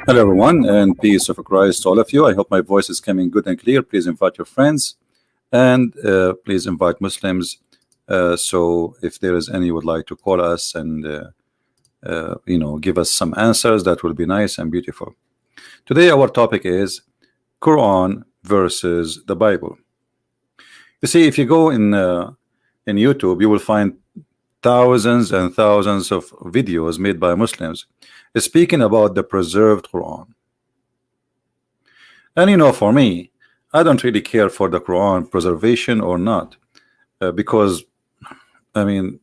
Hello, everyone, and peace of Christ to all of you. I hope my voice is coming good and clear. Please invite your friends and please invite Muslims. So, if there is any would like to call us and give us some answers, that will be nice and beautiful. Today, our topic is Quran versus the Bible. You see, if you go in YouTube, you will find thousands and thousands of videos made by Muslims speaking about the preserved Quran. And for me, I don't really care for the Quran preservation or not, because I mean,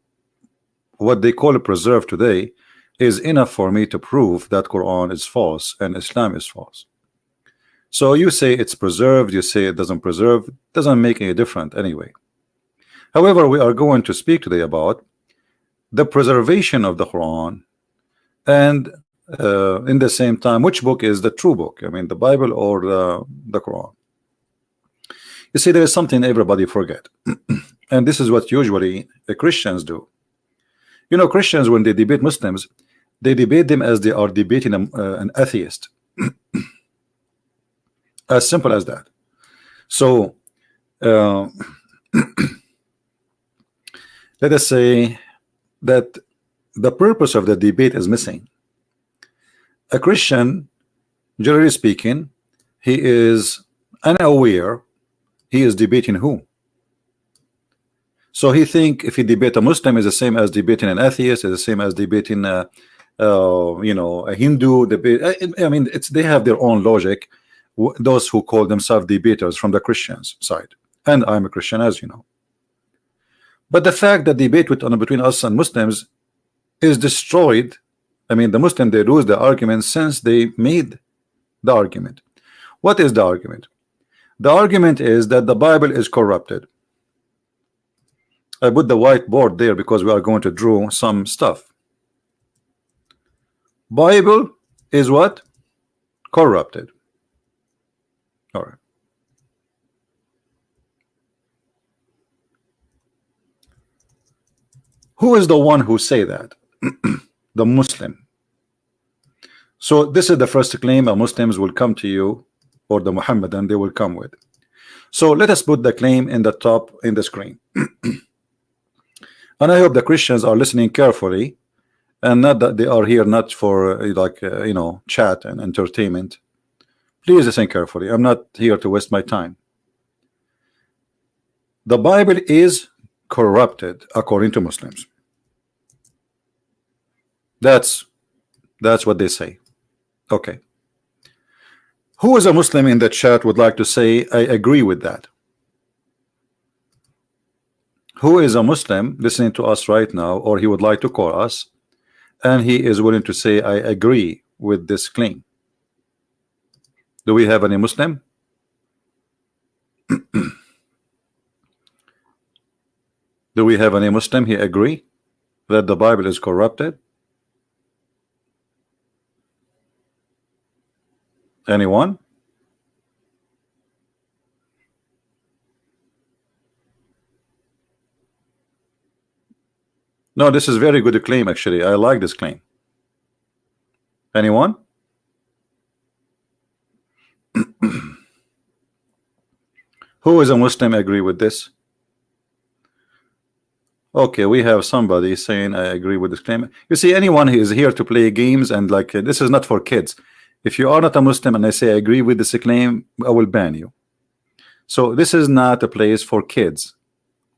what they call preserved today is enough for me to prove that Quran is false and Islam is false. So you say it's preserved, you say it doesn't preserve, doesn't make any difference anyway. However, we are going to speak today about the preservation of the Quran, and in the same time, which book is the true book? I mean, the Bible or the Quran? You see, there is something everybody forget, and this is what usually the Christians do. Christians, when they debate Muslims, they debate them as they are debating an atheist. As simple as that. So let us say that the purpose of the debate is missing. A Christian, generally speaking, he is unaware he is debating who. So he think if he debate a Muslim is the same as debating an atheist, is the same as debating a Hindu debate. I mean, they have their own logic, those who call themselves debaters from the Christians side, and I'm a Christian, as you know. But the fact that debate between us and Muslims is destroyed. I mean, the Muslim, they lose the argument since they made the argument. What is the argument? The argument is that the Bible is corrupted. I put the whiteboard there because we are going to draw some stuff. Bible is what? Corrupted. All right. Who is the one who say that? The Muslim. So this is the first claim a Muslims will come to you, or the Muhammadan they will come with. So let us put the claim in the top in the screen. And I hope the Christians are listening carefully, and not that they are here not for chat and entertainment. Please listen carefully. I'm not here to waste my time. The Bible is corrupted according to Muslims. That's what they say. Okay. Who is a Muslim in the chat would like to say I agree with that? Who is a Muslim listening to us right now, or he would like to call us, and he is willing to say I agree with this claim? Do we have any Muslim? Do we have any Muslim he agree that the Bible is corrupted? Anyone? No, this is very good claim actually. I like this claim. Anyone? Who is a Muslim agree with this? Okay, we have somebody saying I agree with this claim. You see, anyone who is here to play games and this is not for kids. If you are not a Muslim and I say I agree with this claim, I will ban you. So this is not a place for kids.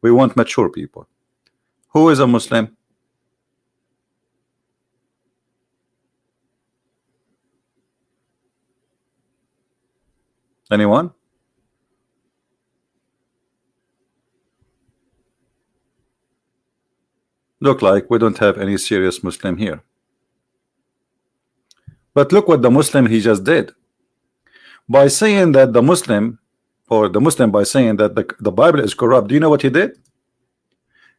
We want mature people. Who is a Muslim? Anyone? Look like we don't have any serious Muslim here. But look what the Muslim he just did. By saying that the Muslim, or the Muslim by saying that the Bible is corrupt, do you know what he did?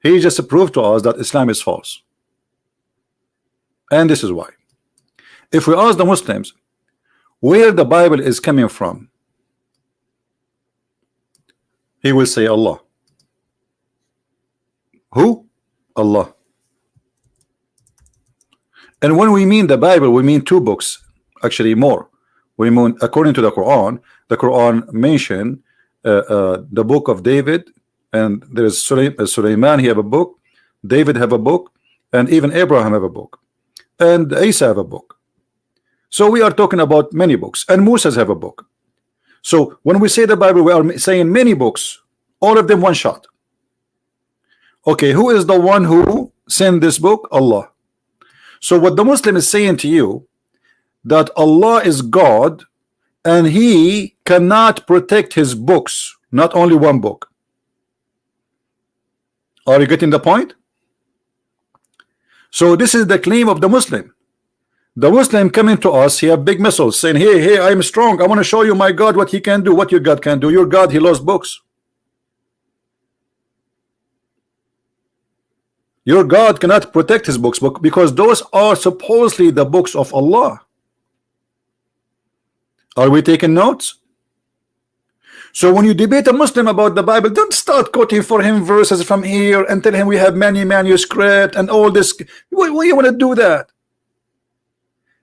He just proved to us that Islam is false. And this is why. If we ask the Muslims where the Bible is coming from, he will say Allah. Who? Allah. And when we mean the Bible, we mean two books, actually more. We mean, according to the Quran mentioned the book of David, and there is Sulaiman, he have a book, David have a book, and even Abraham have a book, and Isa have a book. So we are talking about many books, and Moses have a book. So when we say the Bible, we are saying many books, all of them one shot. Okay, who is the one who sent this book? Allah. So what the Muslim is saying to you, that Allah is God and he cannot protect his books, not only one book. Are you getting the point? So this is the claim of the Muslim. The Muslim coming to us, he have big missiles saying, hey, I'm strong, I want to show you my God what he can do. What your God can do? Your God, he lost books. Your God cannot protect his books because those are supposedly the books of Allah. Are we taking notes? So when you debate a Muslim about the Bible, don't start quoting for him verses from here and tell him we have many manuscripts and all this. Why you want to do that?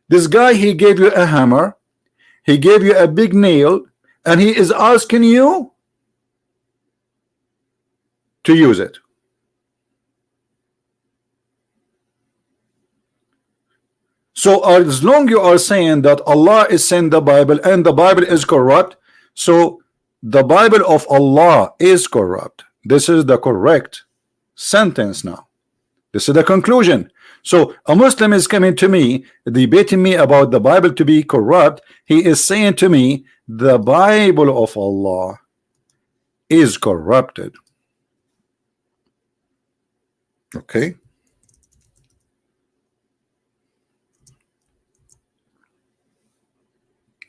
This guy, he gave you a hammer, he gave you a big nail, and he is asking you to use it. So as long you are saying that Allah is sent the Bible and the Bible is corrupt, so the Bible of Allah is corrupt. This is the correct sentence now. This is the conclusion. So a Muslim is coming to me, debating me about the Bible to be corrupt. He is saying to me, the Bible of Allah is corrupted. Okay.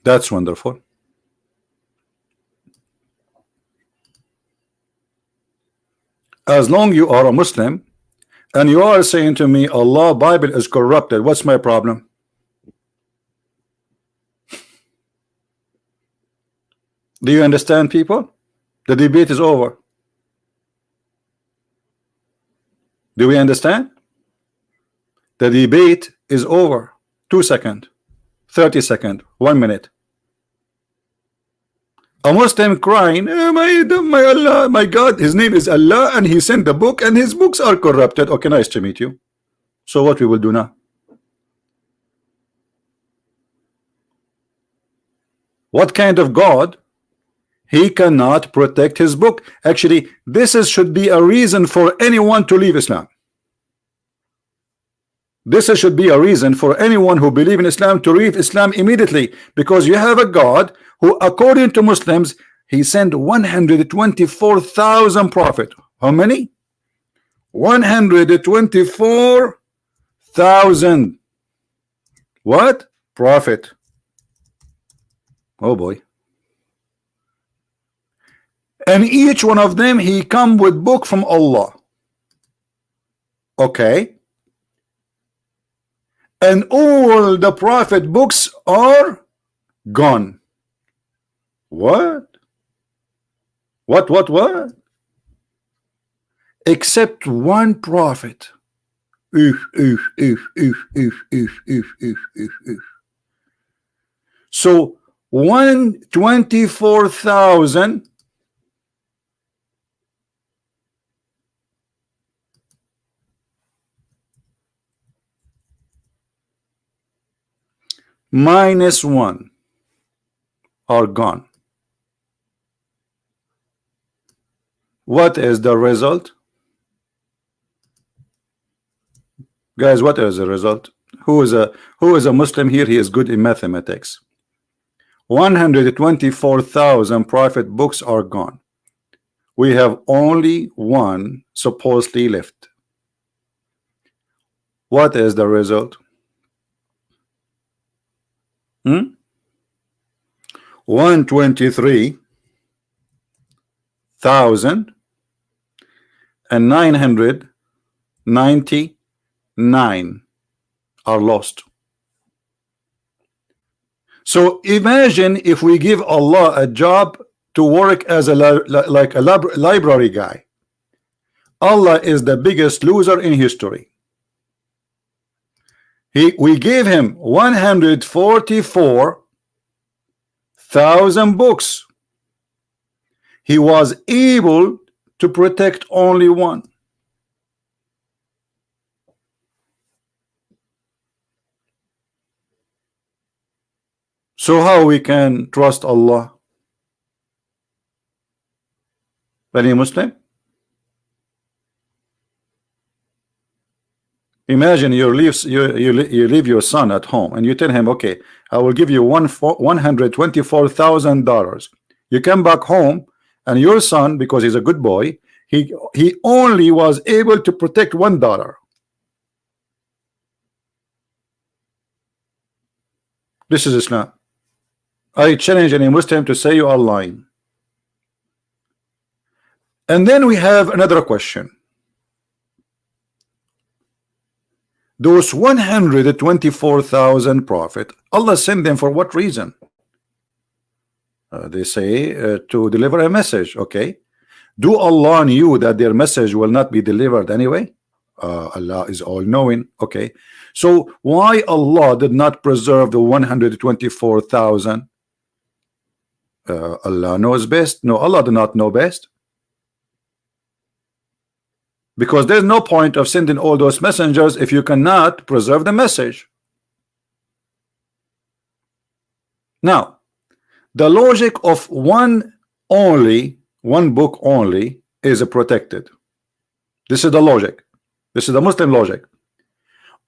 That's wonderful. As long you are a Muslim and you are saying to me Allah Bible is corrupted, what's my problem? Do you understand, people? The debate is over. Do we understand? The debate is over. 2 seconds, 30 seconds, 1 minute. A Muslim crying, oh, my Allah, my God, his name is Allah and he sent the book and his books are corrupted. Okay, nice to meet you. So what we will do now? What kind of God? He cannot protect his book. Actually, this should be a reason for anyone to leave Islam. This should be a reason for anyone who believes in Islam to leave Islam immediately, because you have a God who, according to Muslims, he sent 124,000 prophets. How many? 124,000 what? Prophet. Oh boy. And each one of them, he come with book from Allah. Okay. And all the prophet books are gone. What? What? Except one prophet. So 124,000 minus 1 are gone. What is the result? Guys, what is the result? Who is a Muslim here? He is good in mathematics. 124,000 prophet books are gone. We have only one supposedly left. What is the result? 123,999 are lost. So imagine if we give Allah a job to work as a library guy. Allah is the biggest loser in history. We gave him 144,000 books. He was able to protect only one. So how we can trust Allah? Any Muslim? Imagine you leave your son at home and you tell him, okay, I will give you $124,000. You come back home and your son, because he's a good boy, he only was able to protect $1. This is Islam. I challenge any Muslim to say you are lying. And then we have another question. Those 124,000 prophet, Allah sent them for what reason? They say to deliver a message. Okay, do Allah knew that their message will not be delivered anyway? Allah is all-knowing. Okay, so why Allah did not preserve the 124,000? Allah knows best. No, Allah did not know best. Because there's no point of sending all those messengers if you cannot preserve the message. Now, the logic of one book only is protected. This is the logic. This is the Muslim logic.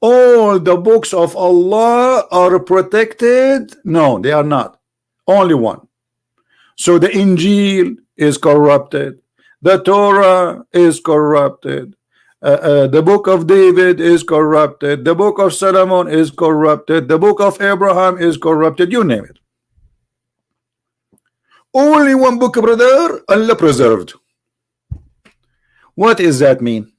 All the books of Allah are protected. No, they are not. Only one. So the Injil is corrupted. The Torah is corrupted. The book of David is corrupted. The book of Solomon is corrupted. The book of Abraham is corrupted. You name it. Only one book, brother, Allah preserved. What does that mean?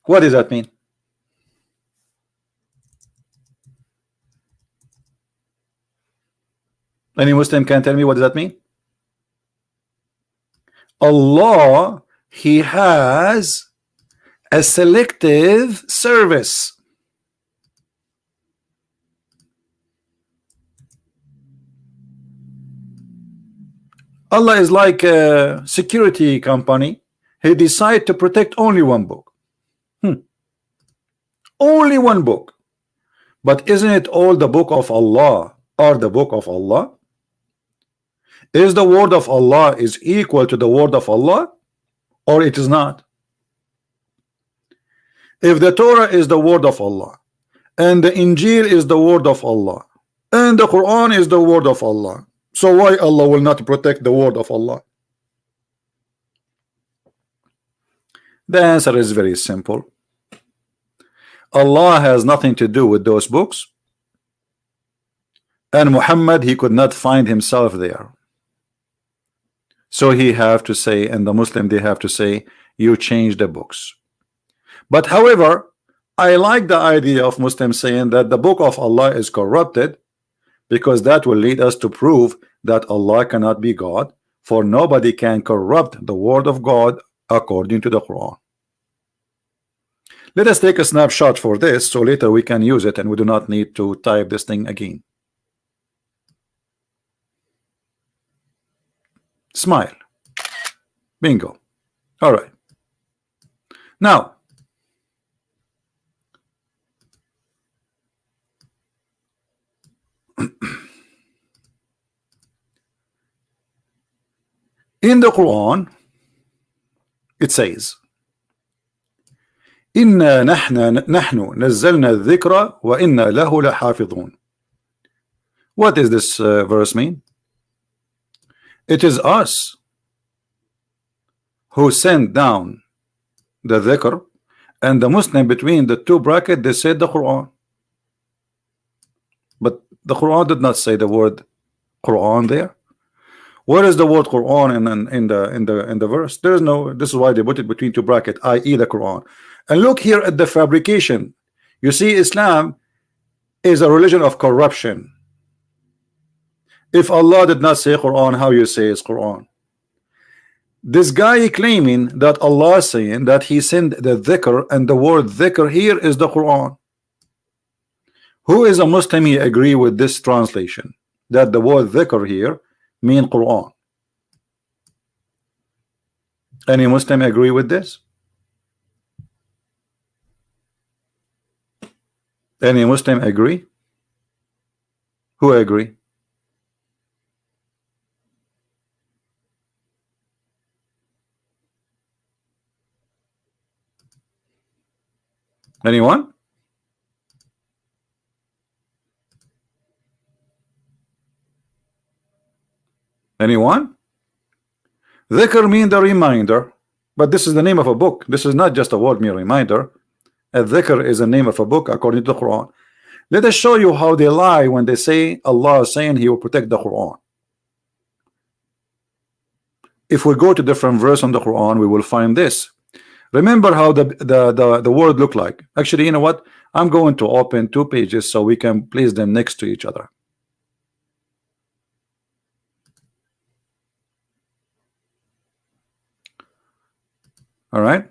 What does that mean? Any Muslim can tell me what does that mean? Allah, He has a selective service. Allah is like a security company. He decided to protect only one book. Only one book. But isn't it all the book of Allah are the book of Allah? Is the word of Allah is equal to the word of Allah, or it is not? If the Torah is the word of Allah, and the Injil is the word of Allah, and the Quran is the word of Allah, so why Allah will not protect the word of Allah? The answer is very simple. Allah has nothing to do with those books, and Muhammad, he could not find himself there. So he have to say, and the Muslim, they have to say, you change the books. But however, I like the idea of Muslims saying that the book of Allah is corrupted, because that will lead us to prove that Allah cannot be God, for nobody can corrupt the word of God according to the Quran. Let us take a snapshot for this, so later we can use it and we do not need to type this thing again. Smile. Bingo. All right. Now, in the Quran, it says, إِنَّا نَحْنُ نَزَّلْنَا الذِّكْرَ وَإِنَّا لَهُ لَحَافِظُونَ. What does this verse mean? It is us who sent down the dhikr, and the Muslim between the two brackets, they said the Quran. But the Quran did not say the word Quran there. Where is the word Quran in the verse? There is no. This is why they put it between two brackets, i.e. the Quran. And look here at the fabrication. You see, Islam is a religion of corruption. If Allah did not say Quran, how you say it's Quran? This guy claiming that Allah is saying that he sent the dhikr, and the word dhikr here is the Quran. Who is a Muslim he agree with this translation, that the word dhikr here mean Quran? Any Muslim agree with this? Any Muslim agree? Who agree? Anyone? Anyone? Dhikr mean the reminder, but this is the name of a book. This is not just a word mere reminder. A dhikr is the name of a book according to the Quran. Let us show you how they lie when they say Allah is saying he will protect the Quran. If we go to different verse on the Quran, we will find this. Remember how the word look like. Actually, you know what? I'm going to open two pages so we can place them next to each other. All right.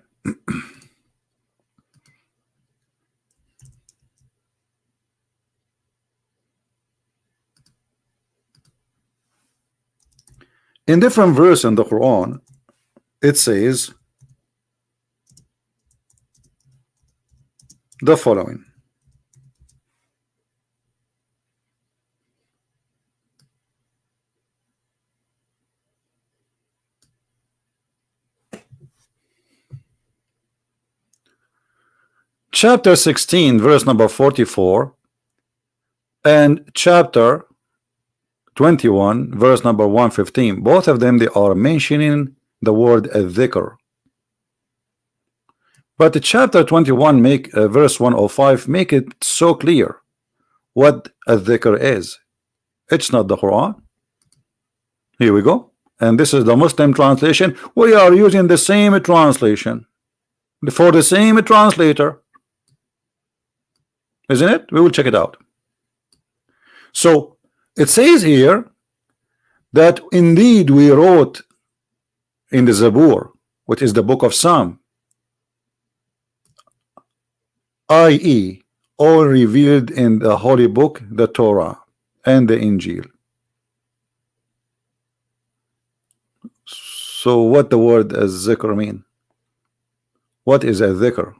In different verse in the Quran, it says the following. Chapter 16 verse number 44 and chapter 21 verse number 115, both of them, they are mentioning the word dhikr. But the chapter 21 make verse 105 make it so clear what a dhikr is. It's not the Quran. Here we go, and this is the Muslim translation. We are using the same translation for the same translator, isn't it? We will check it out. So it says here that indeed we wrote in the Zabur, which is the book of Psalm, i.e. all revealed in the holy book, the Torah and the Injil. So what the word as zikr mean? What is a dhikr?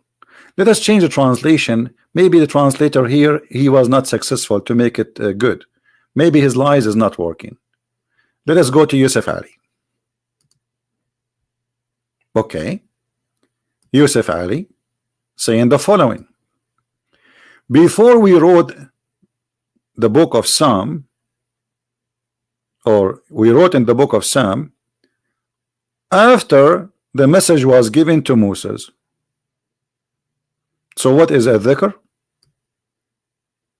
Let us change the translation. Maybe the translator here, he was not successful to make it good. Maybe his lies is not working. Let us go to Yusuf Ali. Okay. Yusuf Ali saying the following. Before we wrote the book of Psalm, or we wrote in the book of Psalm after the message was given to Moses. So what is a dhikr?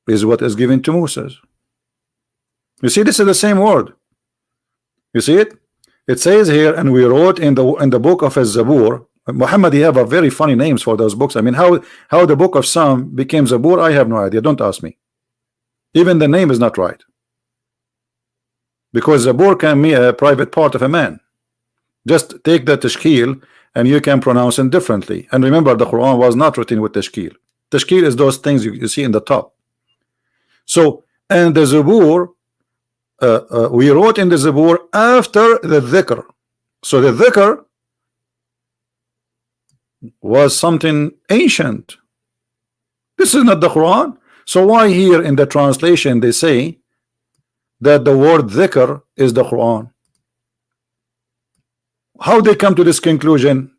Is what is given to Moses. You see, this is the same word. You see it? It says here, and we wrote in the book of Zabur. Muhammad, he have a very funny names for those books. I mean, how the book of Psalm became Zabur, I have no idea. Don't ask me. Even the name is not right, because Zabur can be a private part of a man. Just take the tashkil and you can pronounce it differently. And remember, the Quran was not written with tashkil. Tashkil is those things you see in the top. So, and the Zabur, we wrote in the Zabur after the dhikr. So the dhikr was something ancient. This is not the Quran. So why here in the translation they say that the word dhikr is the Quran? How they come to this conclusion?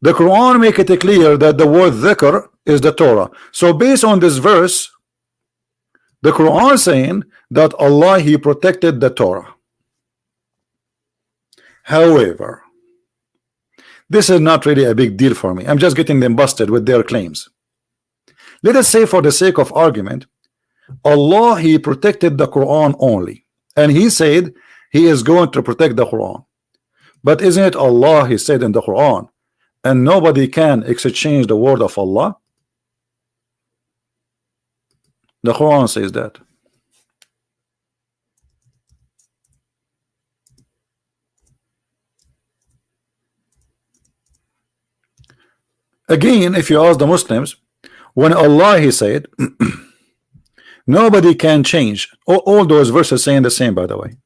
The Quran make it clear that the word dhikr is the Torah. So based on this verse, the Quran saying that Allah, he protected the Torah. However, this is not really a big deal for me. I'm just getting them busted with their claims. Let us say, for the sake of argument, Allah, he protected the Quran only, and he said he is going to protect the Quran. But isn't it Allah, he said in the Quran, and nobody can exchange the word of Allah? The Quran says that. Again, if you ask the Muslims, when Allah he said nobody can change, all those verses saying the same, by the way.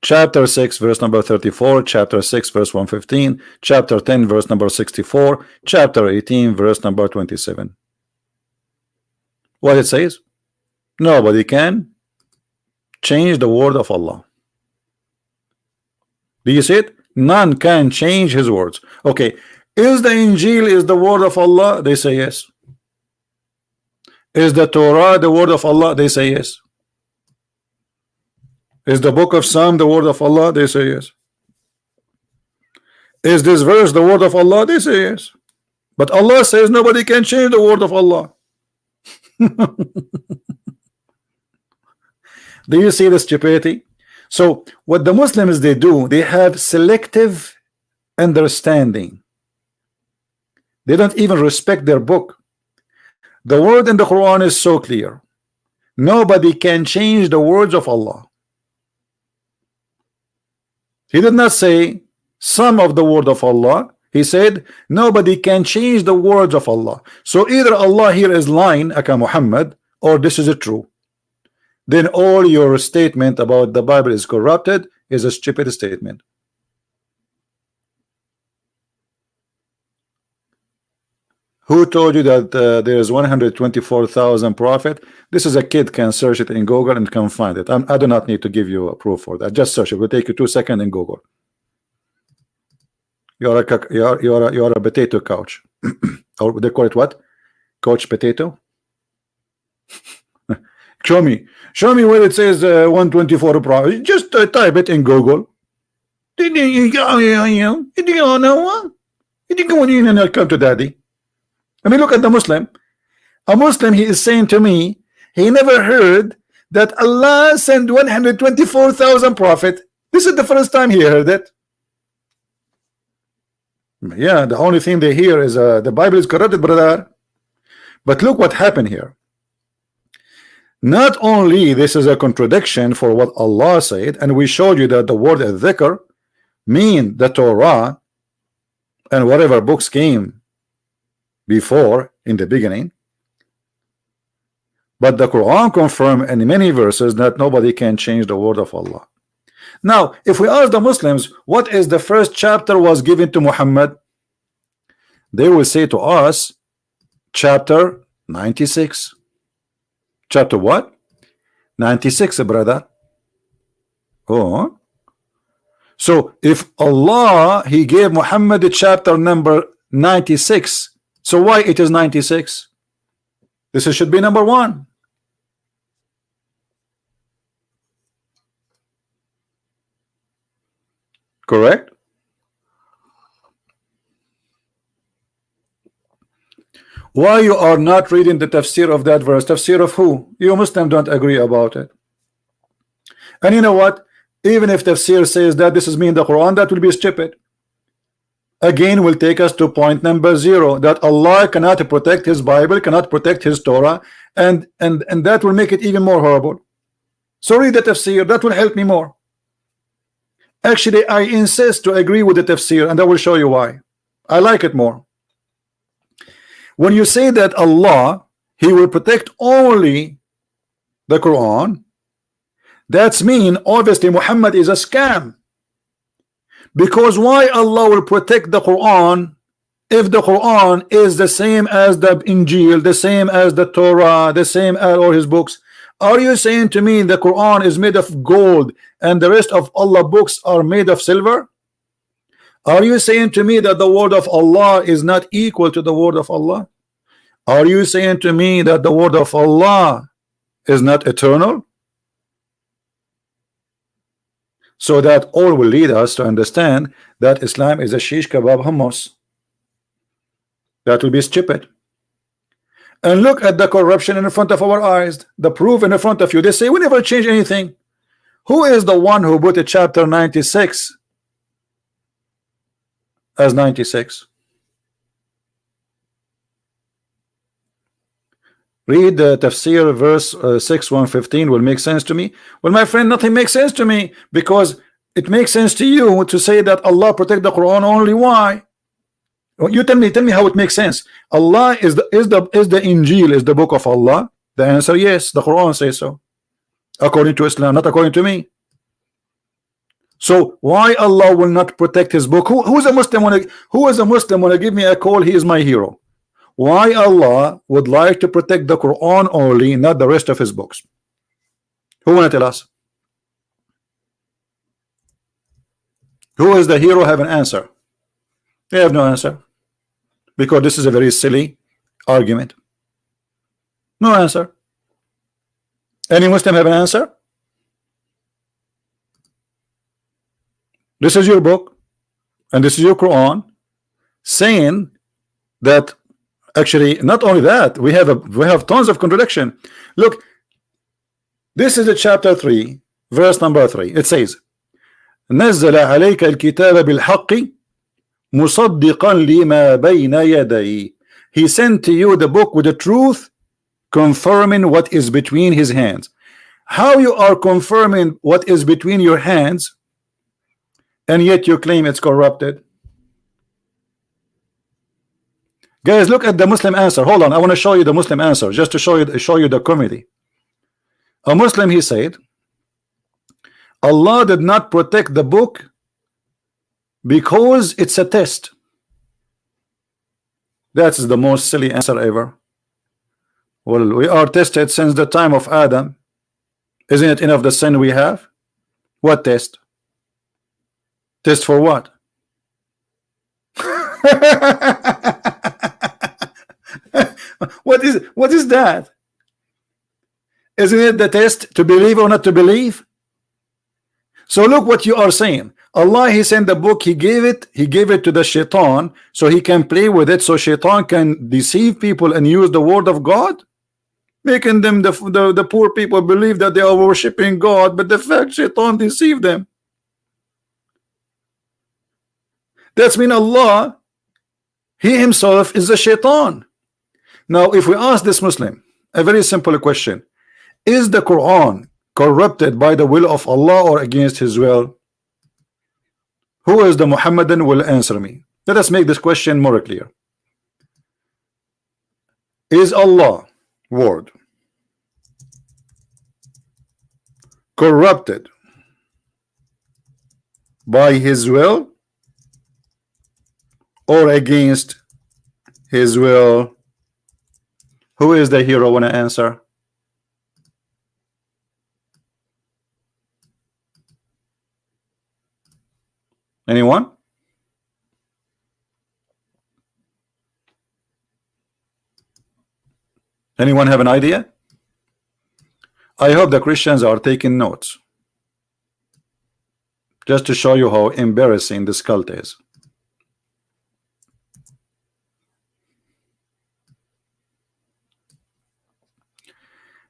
Chapter 6 verse number 34, chapter 6 verse 115, chapter 10 verse number 64, chapter 18 verse number 27. What it says? Nobody can change the word of Allah. Do you see it? None can change his words. Okay, is the Injil is the word of Allah? They say yes. Is the Torah the word of Allah? They say yes. Is the book of Psalm the word of Allah? They say yes. Is this verse the word of Allah? They say yes. But Allah says nobody can change the word of Allah. Do you see the stupidity? So what the Muslims they do, they have selective understanding. They don't even respect their book. The word in the Quran is so clear. Nobody can change the words of Allah. He did not say some of the word of Allah. He said nobody can change the words of Allah. So either Allah here is lying, aka Muhammad, or this is true. Then all your statement about the Bible is corrupted is a stupid statement. Who told you that there is 124,000 prophet? This is a kid can search it in Google and can find it. I do not need to give you a proof for that. Just search it. It will take you 2 seconds in Google. You're a potato couch. Or they call it what? Couch potato? Show me where it says 124 prophet. Just type it in Google. You know, come to daddy. I mean, look at the Muslim. A Muslim, he is saying to me, he never heard that Allah sent 124,000 prophet. This is the first time he heard it. Yeah, the only thing they hear is the Bible is corrupted, brother. But look what happened here. Not only this is a contradiction for what Allah said, and we showed you that the word dhikr mean the Torah and whatever books came before in the beginning, but the Quran confirmed in many verses that nobody can change the word of Allah. Now if we ask the Muslims what is the first chapter was given to Muhammad, they will say to us chapter 96. Chapter what? 96, brother. Oh, so if Allah he gave Muhammad the chapter number 96, so why it is 96? This should be number 1. Correct? Why you are not reading the tafsir of that verse? Tafsir of who? You Muslims don't agree about it. And you know what? Even if tafsir says that this is mean the Quran, that will be stupid. Again will take us to point number 0, that Allah cannot protect his Bible, cannot protect his Torah, and that will make it even more horrible. So read the tafsir, that will help me more. Actually, I insist to agree with the tafsir, and I will show you why. I like it more. When you say that Allah he will protect only the Quran, that's mean obviously Muhammad is a scam. Because why Allah will protect the Quran if the Quran is the same as the Injil, the same as the Torah, the same as all his books? Are you saying to me the Quran is made of gold and the rest of Allah books are made of silver? Are you saying to me that the word of Allah is not equal to the word of Allah? Are you saying to me that the word of Allah is not eternal? So that all will lead us to understand that Islam is a shish kebab hummus. That will be stupid. And look at the corruption in front of our eyes, the proof in front of you. They say we never change anything. Who is the one who put a chapter 96 as 96? Read the tafsir verse 6 115 will make sense to me. Well, my friend, nothing makes sense to me, because it makes sense to you to say that Allah protect the Quran only. Why? You tell me how it makes sense. Allah is the Injil is the book of Allah. The answer, yes, the Quran says so, according to Islam, not according to me. So why Allah will not protect his book? Who is a Muslim when give me a call? He is my hero. Why Allah would like to protect the Quran only, not the rest of his books? Who want to tell us? Who is the hero? Have an answer. They have no answer, because this is a very silly argument. No answer. Any Muslim have an answer? This is your book and this is your Quran, saying that actually not only that, we have tons of contradiction. Look, this is a chapter 3, verse number 3. It says, نزل عليك الكتاب بالحق مصدقا لما بين يديه. He sent to you the book with the truth, confirming what is between his hands. How you are confirming what is between your hands, and yet you claim it's corrupted? Guys, look at the Muslim answer. Hold on, I want to show you the Muslim answer, just to show you the comedy. A Muslim, he said, Allah did not protect the book because it's a test. That's the most silly answer ever. Well, we are tested since the time of Adam. Isn't it enough the sin we have? What test? Test for what? What is that? Isn't it the test to believe or not to believe? So look what you are saying. Allah, he sent the book, he gave it to the shaitan so he can play with it, so shaitan can deceive people and use the word of God, making them the poor people believe that they are worshiping God, but the fact shaitan deceived them. That's mean Allah, he himself is a shaitan. Now if we ask this Muslim a very simple question, is the Quran corrupted by the will of Allah or against his will? Who is the Muhammadan will answer me. Let us make this question more clear. Is Allah word corrupted by his will or against his will? Who is the hero? Want to answer? Anyone? Anyone have an idea? I hope the Christians are taking notes, just to show you how embarrassing this cult is.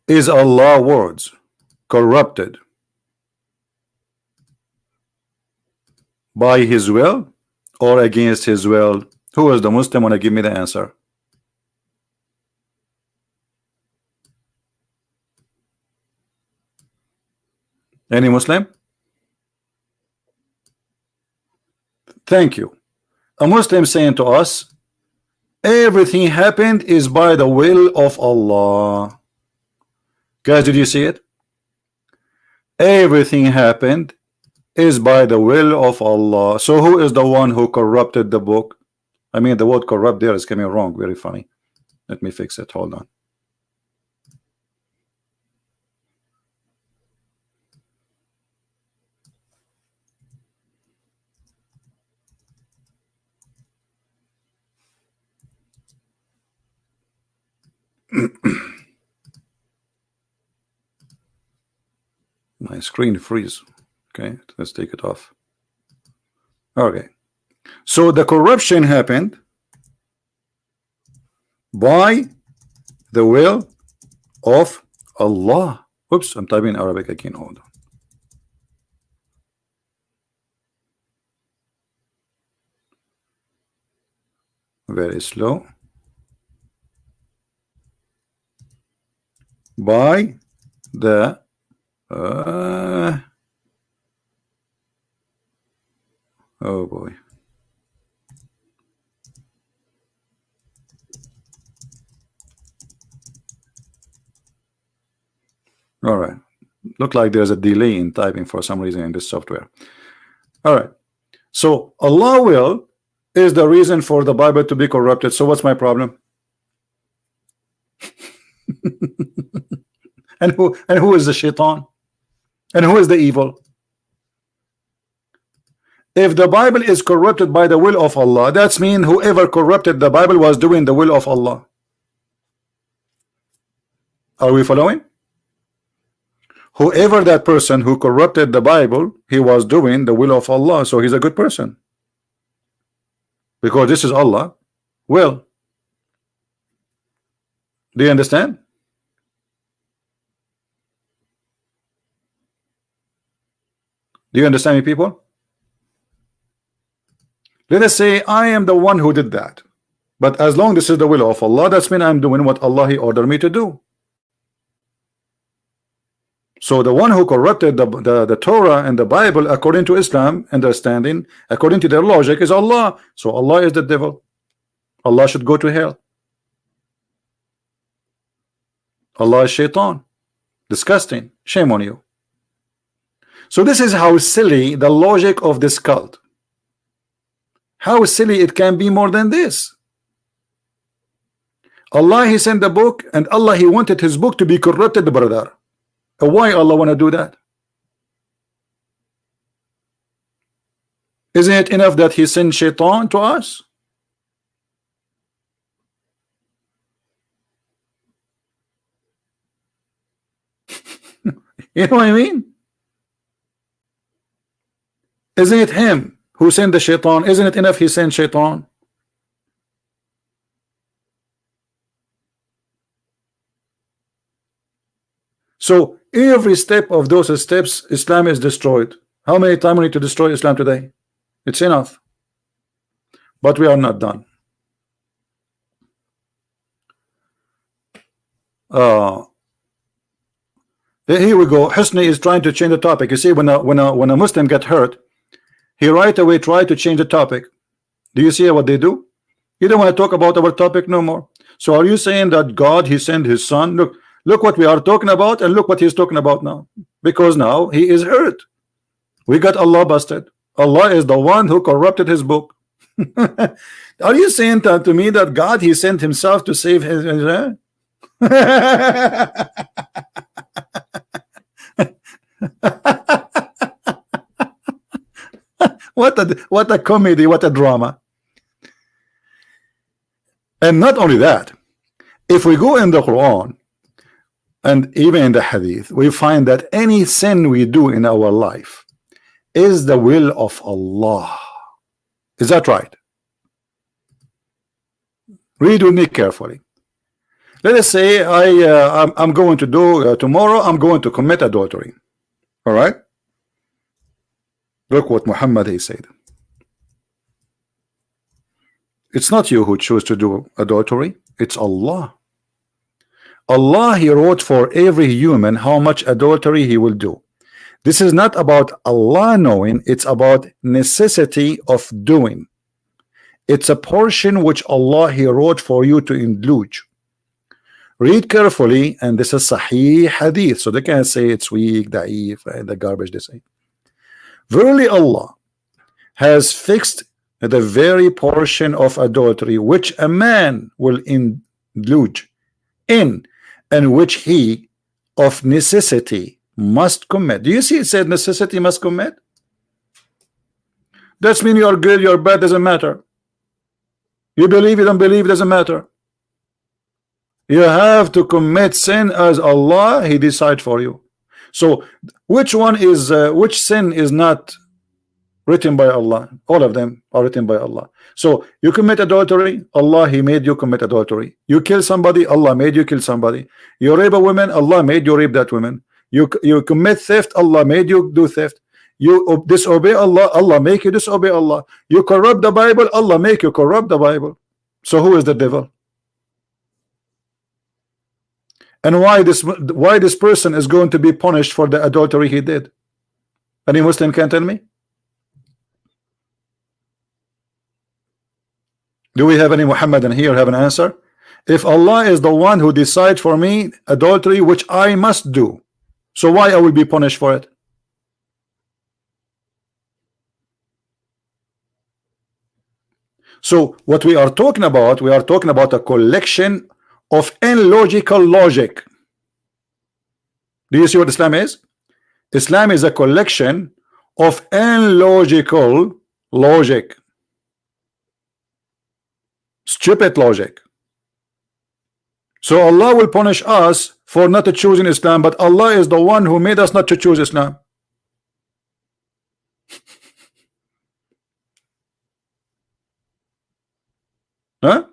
Is Allah's words corrupted by his will or against his will? Who is the Muslim? Want to give me the answer? Any Muslim? Thank you. A Muslim saying to us, everything happened is by the will of Allah. Guys, did you see it? Everything happened is by the will of Allah. So who is the one who corrupted the book? I mean, the word corrupt there is coming wrong. Very funny. Let me fix it. Hold on. My screen freeze. Okay, let's take it off. Okay, so the corruption happened by the will of Allah. Oops, I'm typing Arabic again. Hold on. Very slow. By the Oh boy. All right. Look like there's a delay in typing for some reason in this software. All right. So Allah will is the reason for the Bible to be corrupted. So what's my problem? and who is the shaitan? And who is the evil? If the Bible is corrupted by the will of Allah, that's mean whoever corrupted the Bible was doing the will of Allah. Are we following? Whoever that person who corrupted the Bible, he was doing the will of Allah, so he's a good person. Because this is Allah will. Do you understand? Do you understand me, people? Let us say I am the one who did that, but as long this is the will of Allah, that's mean I'm doing what Allah he ordered me to do. So the one who corrupted the Torah and the Bible according to Islam understanding, according to their logic, is Allah. So Allah is the devil. Allah should go to hell. Allah is shaitan. Disgusting. Shame on you. So this is how silly the logic of this cult. How silly it can be more than this. Allah he sent the book, and Allah he wanted his book to be corrupted, brother. Why Allah want to do that? Isn't it enough that he sent shaitan to us? You know what I mean? Isn't it him who sent the shaitan? Isn't it enough he sent shaitan? So every step of those steps, Islam is destroyed. How many times we need to destroy Islam today? It's enough. But we are not done. Here we go. Husni is trying to change the topic. You see, when a Muslim get hurt, he right away try to change the topic. Do you see what they do? You don't want to talk about our topic no more. So are you saying that God he sent his son? Look what we are talking about, and look what he's talking about now. Because now he is hurt. We got Allah busted. Allah is the one who corrupted his book. Are you saying that to me that God he sent himself to save his what a comedy, what a drama. And not only that, if we go in the Quran and even in the Hadith, we find that any sin we do in our life is the will of Allah. Is that right? Read with me carefully. Let us say I'm going to do tomorrow I'm going to commit adultery. All right, look what Muhammad he said. It's not you who choose to do adultery, it's Allah. Allah he wrote for every human how much adultery he will do. This is not about Allah knowing, it's about necessity of doing. It's a portion which Allah he wrote for you to indulge. Read carefully, and this is Sahih Hadith, so they can't say it's weak, da'if, and the garbage they say. Verily Allah has fixed the very portion of adultery which a man will indulge in, and which he of necessity must commit. Do you see it said necessity must commit? That's mean you're good, you're bad, doesn't matter. You believe, you don't believe, doesn't matter. You have to commit sin as Allah he decide for you. So which one is which sin is not written by Allah? All of them are written by Allah. So you commit adultery, Allah he made you commit adultery. You kill somebody, Allah made you kill somebody. You rape a woman, Allah made you rape that woman. You commit theft, Allah made you do theft. You disobey Allah, Allah make you disobey Allah. You corrupt the Bible, Allah make you corrupt the Bible. So who is the devil? And why this person is going to be punished for the adultery he did? Any Muslim can tell me? Do we have any Muhammadan here have an answer? If Allah is the one who decides for me adultery, which I must do, so why I will be punished for it? So what we are talking about a collection of illogical logic. Do you see what Islam is? Islam is a collection of illogical logic, stupid logic. So Allah will punish us for not choosing Islam, but Allah is the one who made us not to choose Islam. Huh?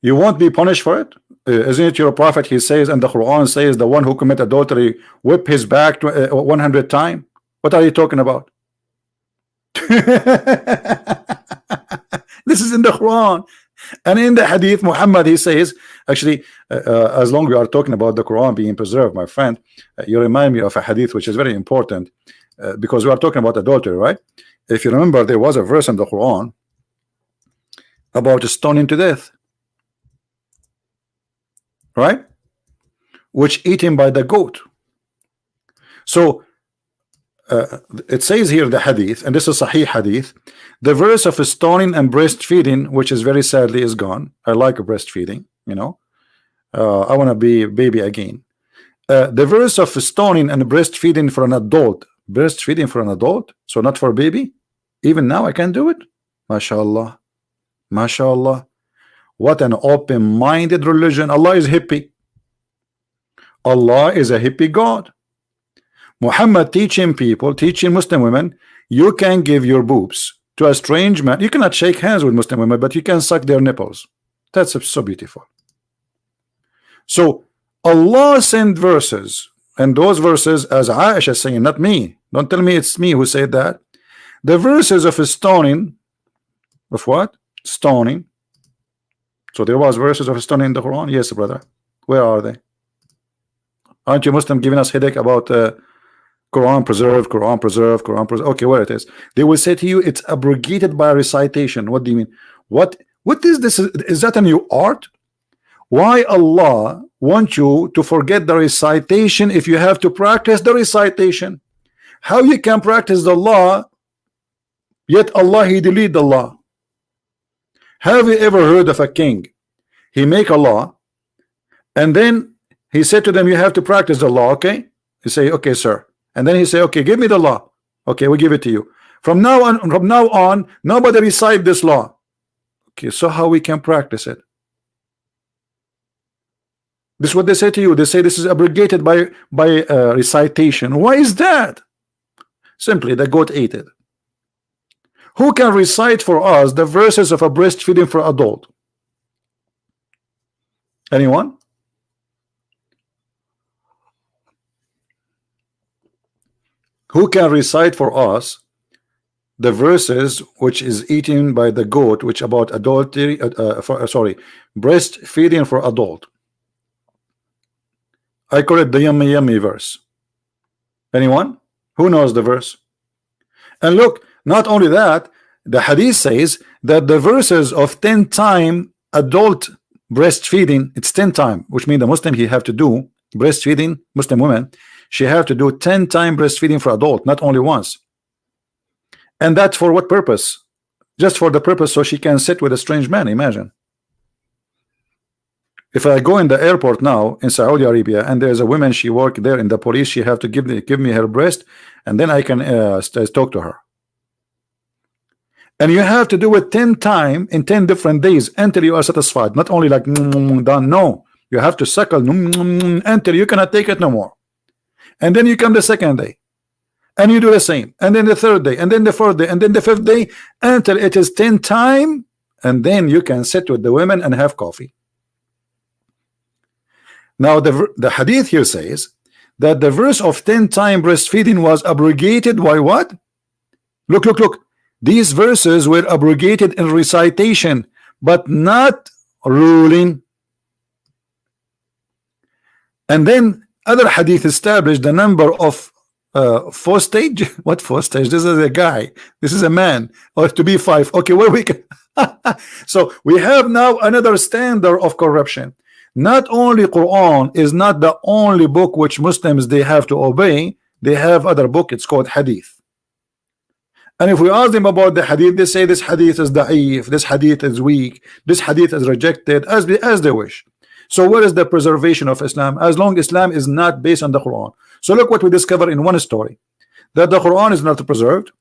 You won't be punished for it? Isn't it your prophet? He says, and the Quran says, the one who commit adultery whip his back 100 times. What are you talking about? This is in the Quran. And in the hadith, Muhammad, he says, actually, as long as we are talking about the Quran being preserved, my friend, you remind me of a hadith which is very important, because we are talking about adultery, right? If you remember, there was a verse in the Quran about stoning to death, right? Which eaten by the goat. So it says here, the hadith, and this is Sahih hadith, the verse of stoning and breastfeeding, which is very sadly is gone. I like breastfeeding, you know. I want to be a baby again. The verse of stoning and breastfeeding for an adult, so not for a baby. Even now I can do it. MashaAllah, MashaAllah. What an open-minded religion. Allah is hippie. Allah is a hippie God. Muhammad teaching people, teaching Muslim women, you can give your boobs to a strange man. You cannot shake hands with Muslim women, but you can suck their nipples. That's so beautiful. So Allah sent verses, and those verses, as Aisha saying, not me. Don't tell me it's me who said that. The verses of stoning, of what? Stoning. So there was verses of stoning in the Quran. Yes, brother. Where are they? Aren't you Muslim giving us headache about Quran preserved, Quran preserved, Quran preserved? Okay, where it is? They will say to you, it's abrogated by recitation. What do you mean? What is this? Is that a new art? Why Allah wants you to forget the recitation if you have to practice the recitation? How you can practice the law, yet Allah, He delete the law? Have you ever heard of a king? He make a law, and then he said to them, you have to practice the law, okay? You say, okay, sir. And then he say, okay, give me the law. Okay, we give it to you. From now on, nobody recite this law. Okay, so how we can practice it? This is what they say to you. They say this is abrogated by recitation. Why is that? Simply, the goat ate it. Who can recite for us the verses of a breastfeeding for adult? Anyone? Who can recite for us the verses which is eaten by the goat, which about adultery, breastfeeding for adult? I call it the yummy yummy verse. Anyone? Who knows the verse? And look, not only that, the hadith says that the verses of 10 time adult breastfeeding, it's 10 time, which means the Muslim he have to do breastfeeding, Muslim women, she have to do 10 time breastfeeding for adult, not only once. And that for what purpose? Just for the purpose so she can sit with a strange man. Imagine. If I go in the airport now in Saudi Arabia and there's a woman, she work there in the police, she have to give me her breast, and then I can talk to her. And you have to do it 10 times in 10 different days until you are satisfied. Not only like done. No, you have to suckle until you cannot take it no more. And then you come the second day, and you do the same, and then the third day, and then the fourth day, and then the fifth day, until it is 10 times, and then you can sit with the women and have coffee. Now the hadith here says that the verse of 10 time breastfeeding was abrogated by what? Look. These verses were abrogated in recitation, but not ruling. And then other hadith established the number of fourth stage. What fourth stage? This is a guy, this is a man, or to be five. Okay, where we can so we have now another standard of corruption. Not only Quran is not the only book which Muslims they have to obey, they have other book, it's called hadith. And if we ask them about the hadith, they say this hadith is da'if, this hadith is weak, this hadith is rejected, as they wish. So where is the preservation of Islam? As long as Islam is not based on the Quran. So look what we discover in one story, that the Quran is not preserved.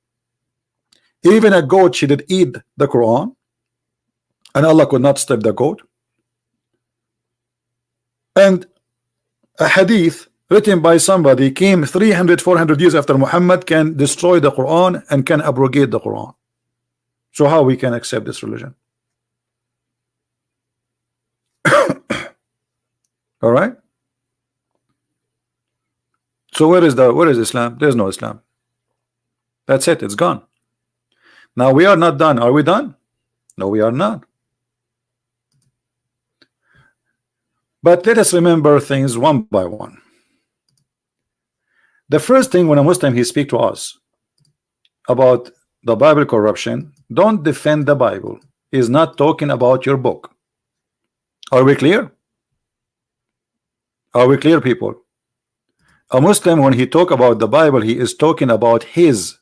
Even a goat, she did eat the Quran, and Allah could not stop the goat. And a hadith written by somebody came 300-400 years after Muhammad can destroy the Quran and can abrogate the Quran. So how we can accept this religion? All right. So where is Islam? There's no Islam. That's it, it's gone. Now we are not done. Are we done? No, we are not. But let us remember things one by one. The first thing, when a Muslim he speak to us about the Bible corruption, don't defend the Bible. He's not talking about your book. Are we clear? Are we clear, people? A Muslim, when he talk about the Bible, he is talking about his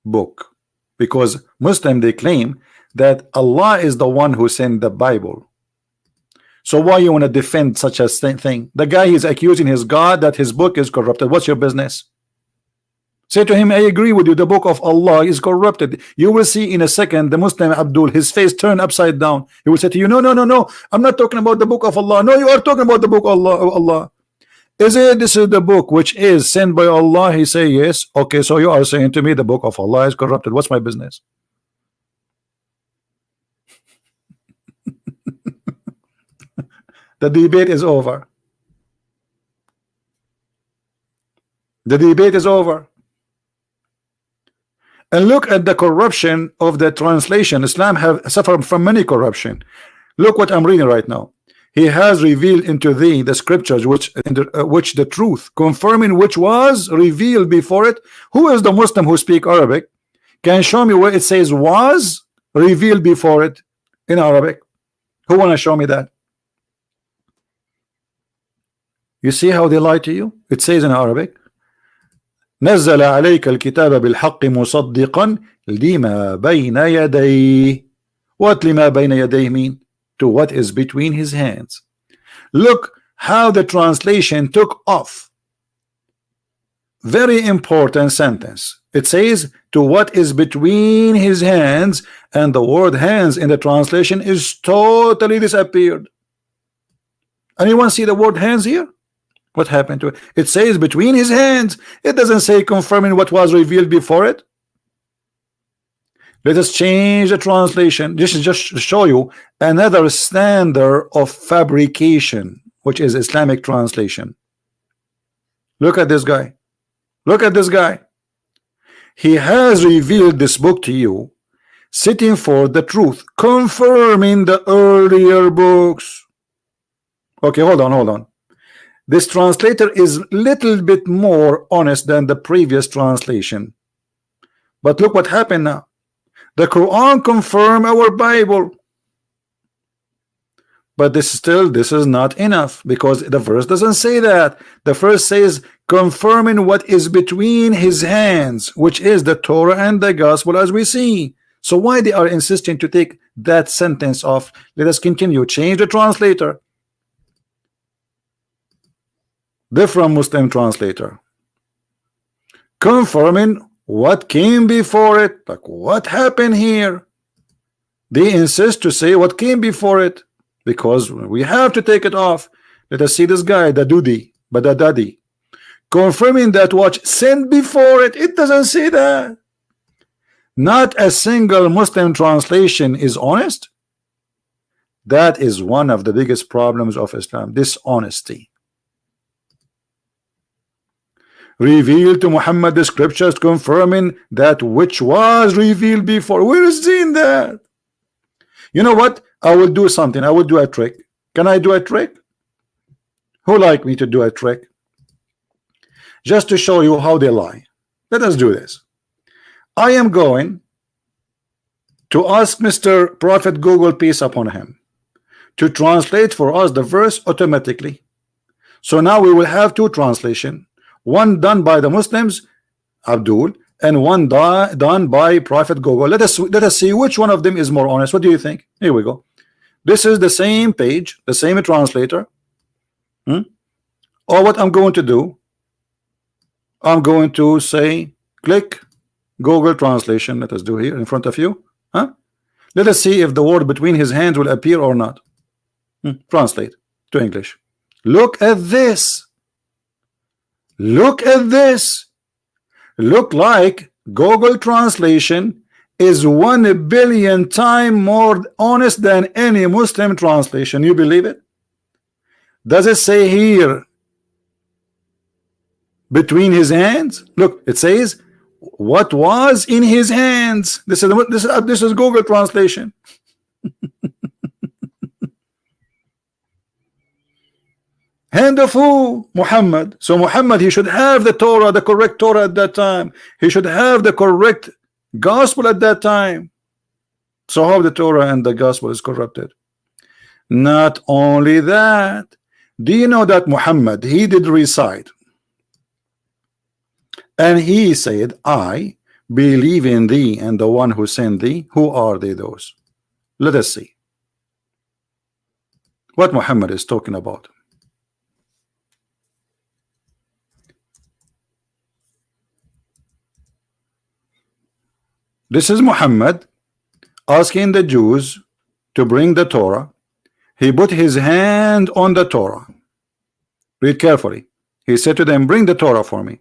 book, because Muslim they claim that Allah is the one who sent the Bible. So why you want to defend such a thing? The guy is accusing his God that his book is corrupted. What's your business? Say to him, I agree with you, the book of Allah is corrupted. You will see in a second the Muslim Abdul, his face turn upside down. He will say to you, no, I'm not talking about the book of Allah. No, you are talking about the book of Allah. Is it this is the book which is sent by Allah? He say yes. Okay, so you are saying to me the book of Allah is corrupted. What's my business? The debate is over. The debate is over. And look at the corruption of the translation. Islam have suffered from many corruption. Look what I'm reading right now. He has revealed into thee the scriptures which the truth confirming which was revealed before it. Who is the Muslim who speak Arabic can show me where it says was revealed before it in Arabic? Who want to show me that? You see how they lie to you? It says in Arabic, نزل عليك الكتاب بالحق مصدقا لما بين يديه. What لما بين يديه mean? To what is between his hands. Look how the translation took off. Very important sentence. It says to what is between his hands, and the word hands in the translation is totally disappeared. Anyone see the word hands here? What happened to it? It says between his hands. It doesn't say confirming what was revealed before it. Let us change the translation. This is just to show you another standard of fabrication, which is Islamic translation. Look at this guy. Look at this guy. He has revealed this book to you, sitting for the truth, confirming the earlier books. Okay, hold on. This translator is little bit more honest than the previous translation. But look what happened now. The Quran confirm our Bible. But this is not enough, because the verse doesn't say that. The verse says confirming what is between his hands, which is the Torah and the Gospel, as we see. So why they are insisting to take that sentence off? Let us continue. Change the translator. Different Muslim translator. Confirming what came before it. Like what happened here? They insist to say what came before it, because we have to take it off. Let us see this guy, the Dudi, Badadadi, confirming that what sent before it. It doesn't say that. Not a single Muslim translation is honest. That is one of the biggest problems of Islam, dishonesty. Revealed to Muhammad the scriptures confirming that which was revealed before. Where is in that? You know what? I will do something. I will do a trick. Can I do a trick? Who like me to do a trick? just to show you how they lie. Let us do this. I am going to ask Mr. Prophet Google, peace upon him, to translate for us the verse automatically. So now we will have two translation, one done by the Muslims, Abdul, and one done by Prophet Google. Let us see which one of them is more honest. What do you think? Here we go. This is the same page, the same translator. Or what I'm going to do, I'm going to say click Google translation. Let us do here in front of you. Let us see if the word between his hands will appear or not. Translate to English. Look at this. Look at this. Look like Google translation is 1 billion times more honest than any Muslim translation. You believe it? Does it say here between his hands? Look, it says what was in his hands. This is Google translation. Hand of who? Muhammad. So Muhammad, he should have the Torah, the correct Torah at that time. He should have the correct gospel at that time. So how the Torah and the gospel is corrupted? Not only that, do you know that Muhammad, he did recite, and he said, I believe in thee and the one who sent thee. Who are they, those? Let us see what Muhammad is talking about. This is Muhammad asking the Jews to bring the Torah. He put his hand on the Torah. Read carefully. He said to them, bring the Torah for me.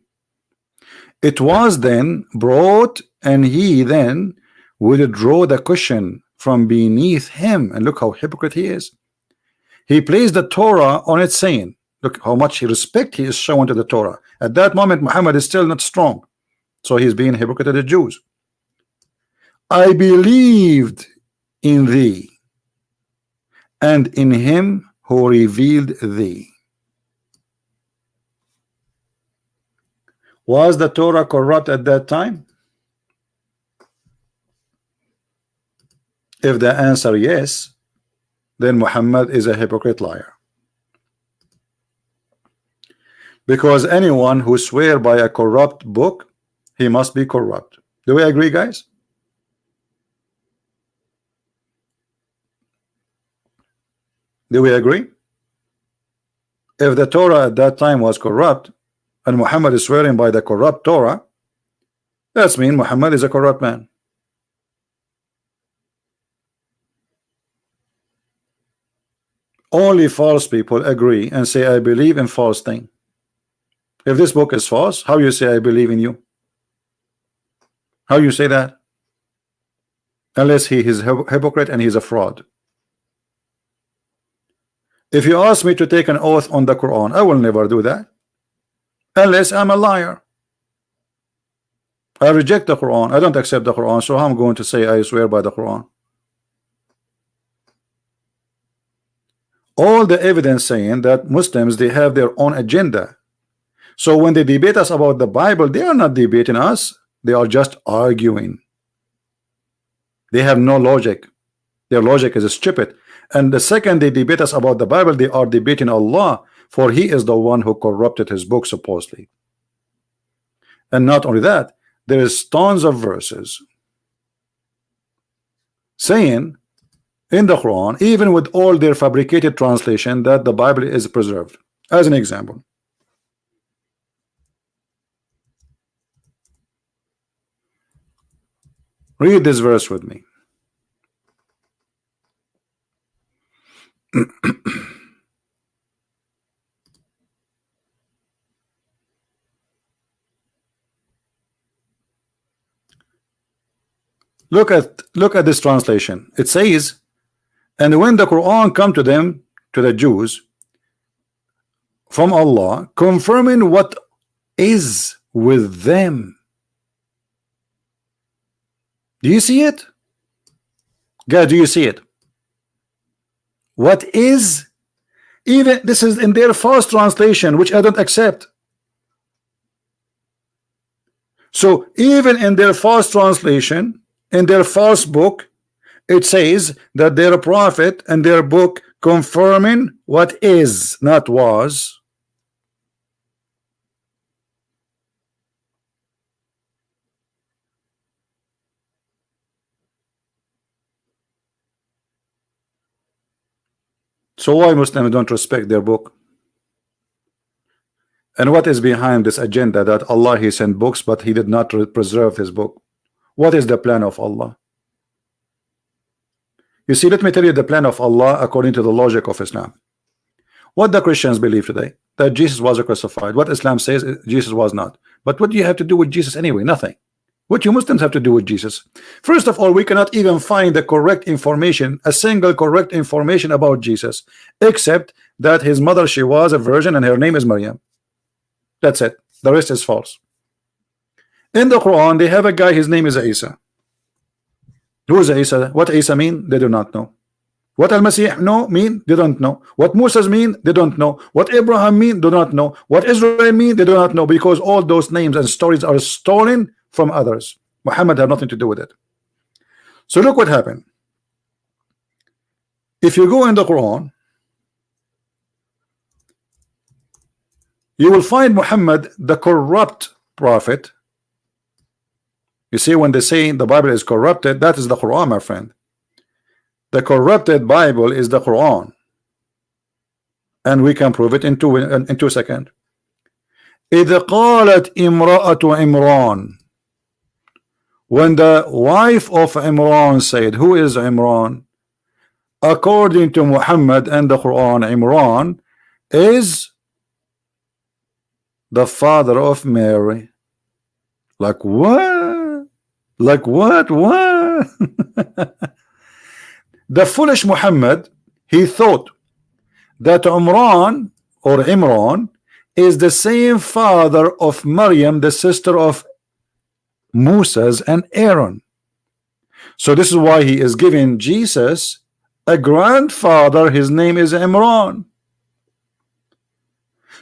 It was then brought, and he then would draw the cushion from beneath him. And look how hypocrite he is. He placed the Torah on it, saying, look how much respect he is showing to the Torah. At that moment, Muhammad is still not strong. So he's being hypocrite to the Jews. I believed in thee and in him who revealed thee. Was the Torah corrupt at that time? If the answer yes, then Muhammad is a hypocrite liar. Because anyone who swears by a corrupt book, he must be corrupt. Do we agree, guys? Do we agree? If the Torah at that time was corrupt and Muhammad is swearing by the corrupt Torah, that means Muhammad is a corrupt man. Only false people agree and say, I believe in false thing. If this book is false, how you say I believe in you? How you say that? Unless he is a hypocrite and he's a fraud. If you ask me to take an oath on the Quran, I will never do that unless I'm a liar. I reject the Quran. I don't accept the Quran, so I'm going to say I swear by the Quran. All the evidence saying that Muslims, they have their own agenda. So when they debate us about the Bible, they are not debating us. They are just arguing. They have no logic. Their logic is stupid. And the second they debate us about the Bible, they are debating Allah, for he is the one who corrupted his book supposedly. And not only that, there is tons of verses saying in the Quran, even with all their fabricated translation, that the Bible is preserved. As an example, read this verse with me. Look at this translation. It says, and when the Quran come to them, to the Jews, from Allah, confirming what is with them. Do you see it? Guys, do you see it? What is? Even this is in their false translation, which I don't accept. So even in their false translation, in their false book, it says that they're a prophet and their book confirming what is, not was. So why Muslims don't respect their book? And what is behind this agenda that Allah he sent books but he did not preserve his book? What is the plan of Allah? You see, let me tell you the plan of Allah according to the logic of Islam. What the Christians believe today, that Jesus was crucified. What Islam says, Jesus was not. But what do you have to do with Jesus anyway? Nothing. What you Muslims have to do with Jesus? First of all, we cannot even find the correct information, a single correct information about Jesus, except that his mother, she was a virgin and her name is Maryam. That's it. The rest is false. In the Quran, they have a guy, his name is Isa. Who is Isa? What Isa mean? They do not know. What Al-Masih know mean? They don't know. What Moses mean? They don't know. What Abraham mean? They do not know. What Israel mean? They do not know, because all those names and stories are stolen from others. Muhammad had nothing to do with it. So look what happened. If you go in the Quran, you will find Muhammad the corrupt prophet. You see, when they say the Bible is corrupted, that is the Quran, my friend. The corrupted Bible is the Quran, and we can prove it in 2 seconds. إذ قالت امرأة عمران, when the wife of Imran said, who is Imran? According to Muhammad and the Quran, Imran is the father of Mary. Like what? Like what? What? The foolish Muhammad, he thought that Imran is the same father of Maryam, the sister of Moses and Aaron. So this is why he is giving Jesus a grandfather. His name is Imran.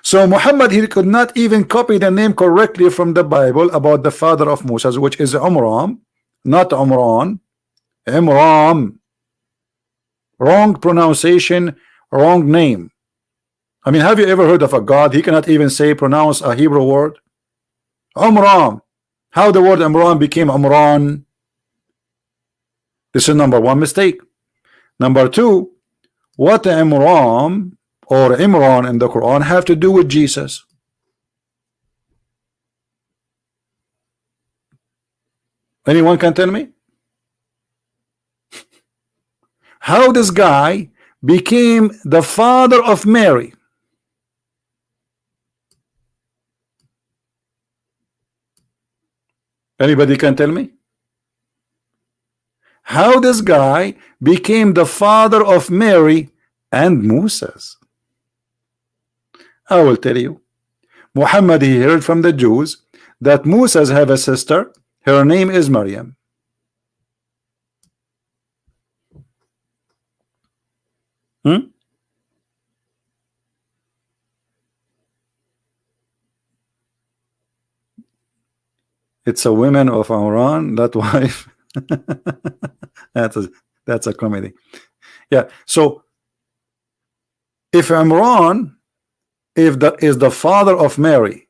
So Muhammad, he could not even copy the name correctly from the Bible about the father of Moses, which is Umram, not Umran. Imram. Wrong pronunciation, wrong name. I mean, have you ever heard of a God? He cannot even pronounce a Hebrew word. Umram. How the word Imran became Umran? This is number one mistake. Number two, what Imran or Imran in the Quran have to do with Jesus? Anyone can tell me? How this guy became the father of Mary? Anybody can tell me? How this guy became the father of Mary and Moses? I will tell you. Muhammad, he heard from the Jews that Moses have a sister. Her name is Maryam. It's a woman of Imran, that wife. that's a comedy. Yeah. So if Imran is the father of Mary,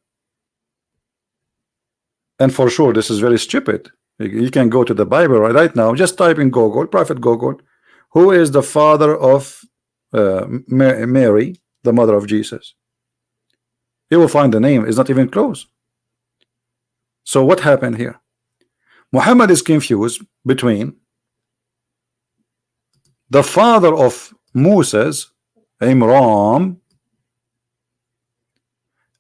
and for sure this is very stupid. You can go to the Bible right now. Just type in Google, Prophet Google, who is the father of Mary, the mother of Jesus. You will find the name is not even close. So what happened here? Muhammad is confused between the father of Moses, Imran,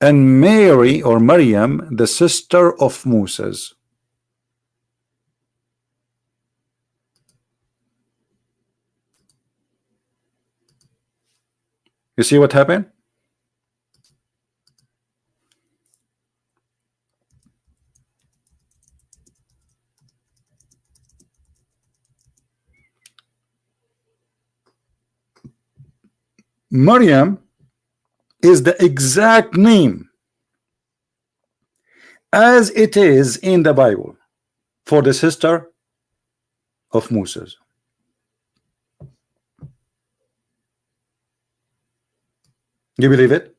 and Mary or Maryam, the sister of Moses. You see what happened? Maryam is the exact name as it is in the Bible for the sister of Moses. You believe it?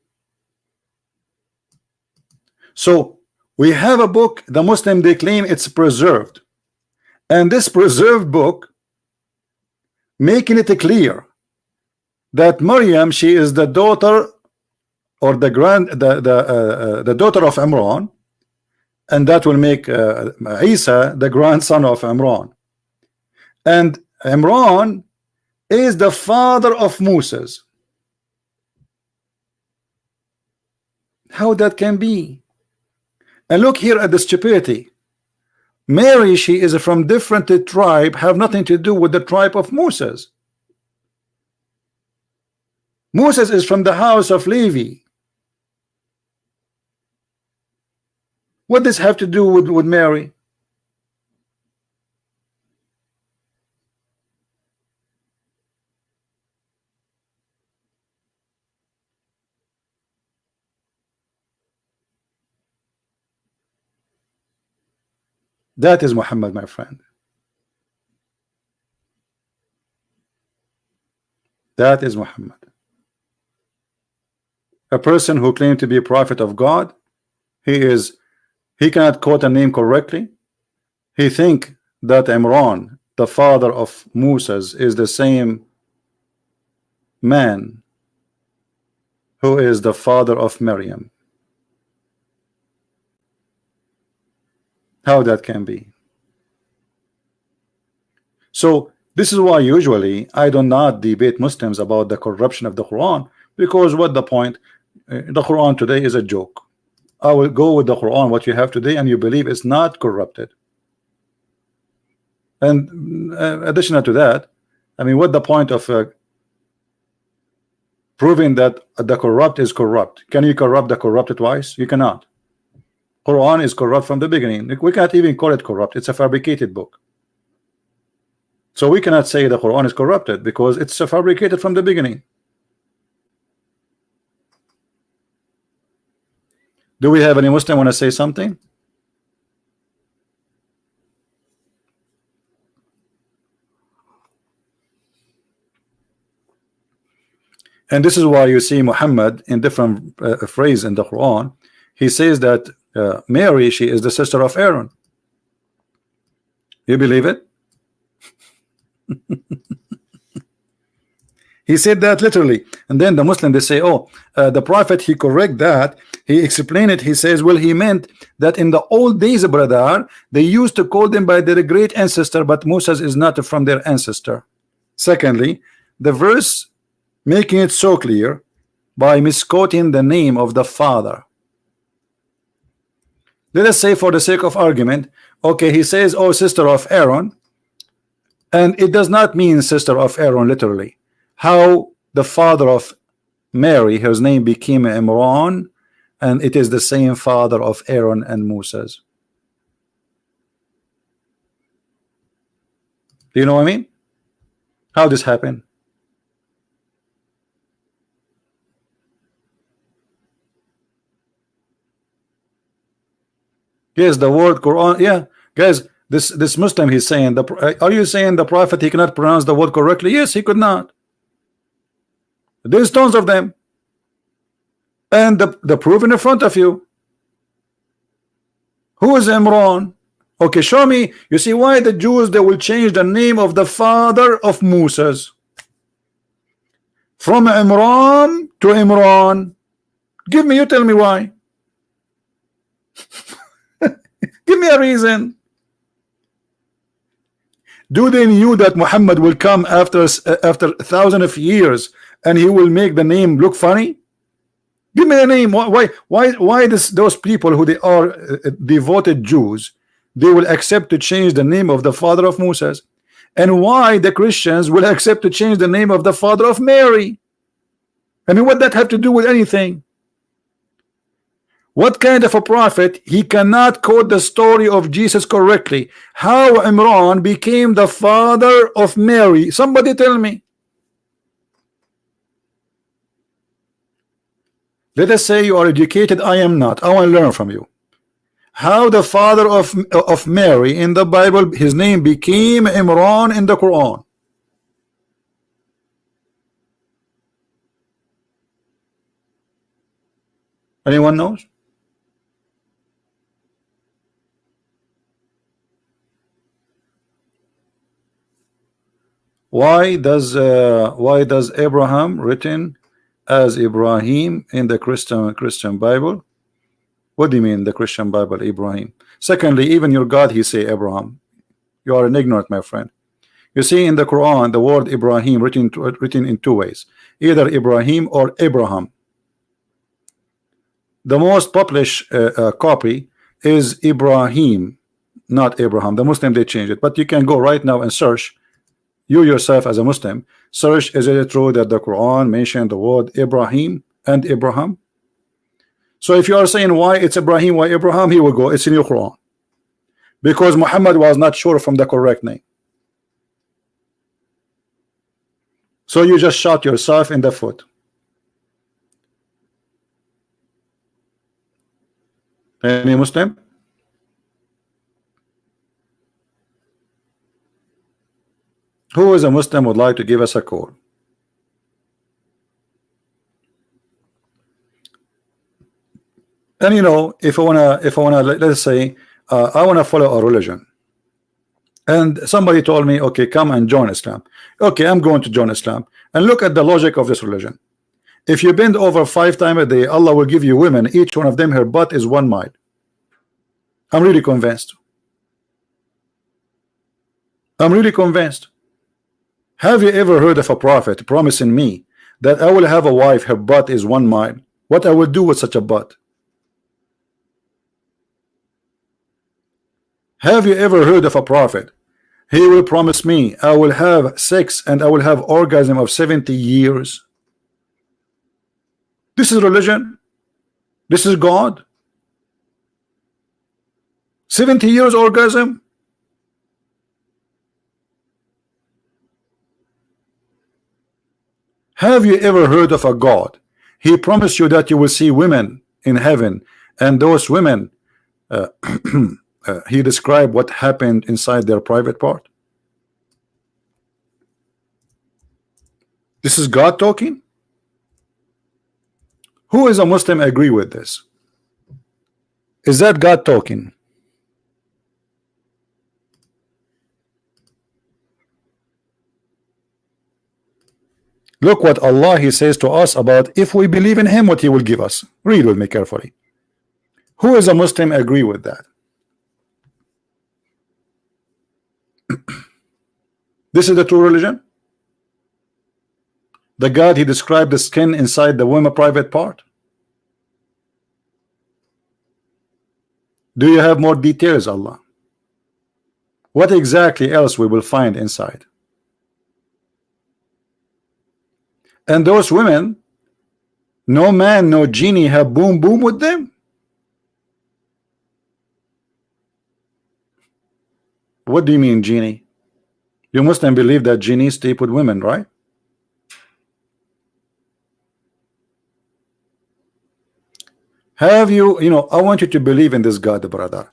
So we have a book, the Muslim, they claim it's preserved, and this preserved book making it clear that Maryam, she is the daughter or the daughter of Imran, and that will make Isa the grandson of Imran, and Imran is the father of Moses. How that can be? And look here at the stupidity. Mary, she is from different tribe, have nothing to do with the tribe of Moses. Moses is from the house of Levi. What does have to do with Mary? That is Muhammad, my friend. That is Muhammad. A person who claimed to be a prophet of God, he cannot quote a name correctly. He think that Imran, the father of Moses, is the same man who is the father of Maryam. How that can be? So this is why usually I do not debate Muslims about the corruption of the Quran, because what the point? The Quran today is a joke. I will go with the Quran, what you have today, and you believe it's not corrupted. And additional to that, I mean, what the point of proving that the corrupt is corrupt? Can you corrupt the corrupted twice? You cannot. Quran is corrupt from the beginning. We can't even call it corrupt. It's a fabricated book. So we cannot say the Quran is corrupted because it's fabricated from the beginning. Do we have any Muslim want to say something? And this is why you see Muhammad in different phrase in the Quran. He says that Mary, she is the sister of Aaron. You believe it? He said that literally, and then the Muslim, they say, oh, the prophet, he correct that, he explained it. He says, well, he meant that in the old days, brother, they used to call them by their great ancestor, but Moses is not from their ancestor. Secondly, the verse making it so clear by misquoting the name of the father. Let us say, for the sake of argument, okay, he says, oh, sister of Aaron, and it does not mean sister of Aaron literally. How the father of Mary, his name became Imran, and it is the same father of Aaron and Moses. Do you know what I mean? How this happened? Yes, the word Quran. Yeah, guys, this Muslim, he's saying, are you saying the prophet, he cannot pronounce the word correctly? Yes, he could not. There's tons of them, and the proof in front of you. Who is Imran? Okay, show me. You see why the Jews, they will change the name of the father of Moses from Imran to Imran? Give me, you tell me why. Give me a reason. Do they knew that Muhammad will come after 1,000 of years and he will make the name look funny? Give me a name. Why those people who they are devoted Jews, they will accept to change the name of the father of Moses, and why the Christians will accept to change the name of the father of Mary? I mean, what that have to do with anything? What kind of a prophet, he cannot quote the story of Jesus correctly? How Imran became the father of Mary? Somebody tell me. Let us say you are educated, I am not. I want to learn from you. How the father of Mary in the Bible, his name became Imran in the Quran? Anyone knows? Why does Abraham written as Ibrahim in the Christian Bible? What do you mean the Christian Bible, Ibrahim? Secondly, even your God, he say Abraham. You are an ignorant, my friend. You see in the Quran the word Ibrahim written in two ways, either Ibrahim or Abraham. The most published copy is Ibrahim, not Abraham. The Muslim, they change it, but you can go right now and search. You yourself as a Muslim, search, is it true that the Quran mentioned the word Ibrahim and Abraham? So if you are saying why it's Ibrahim, why Abraham, he will go, it's in your Quran. Because Muhammad was not sure from the correct name. So you just shot yourself in the foot. Any Muslim? Who is a Muslim would like to give us a call? And you know, if I wanna, let's say, I wanna follow a religion, and somebody told me, okay, come and join Islam. Okay, I'm going to join Islam, and look at the logic of this religion. If you bend over 5 times a day, Allah will give you women. Each one of them, her butt is 1 mile. I'm really convinced. I'm really convinced. Have you ever heard of a prophet promising me that I will have a wife, her butt is 1 mile? What I will do with such a butt? Have you ever heard of a prophet? He will promise me I will have sex and I will have orgasm of 70 years. This is religion. This is God. 70 years orgasm. Have you ever heard of a God? He promised you that you will see women in heaven, and those women he described what happened inside their private part. This is God talking. Who is a Muslim agree with this? Is that God talking? Look what Allah he says to us about if we believe in him, what he will give us. Read with me carefully. Who is a Muslim agree with that? This is the true religion. The God he described the skin inside the woman private part. Do you have more details, Allah? What exactly else we will find inside? And those women, no man, no genie have boom boom with them. What do you mean, genie? You Muslim believe that genies sleep with women, right? Have you, I want you to believe in this God, brother.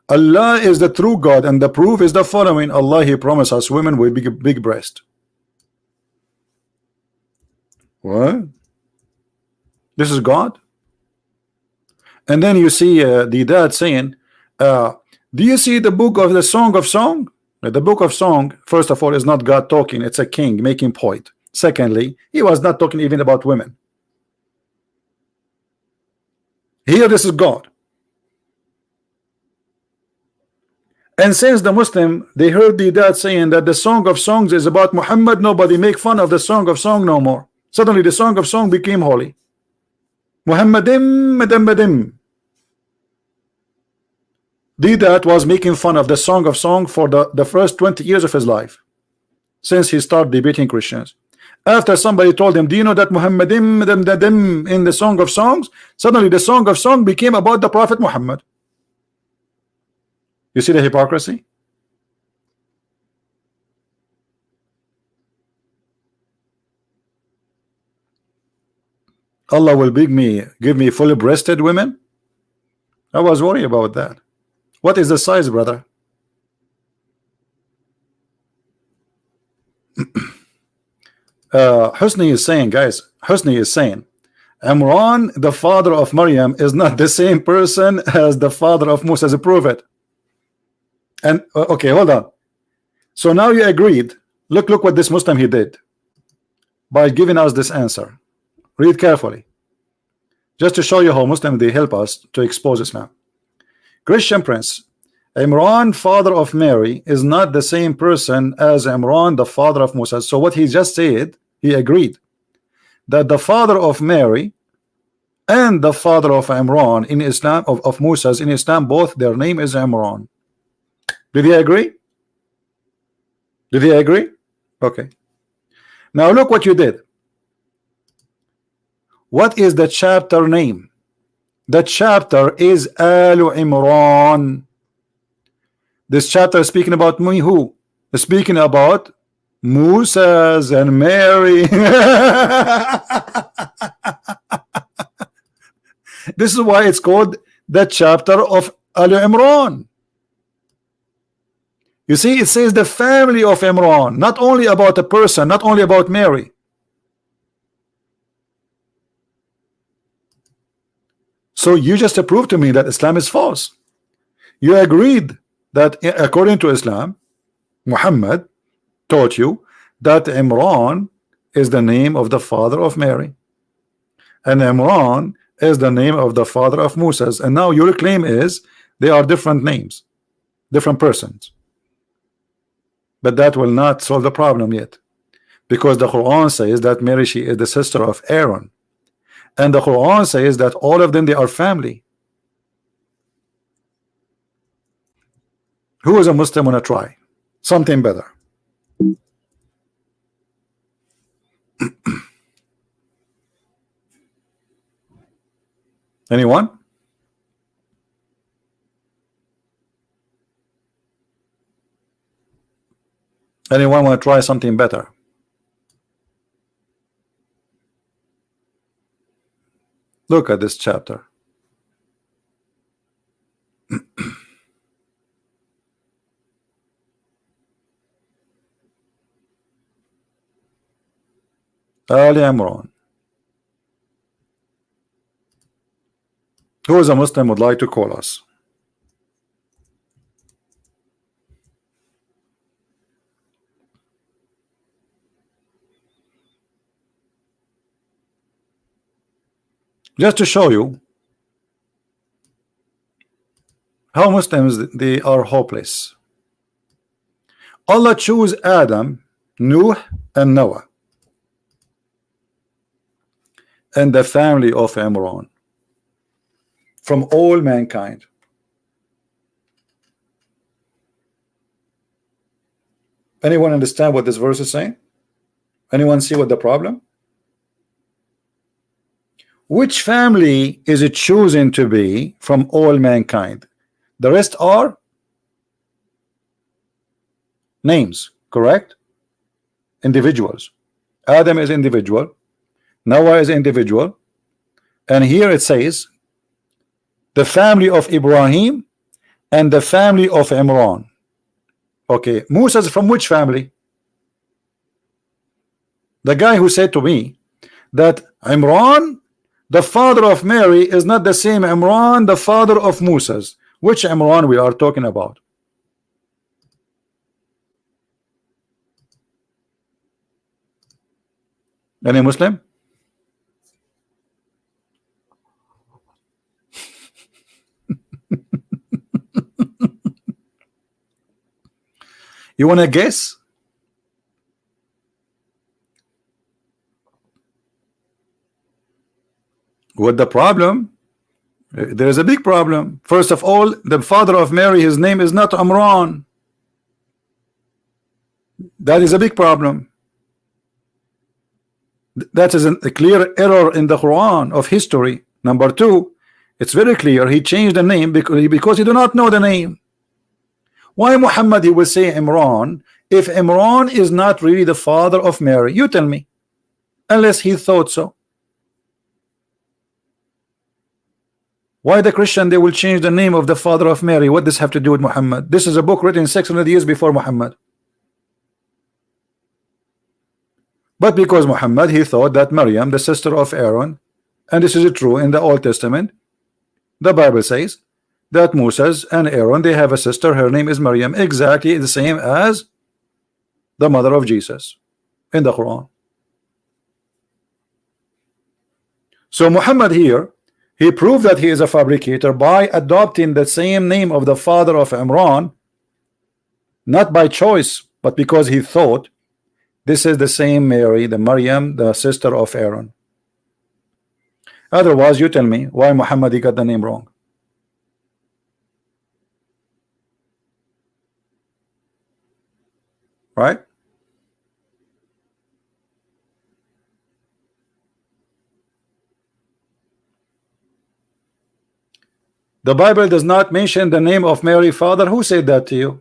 Allah is the true God, and the proof is the following. Allah, he promised us women with big breast. What? This is God? And then you see the dad saying, do you see the book of the Song of Song? The book of Song, first of all, is not God talking. It's a king making point. Secondly, he was not talking even about women. Here, this is God. And since the Muslim, they heard the dad saying that the Song of Songs is about Muhammad, nobody make fun of the Song of Song no more. Suddenly, the Song of Song became holy. Muhammadim Madamadim. Didat was making fun of the Song of Song for the first 20 years of his life, since he started debating Christians. After somebody told him, do you know that Muhammadim in the Song of Songs? Suddenly the Song of Song became about the Prophet Muhammad. You see the hypocrisy? Allah will give me fully breasted women. I was worried about that. What is the size, brother? Husni is saying, guys, Husni is saying Imran, the father of Maryam, is not the same person as the father of Musa. Prove it. And okay, hold on. So now you agreed. Look what this Muslim he did by giving us this answer. Read carefully, just to show you how Muslim they help us to expose Islam. Christian Prince, Imran, father of Mary, is not the same person as Imran, the father of Musa. So what he just said, he agreed that the father of Mary and the father of Imran in Islam, of Musa's in Islam, both their name is Imran. Did he agree? Did he agree? Okay. Now look what you did. What is the chapter name? The chapter is Al Imran. This chapter is speaking about me. Who? Speaking about Musa's and Mary. This is why it's called the chapter of Al Imran. You see, it says the family of Imran, not only about a person, not only about Mary. So you just proved to me that Islam is false. You agreed that according to Islam, Muhammad taught you that Imran is the name of the father of Mary, and Imran is the name of the father of Musa. And now your claim is they are different names, different persons. But that will not solve the problem yet, because the Quran says that Mary, she is the sister of Aaron, and the Quran says that all of them, they are family. Who is a Muslim want to try something better? Anyone? Anyone want to try something better? Look at this chapter. Al Imran. Who is a Muslim would like to call us? Just to show you how Muslims, they are hopeless. Allah chose Adam, Nuh, and Noah, and the family of Imran from all mankind. Anyone understand what this verse is saying? Anyone see what the problem? Which family is it chosen to be from all mankind? The rest are names, correct? Individuals. Adam is individual, Noah is individual, and here it says the family of Ibrahim and the family of Imran. Okay, Musa is from which family? The guy who said to me that Imran, the father of Mary, is not the same Imran, the father of Musa's. Which Imran we are talking about? Any Muslim? You want to guess? What the problem? There is a big problem. First of all, the father of Mary, his name is not Imran. That is a big problem. That is a clear error in the Quran of history. Number two, it's very clear he changed the name because he do not know the name. Why Muhammad he will say Imran if Imran is not really the father of Mary? You tell me, unless he thought so. Why the Christian they will change the name of the father of Mary? What does have to do with Muhammad? This is a book written 600 years before Muhammad. But because Muhammad, he thought that Maryam, the sister of Aaron, and this is true in the Old Testament, the Bible says that Moses and Aaron, they have a sister, her name is Maryam, exactly the same as the mother of Jesus in the Quran. So Muhammad here, he proved that he is a fabricator by adopting the same name of the father of Imran, not by choice, but because he thought this is the same Mary, the Maryam, the sister of Aaron. Otherwise, you tell me why Muhammad he got the name wrong. Right? The Bible does not mention the name of Mary father. Who said that to you?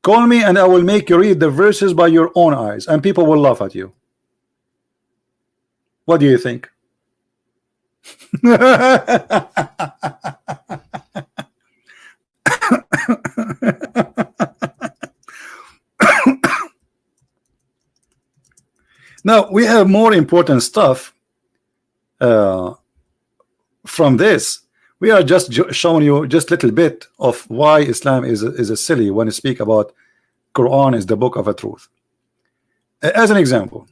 Call me and I will make you read the verses by your own eyes, and people will laugh at you. What do you think? Now we have more important stuff from this. We are just showing you just a little bit of why Islam is a silly when you speak about Quran is the book of a truth. As an example,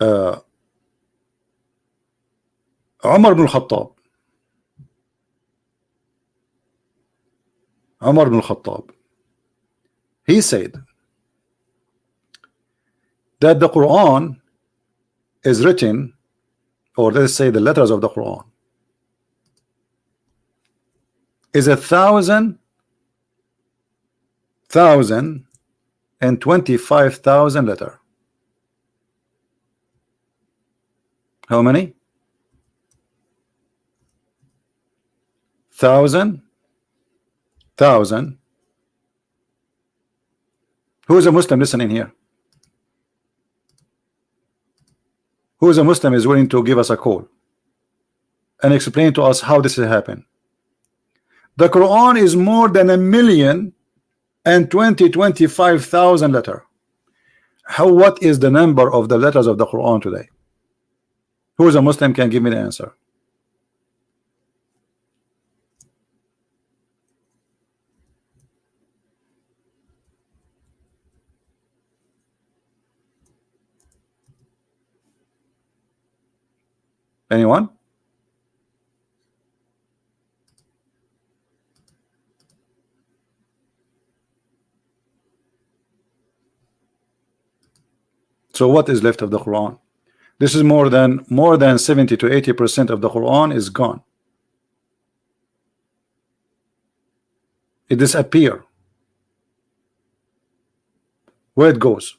Umar ibn Khattab. Umar ibn Khattab, he said that the Quran is written, or let's say the letters of the Quran is 1,025,000 letters. How many? 1,000. Who is a Muslim listening here? Who is a Muslim is willing to give us a call and explain to us how this has happened? The Quran is more than 1,025,000 letters. What is the number of the letters of the Quran today? Who is a Muslim can give me the answer? Anyone? So what is left of the Quran? This is more than 70 to 80% of the Quran is gone. It disappears. Where it goes?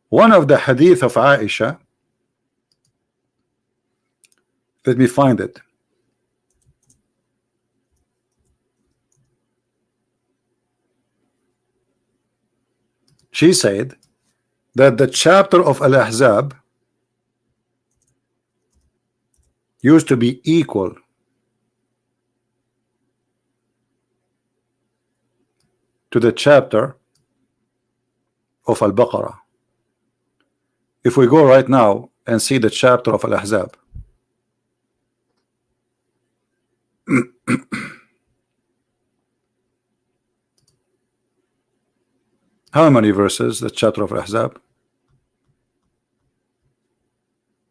One of the hadith of Aisha, let me find it. She said that the chapter of Al-Ahzab used to be equal to the chapter of Al-Baqarah. If we go right now and see the chapter of Al-Ahzab, how many verses the chapter of Al-Ahzab?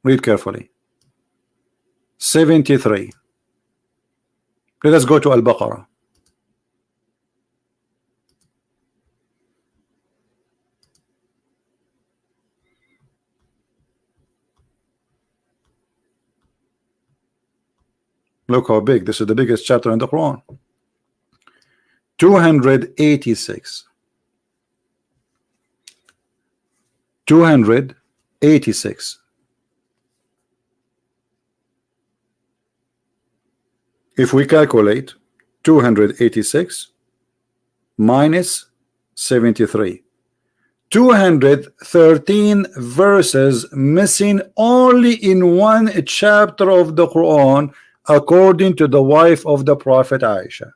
Read carefully. 73. Let us go to Al-Baqarah. Look how big. This is the biggest chapter in the Quran. 286. 286. If we calculate 286 minus 73, 213 verses missing only in one chapter of the Quran, according to the wife of the Prophet Aisha.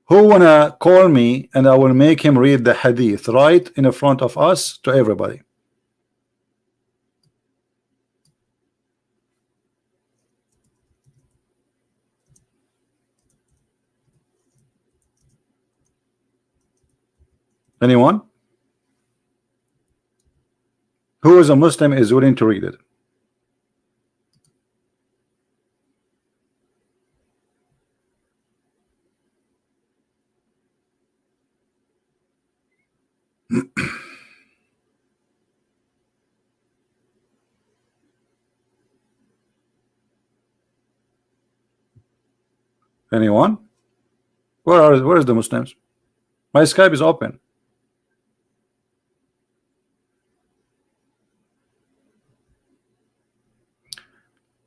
Who wanna call me and I will make him read the hadith right in front of us to everybody? Anyone? Who is a Muslim is willing to read it? Anyone? Where is the Muslims? My Skype is open.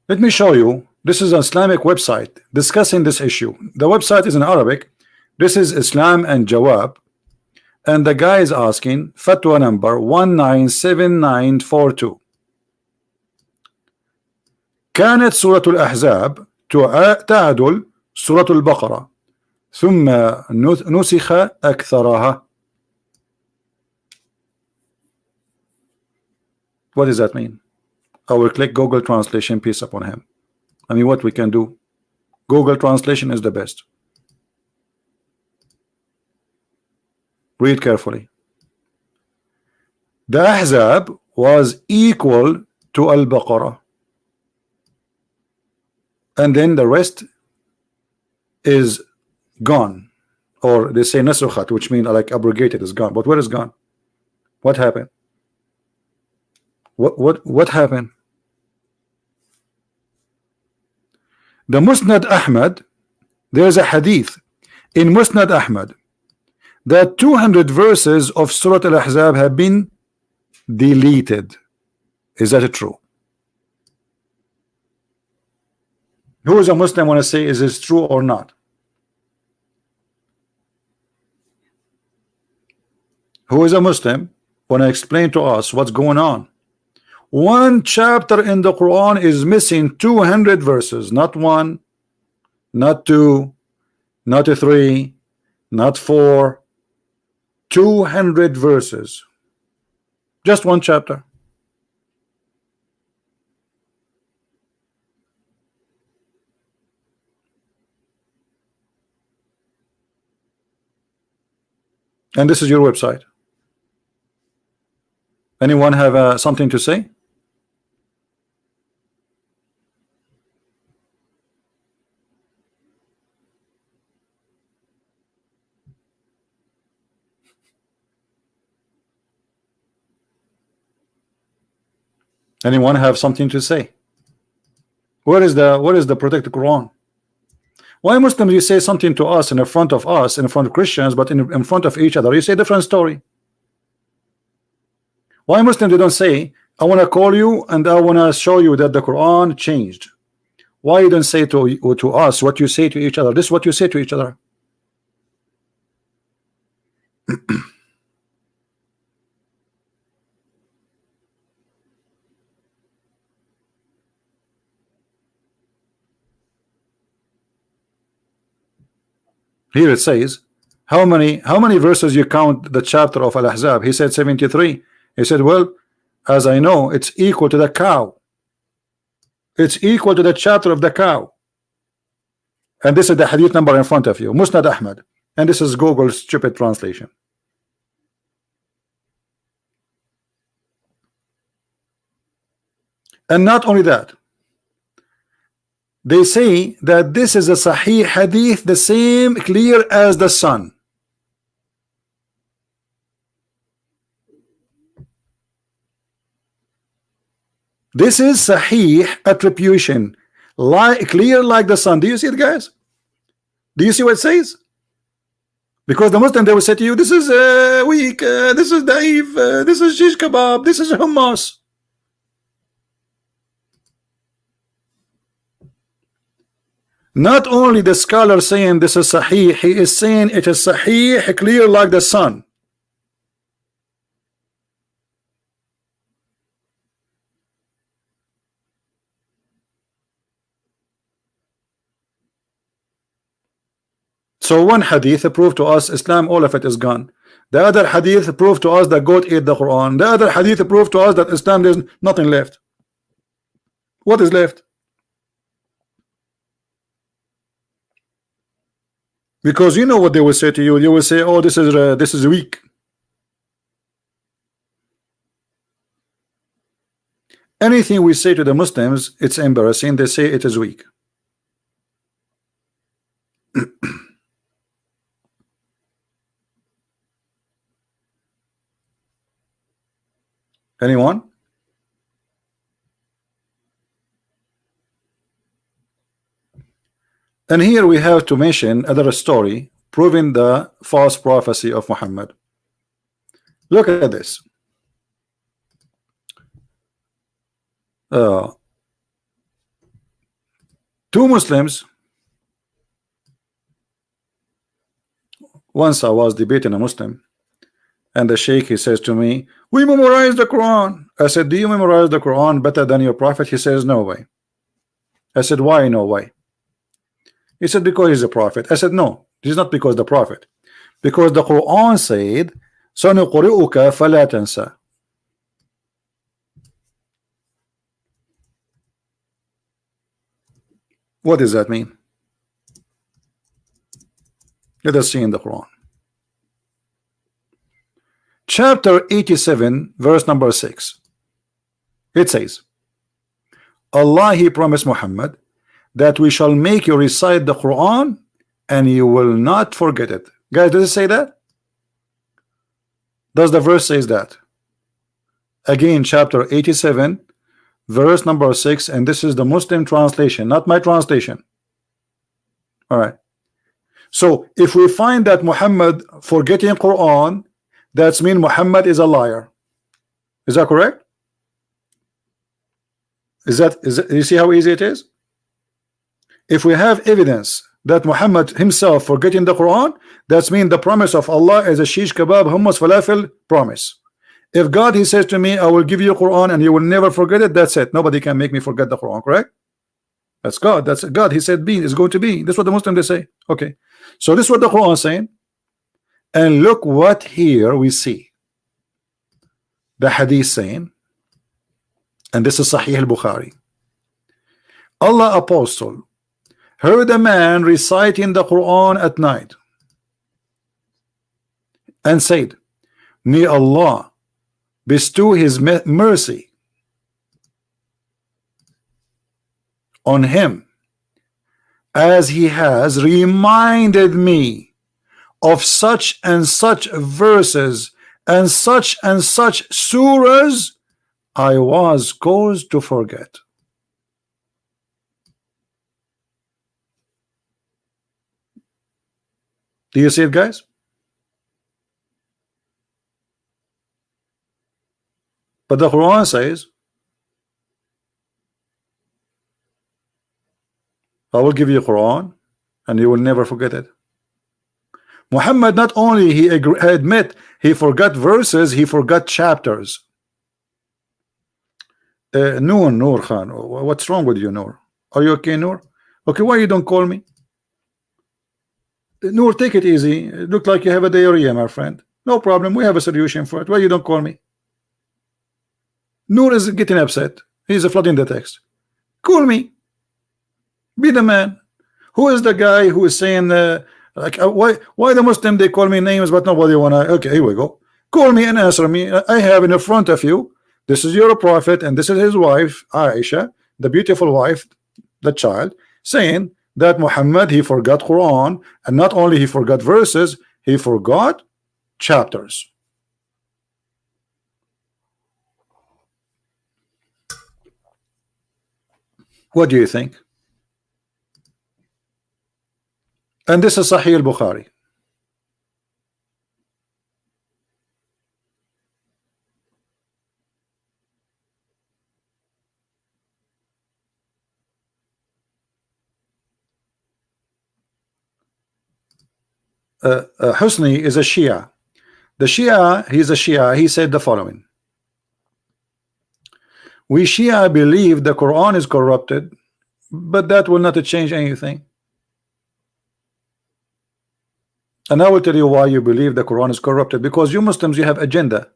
Let me show you. This is an Islamic website discussing this issue. The website is in Arabic. This is Islam and Jawab, and the guy is asking fatwa number 197942. كانت سورة الأحزاب تعدل سورة البقرة ثم نسخ أكثرها. What does that mean? I will click Google Translation, peace upon him. I mean, what we can do? Google Translation is the best. Read carefully. The Ahzab was equal to Al-Baqarah, and then the rest is gone, or they say nasukhat, which means like abrogated, is gone. But where is gone? What happened? What happened? The Musnad Ahmad, there is a hadith in Musnad Ahmad that 200 verses of Surah Al-Ahzab have been deleted. Is that true? Who is a Muslim want to say is this true or not? Who is a Muslim want to explain to us what's going on? One chapter in the Quran is missing 200 verses, not one, not two, not three, not four, 200 verses. Just one chapter. And this is your website. Anyone have something to say? Anyone have something to say? Where is the protected Quran? Why Muslims you say something to us, in front of Christians, but in front of each other you say different story? Why Muslims they don't say, I want to call you and I want to show you that the Quran changed? Why you don't say to us what you say to each other? This is what you say to each other. Here it says, how many verses you count the chapter of Al-Ahzab? He said 73. He said, well, as I know, it's equal to the cow. It's equal to the chapter of the cow. And this is the hadith number in front of you, Musnad Ahmad. And this is Google's stupid translation. And not only that, they say that this is a Sahih hadith, the same clear as the sun. This is Sahih attribution, clear like the sun. Do you see it, guys? Do you see what it says? Because the Muslim, they will say to you, this is weak, this is daif, this is shish kebab, this is hummus. Not only the scholar saying this is sahih, he is saying it is sahih, clear like the sun. So one hadith proved to us Islam, all of it is gone. The other hadith proved to us that goat ate the Quran. The other hadith proved to us that Islam, there's nothing left. What is left? Because you know what they will say to you. They will say, oh, this is weak. Anything we say to the Muslims, it's embarrassing. They say it is weak. Anyone? And here we have to mention another story proving the false prophecy of Muhammad. Look at this. Two Muslims. Once I was debating a Muslim, and the Sheikh, he says to me, we memorize the Quran. I said, do you memorize the Quran better than your prophet? He says, no way. I said, why no way? He said, because he's a prophet. I said, no, this is not because the prophet. Because the Quran said, سَنُقْرِئُكَ فَلَا تَنْسَى. What does that mean? Let us see in the Quran. Chapter 87, verse number 6. It says, Allah, he promised Muhammad that we shall make you recite the Quran and you will not forget it. Guys, does it say that? Does the verse says that? Again, chapter 87, verse number 6, and this is the Muslim translation, not my translation. All right. So if we find that Muhammad forgetting Quran, that's mean Muhammad is a liar. Is that correct? Is that you see how easy it is? If we have evidence that Muhammad himself forgetting the Quran, that's mean the promise of Allah is a shish kebab, hummus, falafel promise. If God, he says to me, I will give you Quran and you will never forget it, that's it. Nobody can make me forget the Quran, correct? That's God. That's God. He said being is going to be. That's what the Muslims they say. Okay. So this is what the Quran is saying. And look what here we see. The hadith saying, and this is Sahih al-Bukhari. Allah apostle heard a man reciting the Quran at night and said, may Allah bestow his mercy on him as he has reminded me of such and such verses and such surahs I was caused to forget. Do you see it, guys? But the Quran says, I will give you Quran and you will never forget it. Muhammad not only he admit he forgot verses, he forgot chapters. Noor Khan, what's wrong with you, Noor? Are you okay, Noor? Okay, why you don't call me? Noor, take it easy. It look like you have a diarrhea, my friend. No problem, we have a solution for it. Why you don't call me? Noor is getting upset. He's flooding the text. Call me. Be the man. Who is the guy who is saying why the Muslim they call me names but nobody wanna? Okay, here we go. Call me and answer me. I have in front of you, this is your prophet and this is his wife Aisha, the beautiful wife, the child, saying that Muhammad he forgot Quran, and not only he forgot verses, he forgot chapters. What do you think? And this is Sahih al-Bukhari. Husni is a Shia. The Shia, he's a Shia. He said the following: we Shia believe the Quran is corrupted, but that will not change anything. And I will tell you why you believe the Quran is corrupted. Because you Muslims, you have agenda.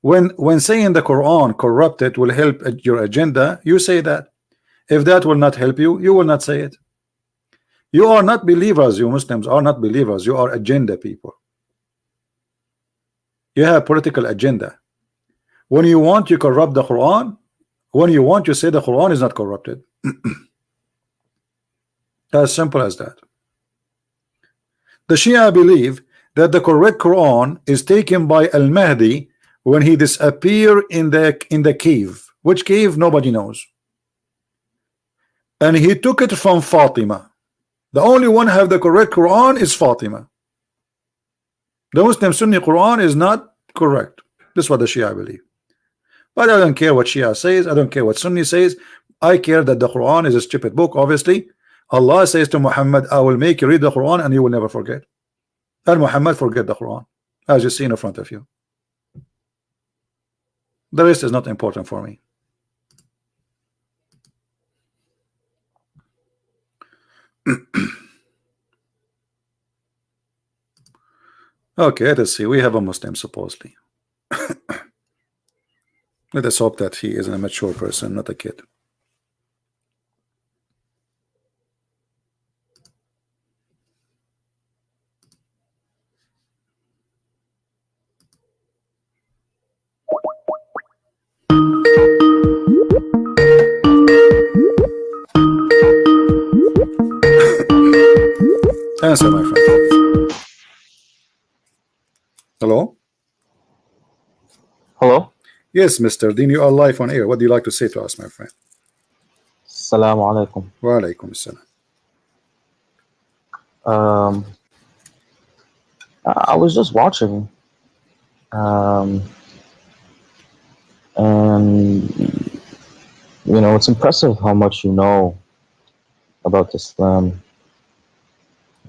When saying the Quran corrupted will help your agenda, you say that. If that will not help you, you will not say it. You are not believers. You Muslims are not believers. You are agenda people. You have political agenda. When you want, you corrupt the Quran. When you want, you say the Quran is not corrupted. As simple as that. The Shia believe that the correct Quran is taken by Al-Mahdi when he disappeared in the cave. Which cave? Nobody knows. And he took it from Fatima. The only one who have the correct Quran is Fatima. The Muslim Sunni Quran is not correct. This is what the Shia believe. But I don't care what Shia says. I don't care what Sunni says. I care that the Quran is a stupid book. Obviously, Allah says to Muhammad, I will make you read the Quran and you will never forget. And Muhammad forget the Quran, as you see in front of you. The rest is not important for me. Okay, let us see. We have a Muslim supposedly. Let us hope that he is a mature person, not a kid. Answer, my friend. Hello? Hello? Yes, Mr. Dean, you are live on air. What do you like to say to us, my friend? Assalamu alaikum. Wa alaikum assalam. I was just watching, and you know, it's impressive how much you know about Islam.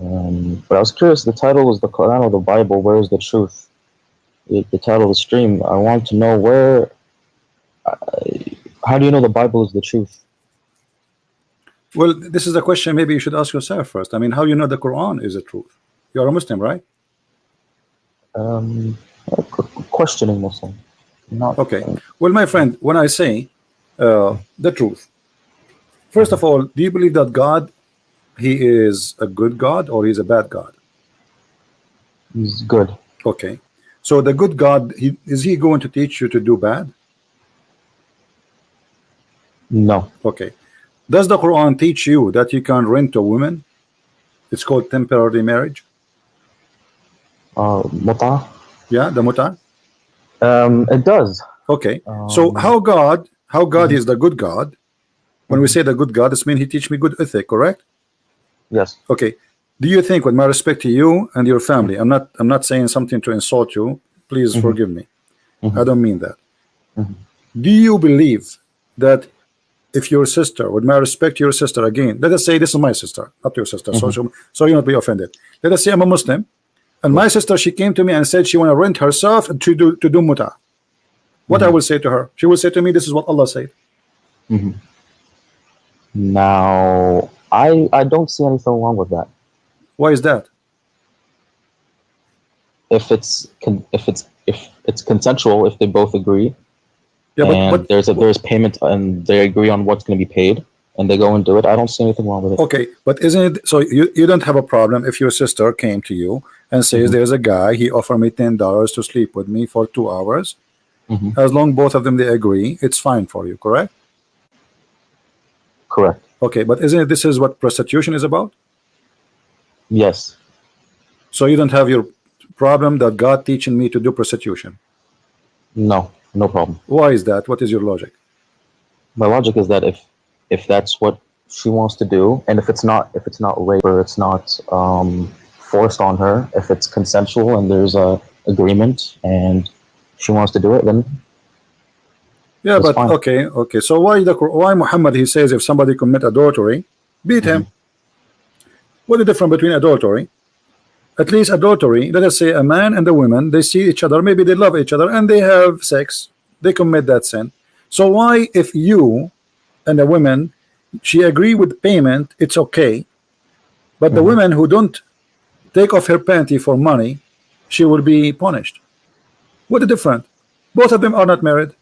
But I was curious, the title was the Quran or the Bible, where is the truth? The title of the stream, I want to know where, how do you know the Bible is the truth? Well, this is a question maybe you should ask yourself first. I mean, how you know the Quran is the truth? You are a Muslim, right? Questioning Muslim. Not, okay. Well, my friend, when I say the truth, first of all, do you believe that God, he is a good God or he's a bad God? He's good. Okay. So the good God, is he going to teach you to do bad? No. Okay. Does the Quran teach you that you can rent a woman? It's called temporary marriage. Muta? Yeah, the muta. It does. Okay. So how God is the good God? When we say the good God, this means he teach me good ethic, correct? Yes. Okay. Do you think, with my respect to you and your family, I'm not saying something to insult you, please forgive me. I don't mean that. Do you believe that if your sister, with my respect to your sister, again, let us say this is my sister, not your sister, so you not be offended. Let us say I'm a Muslim, and my sister, she came to me and said she want to rent herself to do muta. What I will say to her? She will say to me, this is what Allah said. Now, I don't see anything wrong with that. Why is that? If it's consensual, if they both agree, yeah, and there's payment, and they agree on what's going to be paid, and they go and do it, I don't see anything wrong with it. Okay, but isn't it so? You don't have a problem if your sister came to you and says there's a guy, he offered me $10 to sleep with me for 2 hours. As long both of them they agree, it's fine for you, correct? Correct. Okay, but isn't it this is what prostitution is about? Yes. So you don't have your problem that God teaching me to do prostitution? No, no problem. Why is that? What is your logic? My logic is that if that's what she wants to do, and if it's not rape, or it's not forced on her, if it's consensual and there's a agreement and she wants to do it, then yeah, but fine. okay. So why Muhammad, he says if somebody commit adultery, beat him? What is the difference between adultery at least adultery, let us say a man and a woman, they see each other, maybe they love each other and they have sex, they commit that sin. So why, if you and a woman, she agree with payment, it's okay, but the women who don't take off her panty for money, she will be punished? What a difference. Both of them are not married.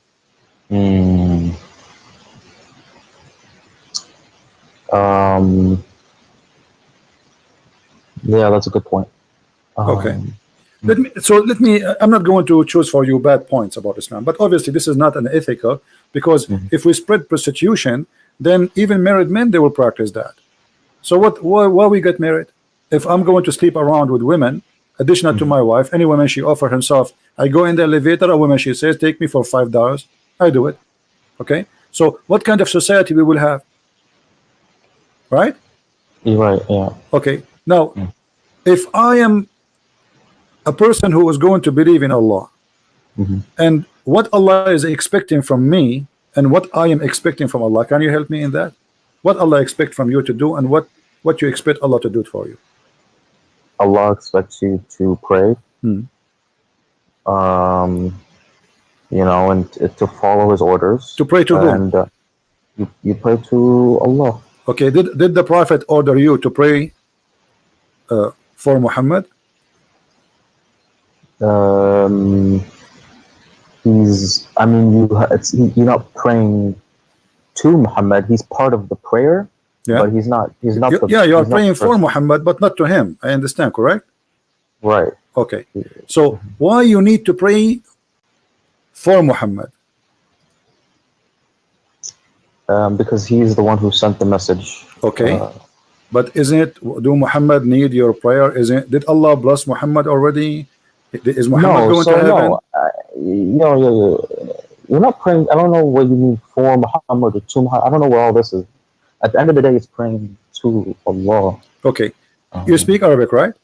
Yeah, that's a good point. Okay. Let me I'm not going to choose for you bad points about Islam, but obviously this is not an ethical, because if we spread prostitution, then even married men, they will practice that. So why we get married? If I'm going to sleep around with women additional to my wife, any woman she offer herself, I go in the elevator, a woman she says take me for $5, I do it. Okay, so what kind of society we will have? Right? You're right, yeah. Okay, now if I am a person who is going to believe in Allah, and what Allah is expecting from me and what I am expecting from Allah, can you help me in that? What Allah expect from you to do, and what you expect Allah to do it for you? Allah expects you to pray, you know, and to follow His orders. To pray to whom? And you pray to Allah. Okay, did the Prophet order you to pray for Muhammad? You're not praying to Muhammad. He's part of the prayer, but he's not. You are praying for Muhammad, but not to him. I understand, correct? Right. Okay. So why you need to pray for Muhammad? Because he's the one who sent the message. Okay. But isn't it? Do Muhammad need your prayer? Did Allah bless Muhammad already? Is Muhammad going to heaven? No, you're not praying. I don't know what you mean for Muhammad or to Muhammad. I don't know where all this is. At the end of the day, it's praying to Allah. Okay. You speak Arabic, right?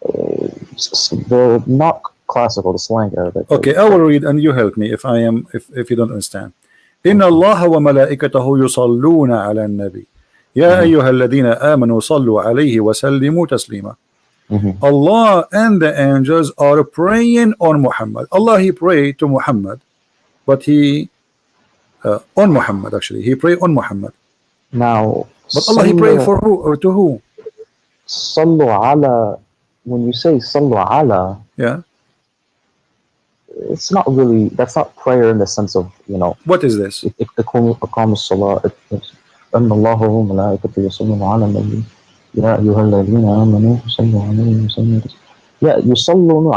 The not classical, the slang Arabic. Okay, I will read and you help me if you don't understand. إن الله وملائكته يصلون على النبي يا أيها الذين آمنوا صلوا عليه وسلموا تسليما. Allah and the angels are praying on Muhammad. Allah, He prayed to Muhammad, but He on Muhammad, actually He prayed on Muhammad. Now, but Allah, He prayed for who or to who? Sallu ala. When you say sallu ala, it's not really. That's not prayer in the sense of, you know. What is this? Aqam as-salah. Inna Allaha wa malaikatahu yusalluna ala nabi. Ya ayyuhalladhina amanu sallu alayhi wa sallimu. Yeah, yusalluna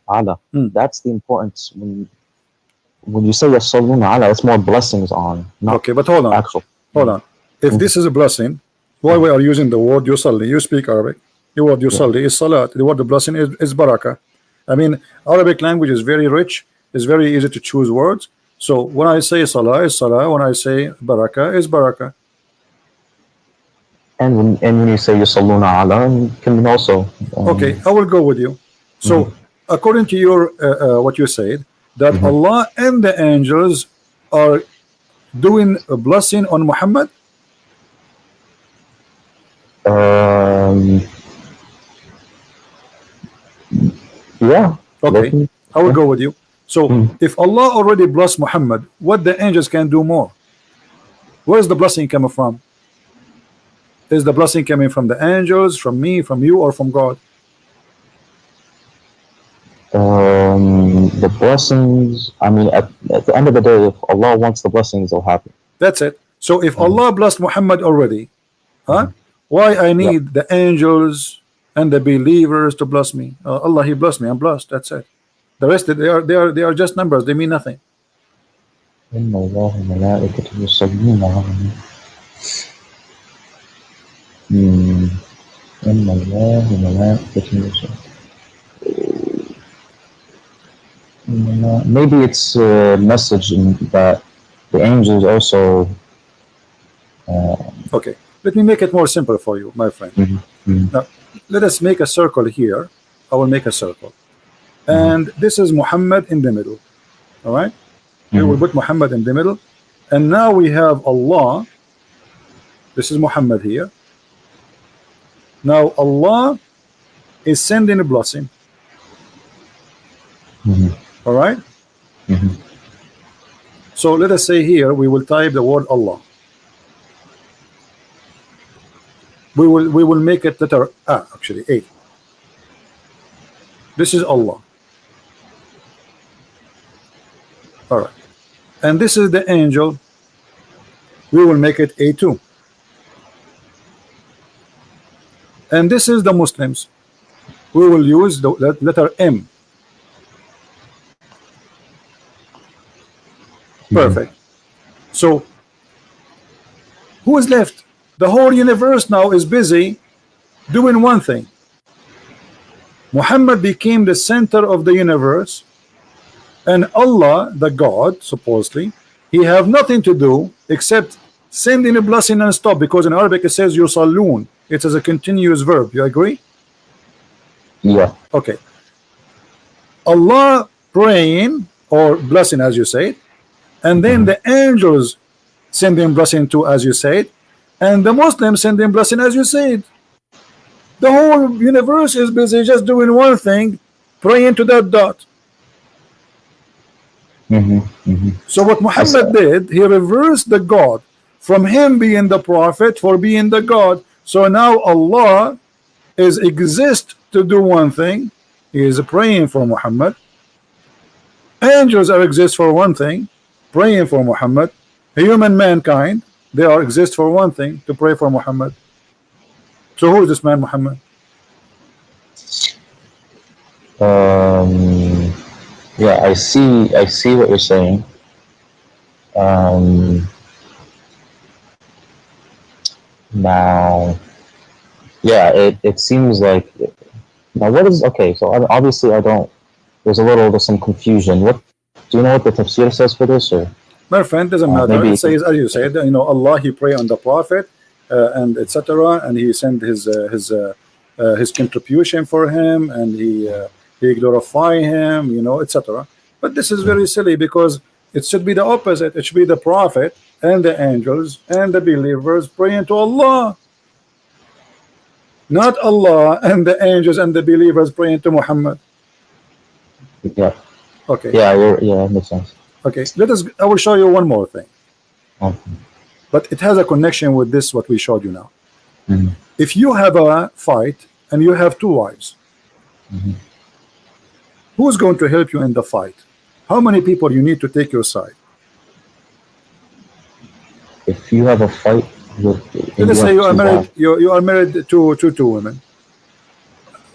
ala. That's the importance. When you say yusalluna ala, it's more blessings on. Not okay, but hold on. Hold on. If this is a blessing, why we are using the word yusalli? You speak Arabic. The word yusalli is salat. The word the blessing is barakah. I mean, Arabic language is very rich. It's very easy to choose words. So when I say salah is salah. When I say barakah is barakah. And when you say yusalluna ala, it can also. Okay, I will go with you. So according to your what you said, that Allah and the angels are doing a blessing on Muhammad. Yeah. Okay, I will go with you. So if Allah already blessed Muhammad, what the angels can do more? Where is the blessing coming from? Is the blessing coming from the angels, from me, from you, or from God? The blessings, I mean, at the end of the day, if Allah wants the blessings, it'll happen. That's it. So if Allah blessed Muhammad already, why I need the angels and the believers to bless me? Allah, He blessed me, I'm blessed. That's it. The rest, they are just numbers. They mean nothing. Maybe it's a message that the angels also. Okay, let me make it more simple for you, my friend. Now, let us make a circle here. I will make a circle, and this is Muhammad in the middle. All right, we will put Muhammad in the middle, and now we have Allah. This is Muhammad here. Now Allah is sending a blessing. All right. So let us say here we will type the word Allah. We will make it letter A, actually A. This is Allah. All right. And this is the angel. We will make it A2. And this is the Muslims. We will use the letter M. Perfect. So who is left? The whole universe now is busy doing one thing. Muhammad became the center of the universe, and Allah, the God, supposedly, he have nothing to do except sending a blessing and stop, because in Arabic it says yusallun. It is a continuous verb. You agree? Yeah. Okay. Allah praying or blessing, as you say, and then the angels sending blessing to, as you said, and the Muslims sending blessing, as you said. The whole universe is busy just doing one thing, praying to that dot. So what Muhammad did, he reversed the God from him being the prophet for being the God. So now Allah is exist to do one thing. He is praying for Muhammad. Angels are exist for one thing, praying for Muhammad. Human mankind, they are exist for one thing, to pray for Muhammad. So who is this man Muhammad? Yeah, I see what you're saying. Now, yeah, it seems like, now what is, okay, so obviously I don't, there's some confusion. What, do you know what the tafsir says for this, or? My friend, doesn't matter. It says, as you said, you know, Allah, he pray on the prophet, and etc., and he sent his contribution for him, and he glorify him, you know, etc. But this is very silly, because it should be the opposite. It should be the prophet and the angels and the believers praying to Allah, not Allah and the angels and the believers praying to Muhammad. Yeah. Okay. Yeah, it makes sense. Okay, I will show you one more thing. Okay. But it has a connection with this, what we showed you now. If you have a fight and you have two wives, who's going to help you in the fight? How many people you need to take your side? If you have a fight with, let's say you are married, you are married to two women.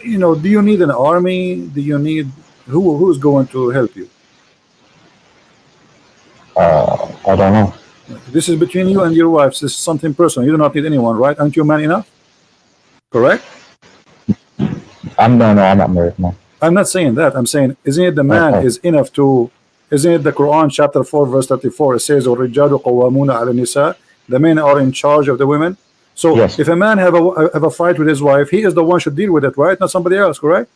You know, do you need an army? Do you need who's going to help you? I don't know. This is between you and your wives. This is something personal. You do not need anyone, right? Aren't you man enough? Correct? I'm not married, no. I'm not saying that. I'm saying, isn't it the man is enough to, isn't it the Quran chapter 4 verse 34, it says الرجال قوامون على النساء, the men are in charge of the women. So yes, if a man have a fight with his wife, he is the one should deal with it, right? Not somebody else, correct?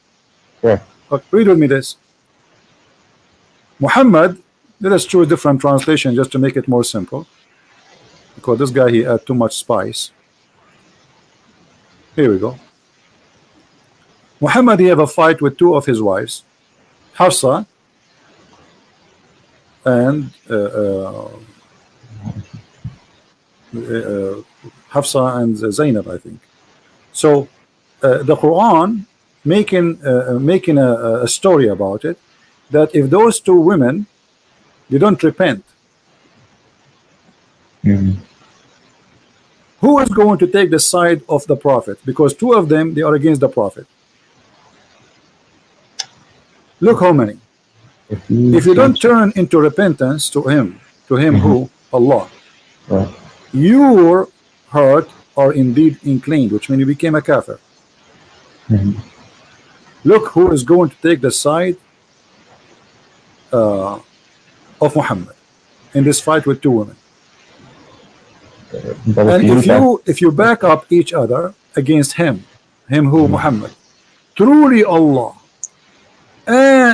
Yeah. Okay, read with me this. Muhammad, let us choose different translation just to make it more simple, because this guy, he had too much spice. Here we go. Muhammad, he have a fight with two of his wives, Hafsa and Hafsa and Zainab, I think. So the Quran making a story about it, that if those two women, they don't repent, who is going to take the side of the prophet? Because two of them, they are against the prophet. Look how many. If you don't turn into repentance to him who? Allah. Your heart are indeed inclined, which means you became a kafir. Look who is going to take the side of Muhammad in this fight with two women. And if you back up each other against him who? Muhammad, truly Allah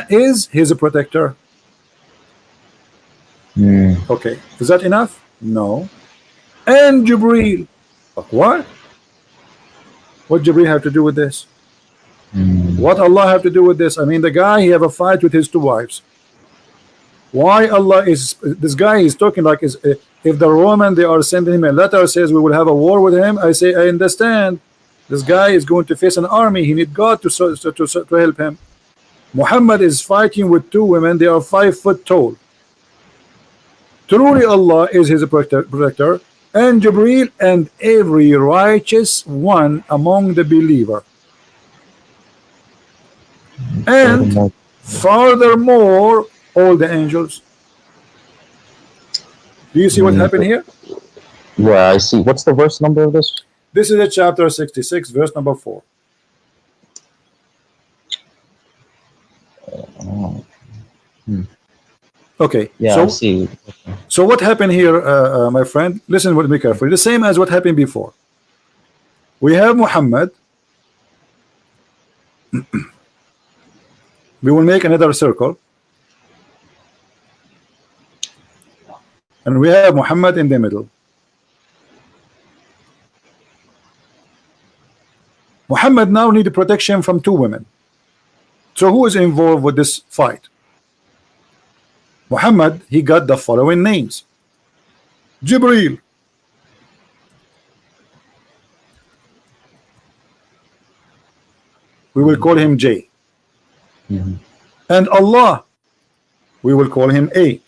is his protector. Okay, is that enough? No. And Jibreel, what Jibreel have to do with this? What Allah have to do with this? I mean, the guy, he have a fight with his two wives. Why Allah is, this guy is talking like, is if the Roman, they are sending him a letter, says we will have a war with him, I say I understand. This guy is going to face an army, he need God to help him. Muhammad is fighting with two women, they are 5 foot tall. Truly Allah is his protector, and Jibreel and every righteous one among the believer. And furthermore, all the angels. Do you see what happened here? Yeah, I see. What's the verse number of this? This is a chapter 66, verse number 4. Okay. Yeah, so, I see. So what happened here, my friend? Listen with me carefully. The same as what happened before. We have Muhammad. We will make another circle. And we have Muhammad in the middle. Muhammad now needs protection from two women. So who is involved with this fight? Muhammad, he got the following names. Jibreel, we will call him J. And Allah, we will call him A.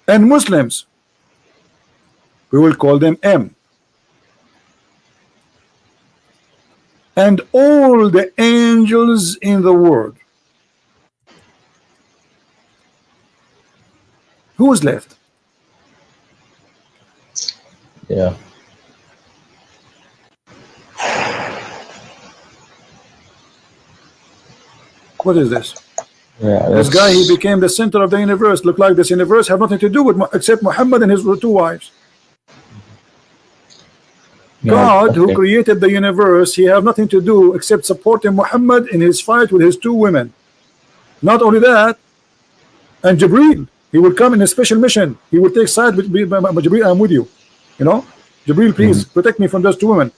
And Muslims, we will call them M. And all the angels in the world. Who's left? Yeah. What is this? Yeah, this guy, he became the center of the universe. Look like this universe have nothing to do with except Muhammad and his two wives. Yeah, God, okay. who created the universe, he have nothing to do except supporting Muhammad in his fight with his two women. Not only that, and Jibreel, he will come in a special mission. He will take side with Jibreel. I'm with you. You know, Jibreel, please protect me from those two women.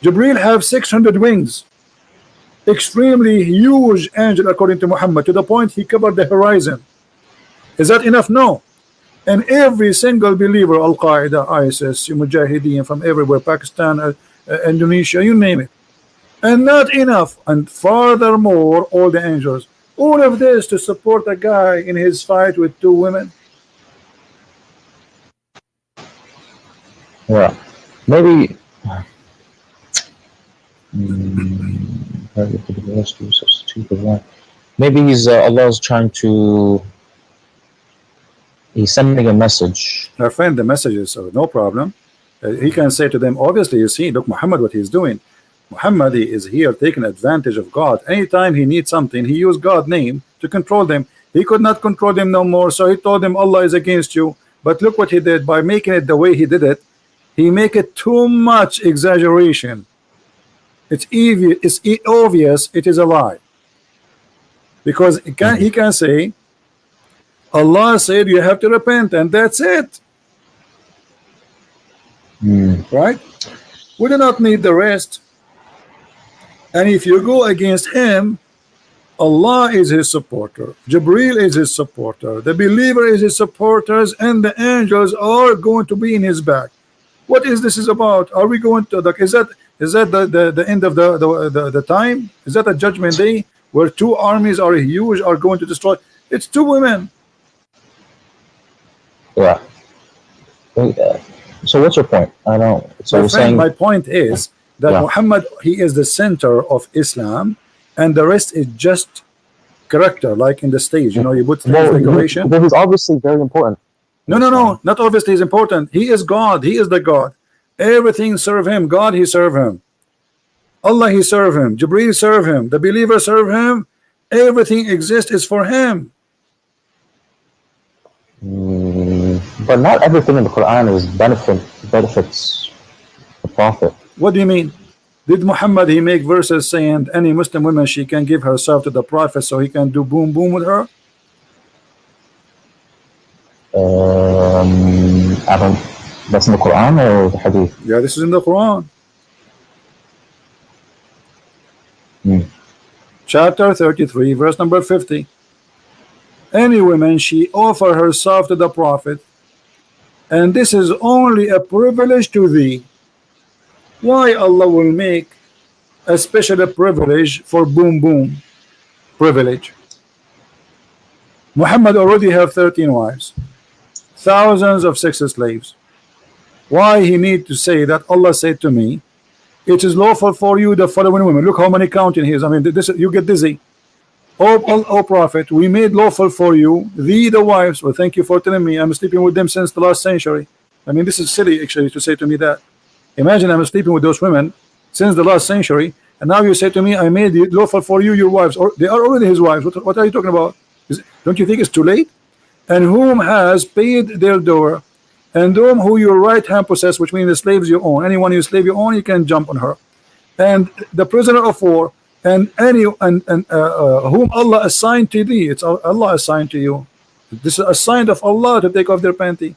Jibreel have 600 wings. Extremely huge angel according to Muhammad, to the point he covered the horizon. Is that enough? No. And every single believer, Al-Qaeda, ISIS, Mujahideen from everywhere, Pakistan, Indonesia, you name it. And not enough. And furthermore, all the angels. All of this to support a guy in his fight with two women. Yeah. Maybe maybe he's Allah's trying to, he's sending a message. Our friend, the messages are no problem. He can say to them, obviously, you see, look, Muhammad, what he's doing. Muhammad is here taking advantage of God. Anytime he needs something, he used God's name to control them. He could not control them no more, so he told them Allah is against you. But look what he did by making it the way he did it. He make it too much exaggeration. It's obvious it is a lie. Because he can say, Allah said you have to repent, and that's it. Right? We do not need the rest. And if you go against him, Allah is his supporter, Jibreel is his supporter, the believer is his supporters, and the angels are going to be in his back. What is this about? Are we going to, is that the end of the time? Is that a judgment day where two armies are huge, are going to destroy? It's two women. Yeah. So what's your point? I don't. So my friend, my point is that Muhammad, he is the center of Islam, and the rest is just character, like in the stage. You know, you put decoration. Well, he's obviously very important. No, not obviously he's important. He is God. He is the God. Everything serve him. God, he serve him. Allah, he serve him. Jibreel serve him. The believer serve him. Everything exists is for him. But not everything in the Quran is benefits the Prophet. What do you mean? Did Muhammad, he make verses saying any Muslim woman, she can give herself to the Prophet so he can do boom boom with her? I don't. That's in the Quran or the Hadith? Yeah, this is in the Quran. Chapter 33, verse number 50. Any woman she offer herself to the Prophet, and this is only a privilege to thee. Why Allah will make a special privilege for boom boom privilege? Muhammad already have 13 wives, thousands of sex slaves. Why he need to say that Allah said to me, it is lawful for you the following women? Look how many counting he is. I mean, this, you get dizzy. Oh Prophet, we made lawful for you the wives. Well, thank you for telling me. I'm sleeping with them since the last century. I mean, this is silly actually to say to me that. Imagine I'm sleeping with those women since the last century, and now you say to me, I made it lawful for you your wives, or they are already his wives. What are you talking about? Don't you think it's too late? And whom has paid their door, and who your right hand possess, which means the slaves you own. Anyone you slave you own, you can jump on her. And the prisoner of war, and whom Allah assigned to thee. It's Allah assigned to you. This is a sign of Allah to take off their panty.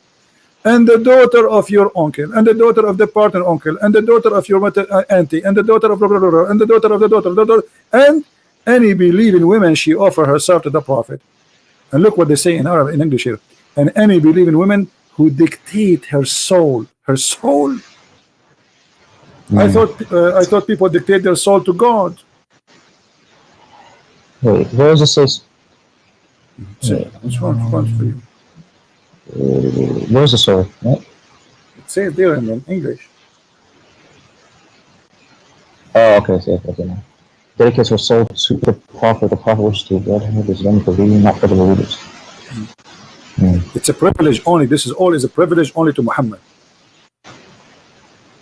And the daughter of your uncle, and the daughter of the partner uncle, and the daughter of your auntie, and the daughter of and the daughter of the daughter, and any believing woman she offer herself to the Prophet. And look what they say in Arabic, in English here. And any believing woman who dictate her soul. Her soul. I thought people dictate their soul to God. Wait, where does it say? Which one for you? Where's the sword? What? It says there in English. Oh, okay, okay, now. Dedicates her soul to the Prophet. The Prophet wishes to God her is done for reading, not for the believers. It's a privilege only. This is always a privilege only to Muhammad.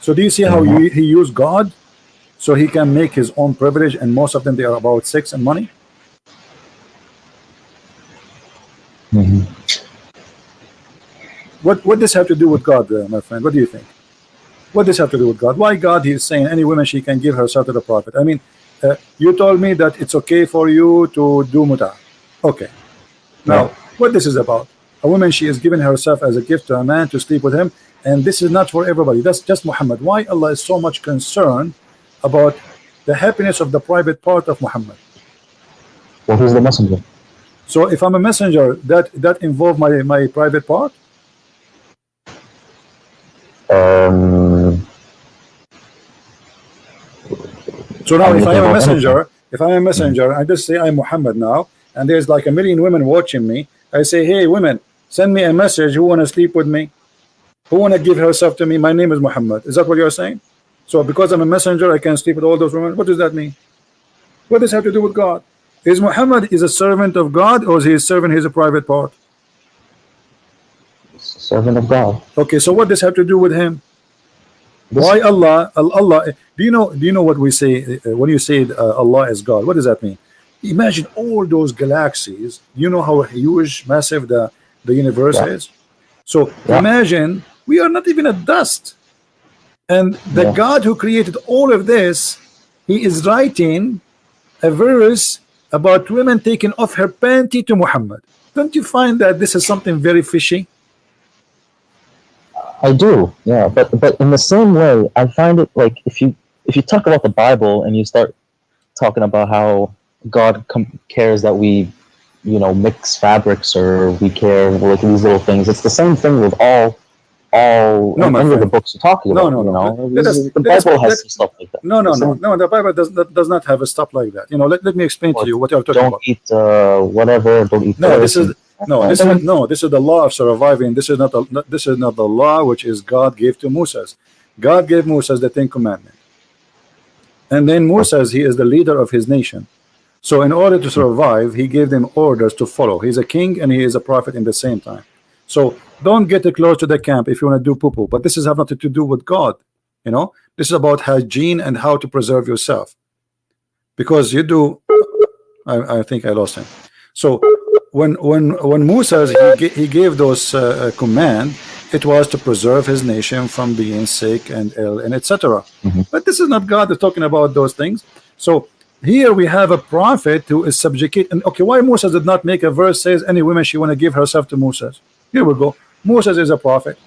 So do you see how he used God so he can make his own privilege, and most of them they are about sex and money? What does have to do with God, my friend? What do you think? What does have to do with God? Why God is saying any woman she can give herself to the Prophet? I mean, you told me that it's okay for you to do muta. Okay. Now, what this is about? A woman, she is giving herself as a gift to a man to sleep with him, and this is not for everybody. That's just Muhammad. Why Allah is so much concerned about the happiness of the private part of Muhammad? Well, who's the messenger? So if I'm a messenger, that involve my private part? So now if I am a messenger, I just say I'm Muhammad now, and there's like 1 million women watching me. I say, hey women, send me a message. Who want to sleep with me? Who want to give herself to me? My name is Muhammad. Is that what you're saying? So because I'm a messenger, I can sleep with all those women? What does that mean? What does that have to do with God? Is Muhammad is a servant of God, or is he a servant? He's a private part. Servant of God. Okay, so what does have to do with him? Why Allah? Do you know what we say when you say Allah is God? What does that mean? Imagine all those galaxies. You know how huge, massive the universe is. So imagine we are not even a dust, and the God who created all of this, he is writing a verse about women taking off her panty to Muhammad. Don't you find that this is something very fishy? I do, yeah, but in the same way, I find it like if you talk about the Bible and you start talking about how God cares that we, mix fabrics, or we care like these little things, it's the same thing with all any of the books you're talking about. The Bible has stuff like that. No. The Bible does not have a stuff like that. Let me explain to you what you're talking about. Don't eat whatever. Don't eat. This is the law of surviving. This is not the law which is God gave to Moses. God gave Moses the 10 Commandments, and then Moses, he is the leader of his nation. So in order to survive, he gave them orders to follow. He's a king and he is a prophet in the same time. So don't get close to the camp if you want to do poo-poo. But this has nothing to do with God. This is about hygiene and how to preserve yourself. Because you do. I think I lost him. So when Moses he gave those command, it was to preserve his nation from being sick and ill and etc. But this is not God that's talking about those things. So here we have a prophet who is subjugate. And okay, why Moses did not make a verse says any woman she want to give herself to Moses? Here we go. Moses is a prophet.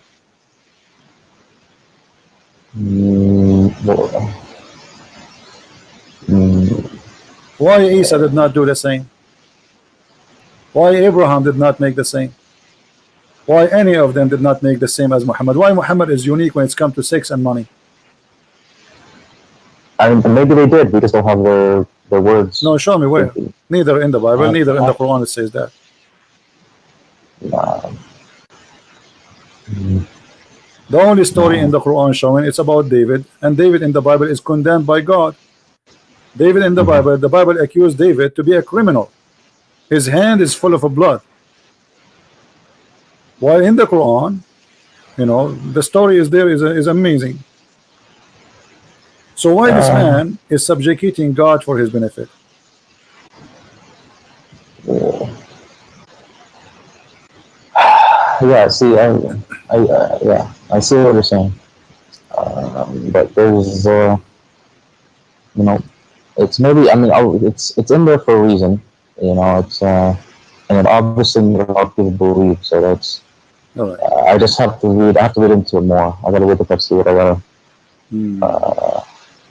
Well, Why Isa did not do the same? Why Abraham did not make the same? Why any of them did not make the same as Muhammad? Why Muhammad is unique when it's come to sex and money? I mean, maybe they did. We just don't have their words. No, show me where. Neither in the Bible, neither in the Quran it says that. The only story in the Quran showing it's about David, and David in the Bible is condemned by God. David in the Bible accused David to be a criminal. His hand is full of blood. While in the Quran, you know, the story is there is amazing. So why this man is subjugating God for his benefit? Yeah, see, yeah, I see what you're saying. But there's, you know, it's maybe, I mean, it's in there for a reason. You know, it's and it obviously a lot of people believe. So that's. Right. I just have to read. I have to read into it more. I gotta wake up, see what I gotta. You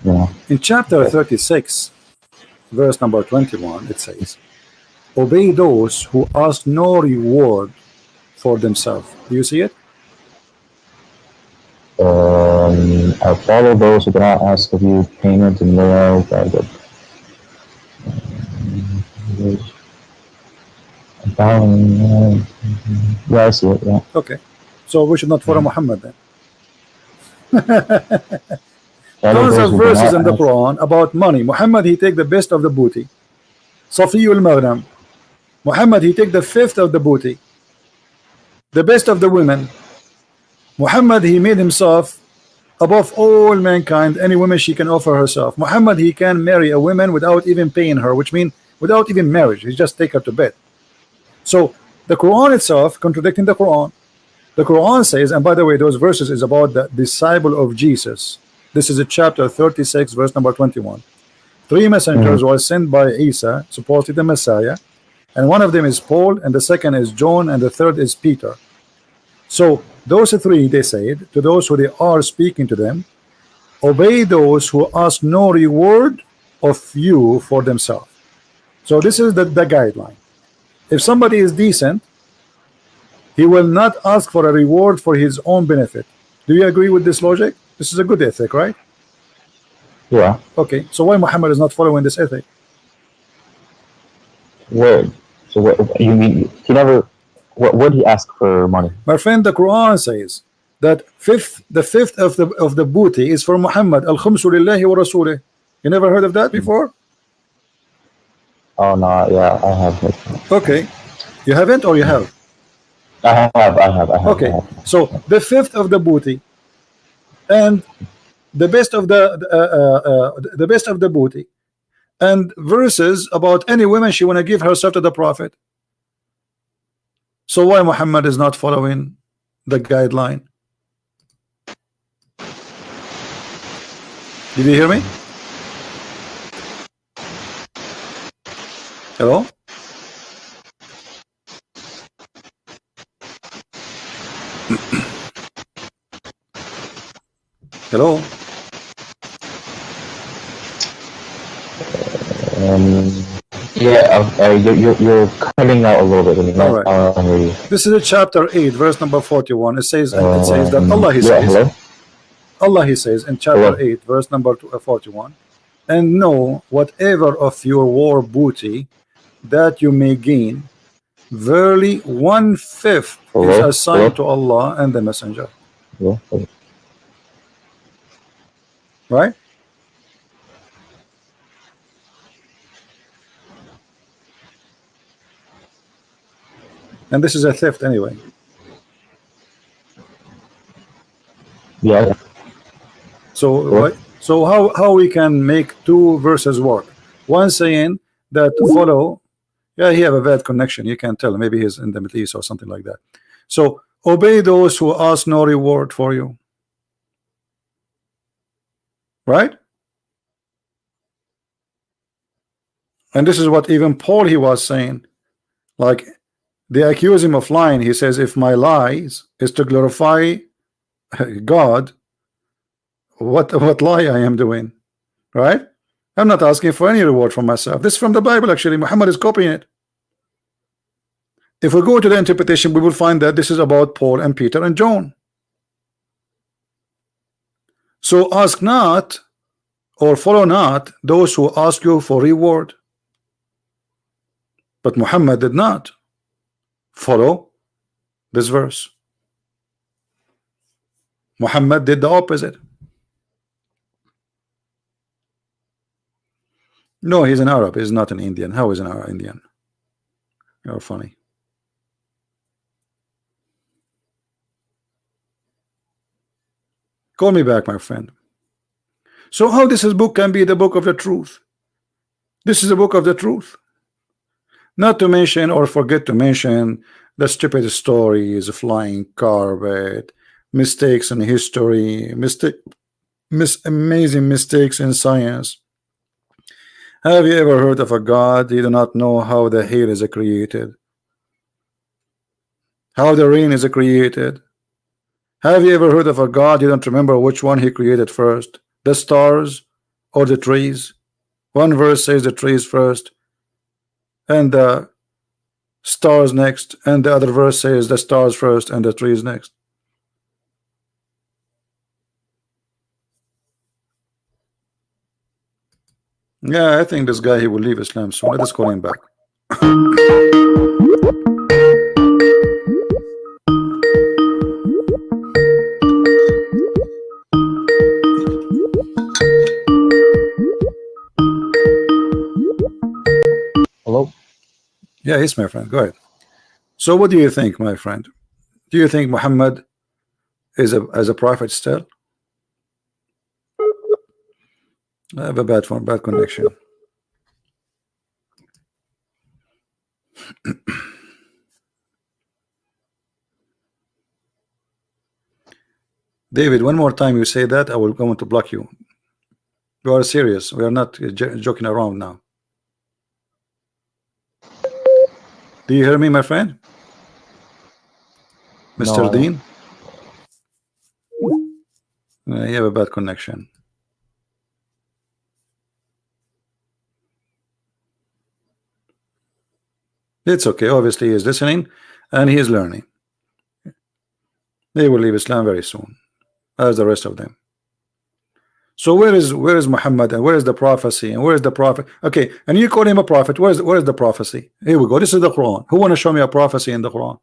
know. In chapter 36, verse number 21, it says, "Obey those who ask no reward for themselves." Do you see it? I follow those who do not ask of you payment and no. Yeah, I see it. Yeah. Okay, so we should not follow Muhammad then. Tons of verses in the Quran about money. Muhammad, he take the best of the booty. Safiyul Maghnam. Muhammad, he take the fifth of the booty, the best of the women. Muhammad, he made himself above all mankind. Any woman she can offer herself. Muhammad, he can marry a woman without even paying her, which means without even marriage. He just take her to bed. So the Quran itself contradicting the Quran. The Quran says, and by the way, those verses is about the disciple of Jesus. This is a chapter 36, verse number 21. 3 messengers were sent by Isa, supposedly the Messiah, and one of them is Paul, and the second is John, and the third is Peter. So those three, they said to those who they are speaking to them, obey those who ask no reward of you for themselves. So this is the guideline. If somebody is decent, he will not ask for a reward for his own benefit. Do you agree with this logic? This is a good ethic, right? Yeah. Okay, so why Muhammad is not following this ethic? Word. So what you mean? He never. What would he ask for money? My friend, the Quran says that the fifth of the booty is for Muhammad. Al khumsu lillahi wa rasulih. You never heard of that before? Oh no, yeah, I have. Okay, you haven't, or you have? I have. Okay, so the fifth of the booty, and the best of the best of the booty, and verses about any woman she want to give herself to the Prophet. So why Muhammad is not following the guideline? Did you hear me? Hello? Hello? Yeah, you're cutting out a little bit. All right. This is a chapter 8, verse number 41. It says that Allah, he says, hello? Allah, he says in chapter 8, verse number 41, and know whatever of your war booty that you may gain, verily 1/5 is assigned to Allah and the Messenger. Right? And this is a theft anyway. Yeah. So how we can make two verses work? One saying that follow. Yeah, he have a bad connection. You can tell. Maybe he's in the Middle East or something like that. So obey those who ask no reward for you. Right? And this is what even Paul he was saying. Like they accuse him of lying. He says, if my lies is to glorify God, what lie I am doing, right? I'm not asking for any reward from myself. This is from the Bible, actually. Muhammad is copying it. If we go to the interpretation, we will find that this is about Paul and Peter and John. So ask not or follow not those who ask you for reward. But Muhammad did not follow this verse. Muhammad did the opposite. No, he's an Arab. He's not an Indian. How is an Arab Indian? You're funny. Call me back, my friend. So how this book can be the book of the truth? This is the book of the truth. Not to mention or forget to mention the stupid stories, flying carpet, mistakes in history, amazing mistakes in science. Have you ever heard of a God? You do not know how the hair is created, how the rain is created. Have you ever heard of a God? You don't remember which one he created first, the stars or the trees? One verse says the trees first and the stars next, and the other verse says the stars first and the trees next. Yeah, I think this guy, he will leave Islam soon. Let us call him back. Hello? Yeah, yes, my friend. Go ahead. So what do you think, my friend? Do you think Muhammad is a prophet still? I have a bad phone, bad connection. David, one more time you say that, I will go to block you. We are serious. We are not joking around now. Do you hear me, my friend? Mr. No, Dean? You have a bad connection. It's okay. Obviously, he is listening and he is learning. They will leave Islam very soon, as the rest of them. So where is Muhammad, and where is the prophecy, and where is the prophet? Okay, and you call him a prophet. Where is the prophecy? Here we go. This is the Quran. Who want to show me a prophecy in the Quran?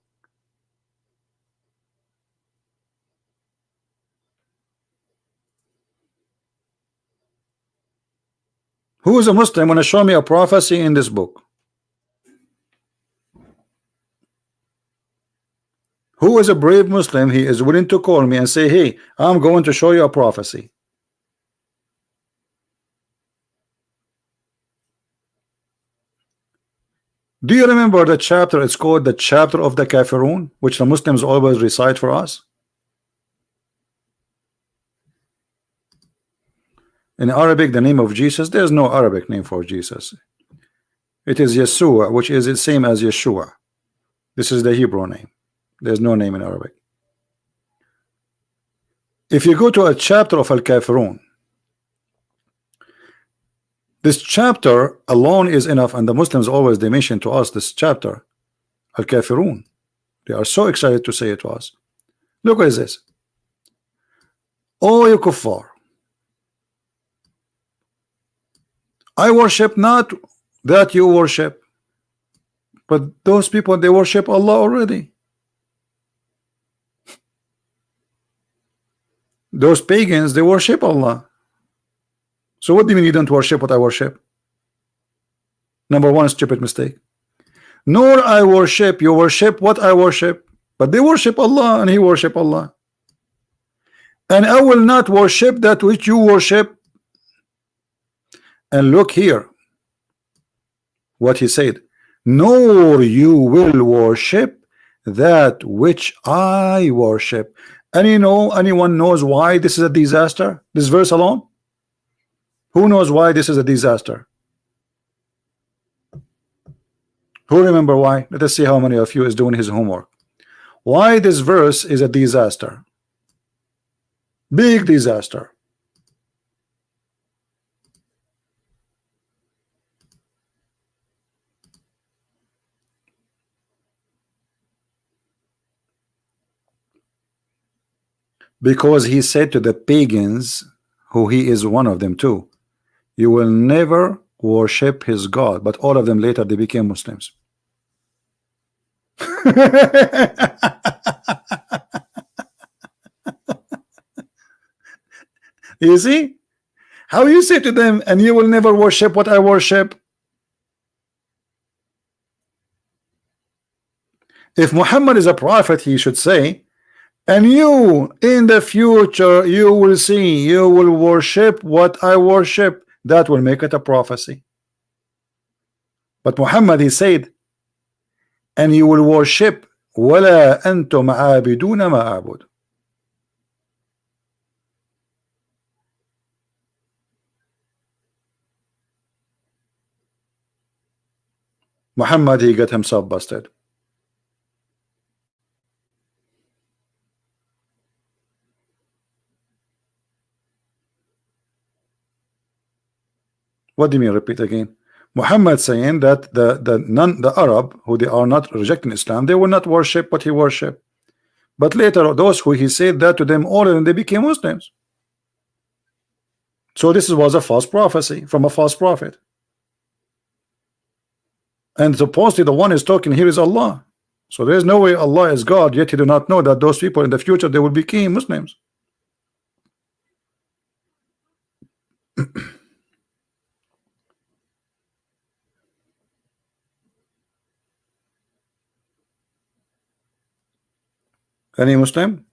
Who is a Muslim want to show me a prophecy in this book? Who is a brave Muslim? He is willing to call me and say, hey, I'm going to show you a prophecy. Do you remember the chapter? It's called the chapter of the Kafirun, which the Muslims always recite for us. In Arabic, the name of Jesus, there's no Arabic name for Jesus. It is Yeshua, which is the same as Yeshua. This is the Hebrew name. There's no name in Arabic. If you go to a chapter of Al-Kafirun, this chapter alone is enough, and the Muslims always, they mention to us this chapter, Al-Kafirun. They are so excited to say it to us. Look what is this. Oh, you kuffar, I worship not that you worship, but those people, they worship Allah already. Those pagans, they worship Allah. So what do you mean you don't worship what I worship? Number one, stupid mistake. Nor I worship, you worship what I worship, but they worship Allah and he worship Allah. And I will not worship that which you worship. And look here what he said, nor you will worship that which I worship. And you know, anyone knows why this is a disaster? This verse alone? Who knows why this is a disaster? Who remember why? Let us see how many of you is doing his homework. Why this verse is a disaster? Big disaster. Because he said to the pagans, who he is one of them too, you will never worship his God. But all of them later they became Muslims. You see how you say to them, and you will never worship what I worship. If Muhammad is a prophet, he should say, and you in the future you will see, you will worship what I worship. That will make it a prophecy. But Muhammad, he said, and you will worship ولا أنتم عابدون ما أعبد. Muhammad, he got himself busted. What do you mean? Repeat again. Muhammad saying that the Arab, who they are not rejecting Islam, they will not worship what he worship. But later, those who he said that to them, all of them, they became Muslims. So this was a false prophecy from a false prophet. And supposedly the one is talking here is Allah. So there is no way Allah is God, yet he do not know that those people in the future they will become Muslims. Any Muslim?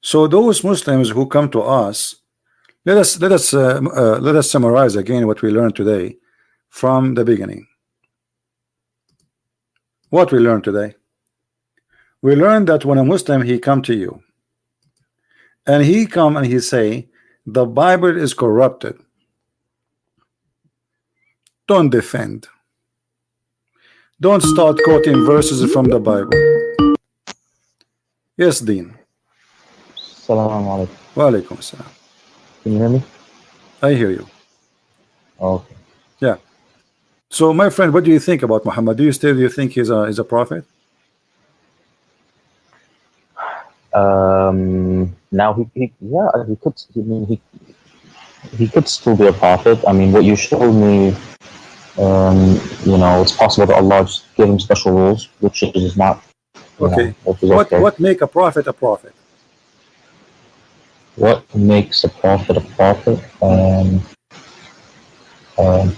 So those Muslims who come to us, let us summarize again what we learned today from the beginning. What we learned today? We learned that when a Muslim he come to you, and he come and he say the Bible is corrupted, don't defend. Don't start quoting verses from the Bible. Yes, Dean. Assalamu alaikum. Wa alaikum assalam. Can you hear me? I hear you. Okay. Yeah. So my friend, what do you think about Muhammad? Do you think he's a prophet? Now he could. I mean, he could still be a prophet. I mean, what you showed me, you know, it's possible that Allah just gave him special rules, which is not. Okay. Know, what make a prophet a prophet? What makes a prophet a prophet?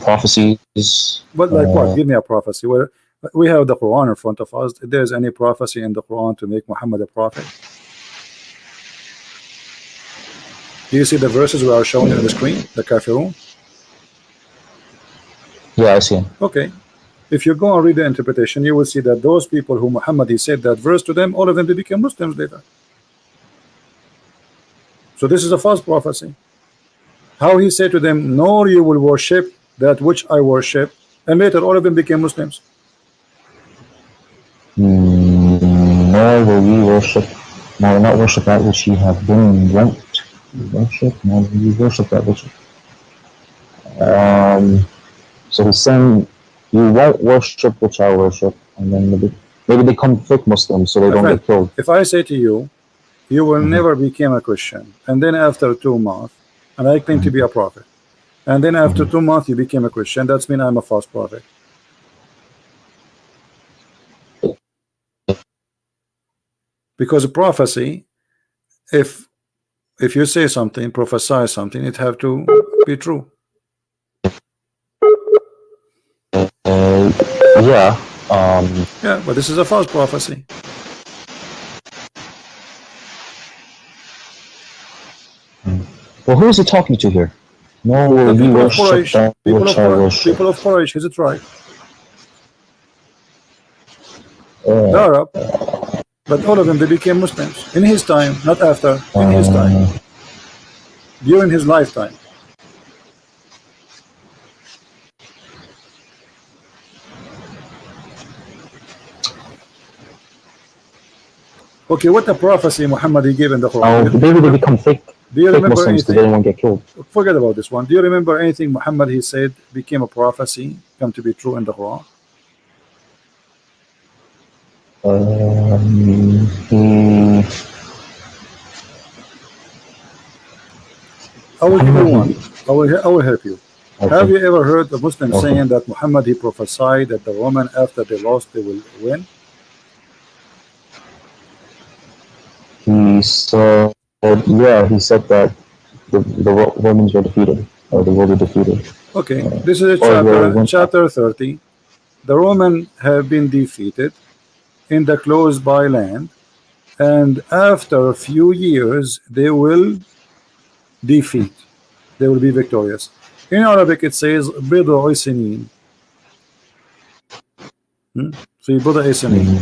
Prophecies. But like what? Give me a prophecy. Where we have the Quran in front of us. If there's any prophecy in the Quran to make Muhammad a prophet? Do you see the verses we are showing on the screen? The Kafirun? Yeah, I see him. Okay. If you go and read the interpretation, you will see that those people who Muhammad he said that verse to them, all of them they became Muslims later. So this is a false prophecy. How he said to them, nor you will worship that which I worship, and later all of them became Muslims. Nor will you worship, nor not worship that which you have been wont worship, nor will you worship that which. So he's saying you won't worship which I worship, and then maybe they come fake Muslims so they don't get killed. If I say to you, you will never become a Christian, and then after 2 months, and I claim to be a prophet, and then after 2 months you became a Christian, that's mean I'm a false prophet. Because a prophecy, if you say something, prophesy something, it have to be true. Yeah. Yeah, but this is a false prophecy. Well, who is he talking to here? No, will you worship that which I worship. People of Quraysh, is it right? The Arab, but all of them they became Muslims in his time, not after. In his time, during his lifetime. Okay, what the prophecy Muhammad he gave in the Quran? Maybe they become fake. Do you fake remember Muslims because anything? they didn't want to get killed. Forget about this one. Do you remember anything Muhammad he said became a prophecy, come to be true in the Quran? I will give you one. I will help you. Okay. Have you ever heard a Muslim Okay. saying that Muhammad he prophesied that the Roman after they lost they will win? He said, yeah, he said that the Romans were defeated, or they will be defeated. Okay, this is a Or they went- chapter 30. The Romans have been defeated in the close by land, and after a few years they will defeat. They will be victorious. In Arabic it says بضع سنين. في بضع سنين.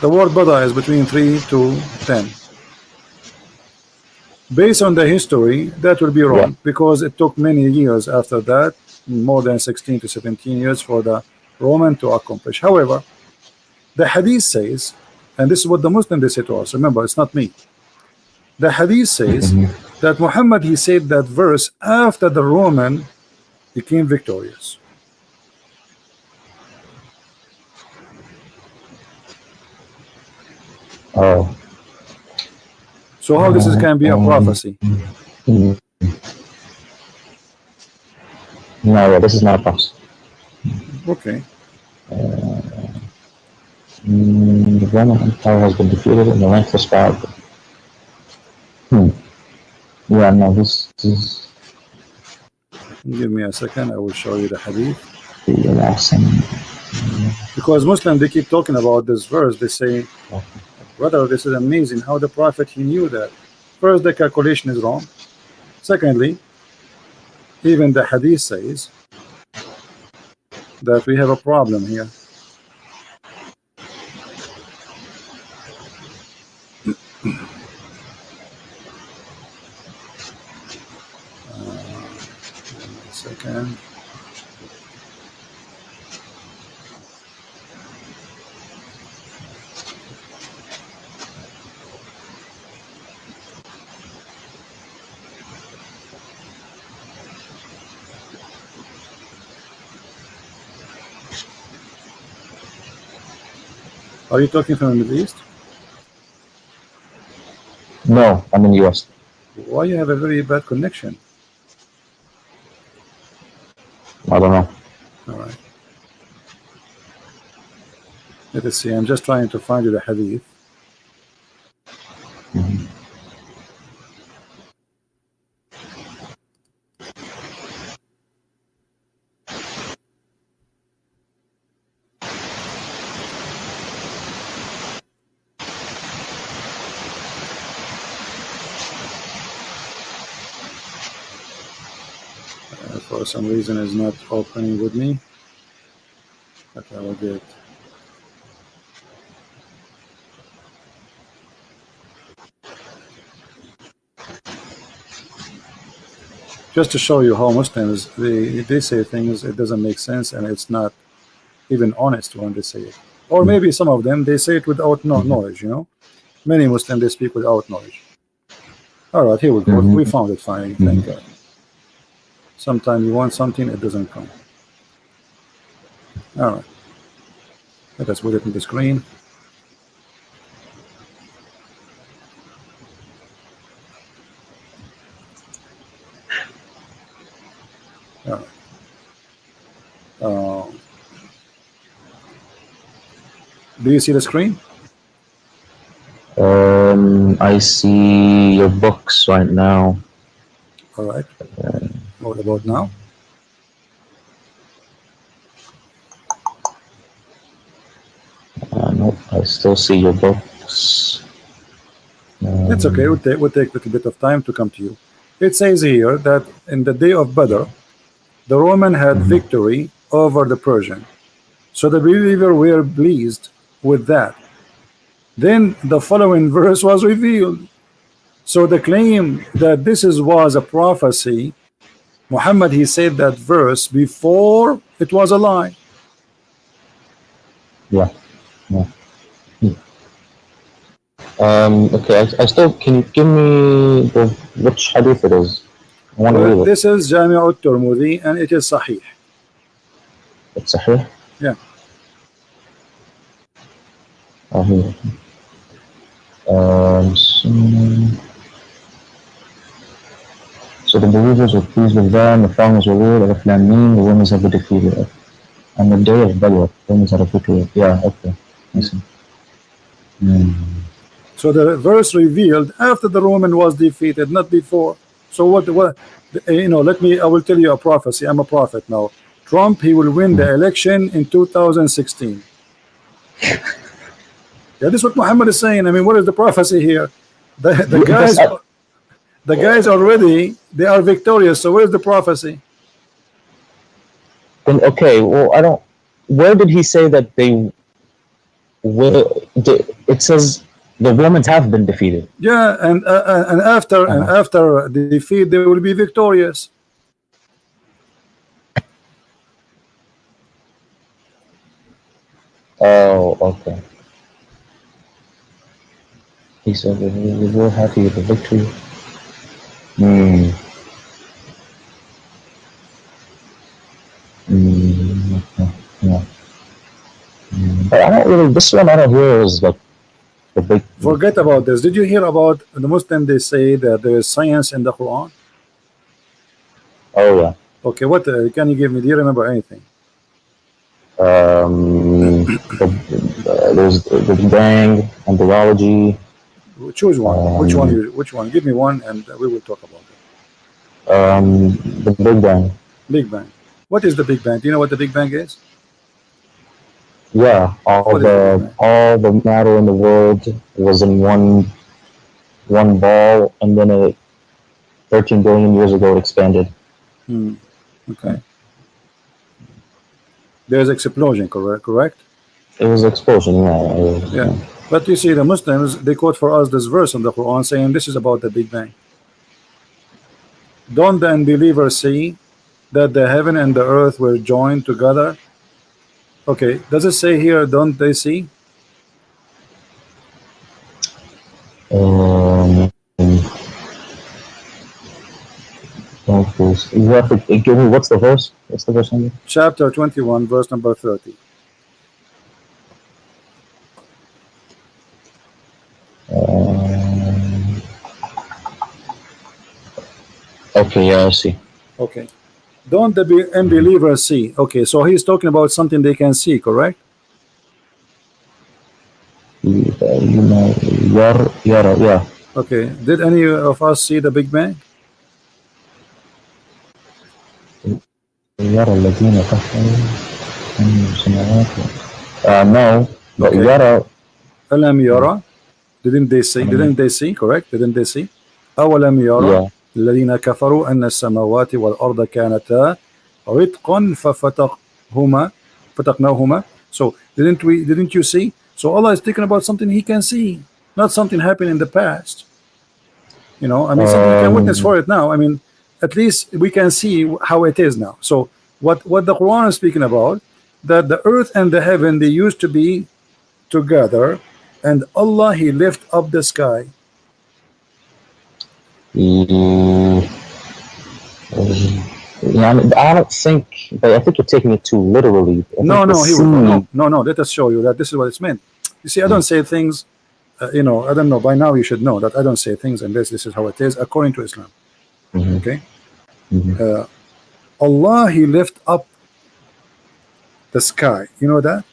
The word bada is between 3 to 10. Based on the history, that will be wrong, because it took many years after that, more than 16 to 17 years for the Roman to accomplish. However, the hadith says, and this is what the Muslim they say to us, remember, it's not me. The hadith says that Muhammad he said that verse after the Roman became victorious. Oh. So how this is can be a prophecy? No, this is not a prophecy. Okay. The Roman Empire has been defeated in the length of span. Yeah, no, this is Give me a second, I will show you the hadith. the last thing. Because Muslims they keep talking about this verse, they say, brother, this is amazing how the Prophet he knew that. First, the calculation is wrong. Secondly, even the hadith says that we have a problem here. Second. Are you talking from the Middle East? No, I'm in the US. Why you have a very bad connection? I don't know. All right. Let us see. I'm just trying to find you the hadith. For some reason is not opening with me, but I will get. Just to show you how Muslims they say things, it doesn't make sense and it's not even honest when they say it. Or maybe some of them they say it without knowledge, you know. Many Muslims they speak without knowledge. All right, here we go. We found it finally. Thank God. Sometimes you want something, it doesn't come. All right. Let us put it in the screen. All right. Do you see the screen? I see your books right now. All right. What about now? Nope, I still see your books. It's okay. We'll take a little bit of time to come to you. It says here that in the day of Badr, the Roman had victory over the Persian. So the believer were pleased with that. Then the following verse was revealed. So the claim that this was a prophecy, Muhammad he said that verse before it was a lie. Yeah. Okay, I still, can you give me which hadith it is? I want to Well, read it. this is Jami' al-Tirmidhi and it is Sahih. It's Sahih? Yeah. Oh, here. So the believers were pleased with them, the followers were ruled, Alif Lam Mim, the winners have been defeated. On the day of Badr, winners had a victory. Yeah, okay. I see. So the verse revealed after the Roman was defeated, not before. So what you know, I will tell you a prophecy. I'm a prophet now. Trump, he will win the election in 2016. Yeah, this is what Muhammad is saying. I mean, what is the prophecy here? The guys already, they are victorious. So where's the prophecy? Then, okay, well, I don't. Where did he say that they? It says the Romans have been defeated. Yeah, and after the defeat, they will be victorious. Oh, okay. He said that we were happy with the victory. Okay. Yeah. But I don't really. This one I don't hear is like the big. Forget about this. Did you hear about the Muslim? They say that there is science in the Quran. Oh yeah. Okay, what can you give me? Do you remember anything? There's the Big Bang and biology. Choose one. Which one? Give me one, and we will talk about it. The Big Bang. Big Bang. What is the Big Bang? Do you know what the Big Bang is? Yeah, all the matter in the world was in one ball, and then 13 billion years ago it expanded. Okay. There's explosion, correct? It was explosion, yeah. Yeah. But you see, the Muslims, they quote for us this verse in the Quran saying this is about the Big Bang. Don't the unbelievers see that the heaven and the earth were joined together? Okay, does it say here, don't they see? You have to give me what's the verse? What's the verse number? Chapter 21, verse number 30. Okay, yeah, I see. Okay. Don't the unbelievers see? Okay, so he's talking about something they can see, correct? Yeah. Okay. Did any of us see the Big Bang? No, but Okay. Yara. Alam yara. Didn't they see? Correct? Didn't they see? أولم يرى الذين كفروا أن السماوات والأرض كانتا رتقا ففتقناهما. So didn't you see? So Allah is talking about something he can see, not something happened in the past. You know, I mean, something you can witness for it now. I mean, at least we can see how it is now. So what the Quran is speaking about, that the earth and the heaven, they used to be together, and Allah, he lift up the sky. I don't think, but I think you're taking it too literally. No, let us show you that this is what it's meant. You see, I don't say things, you know, I don't know, by now you should know that I don't say things unless this is how it is according to Islam. Okay? Allah, he lift up the sky. You know that?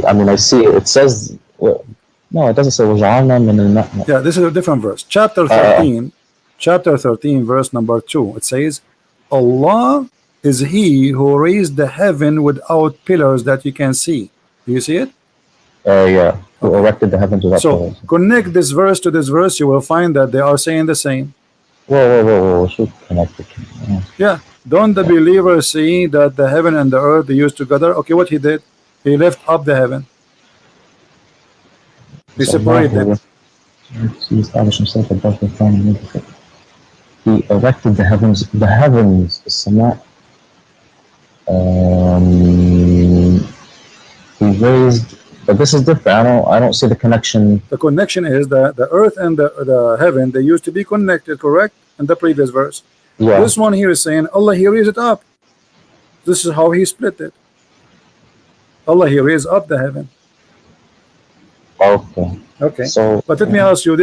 I mean, I see it. It says, no, it doesn't say وَجَعَلْنَا. Yeah, this is a different verse. Chapter 13, verse number 2. It says, Allah is he who raised the heaven without pillars that you can see. Do you see it? Yeah, who erected the heavens without pillars. So connect this verse to this verse, you will find that they are saying the same. Whoa, should connect it. Yeah. Don't the believers see that the heaven and the earth, they used together? Okay, what he did? He left up the heaven. He separated them. He established himself above the throne. He erected the heavens, the Sama. He raised But this is different. I don't see the connection. The connection is that the earth and the heaven, they used to be connected, correct? In the previous verse. Yeah. This one here is saying Allah he raised it up. This is how he split it. Allah he raised up the heaven. Okay. Okay. So, but let me ask you: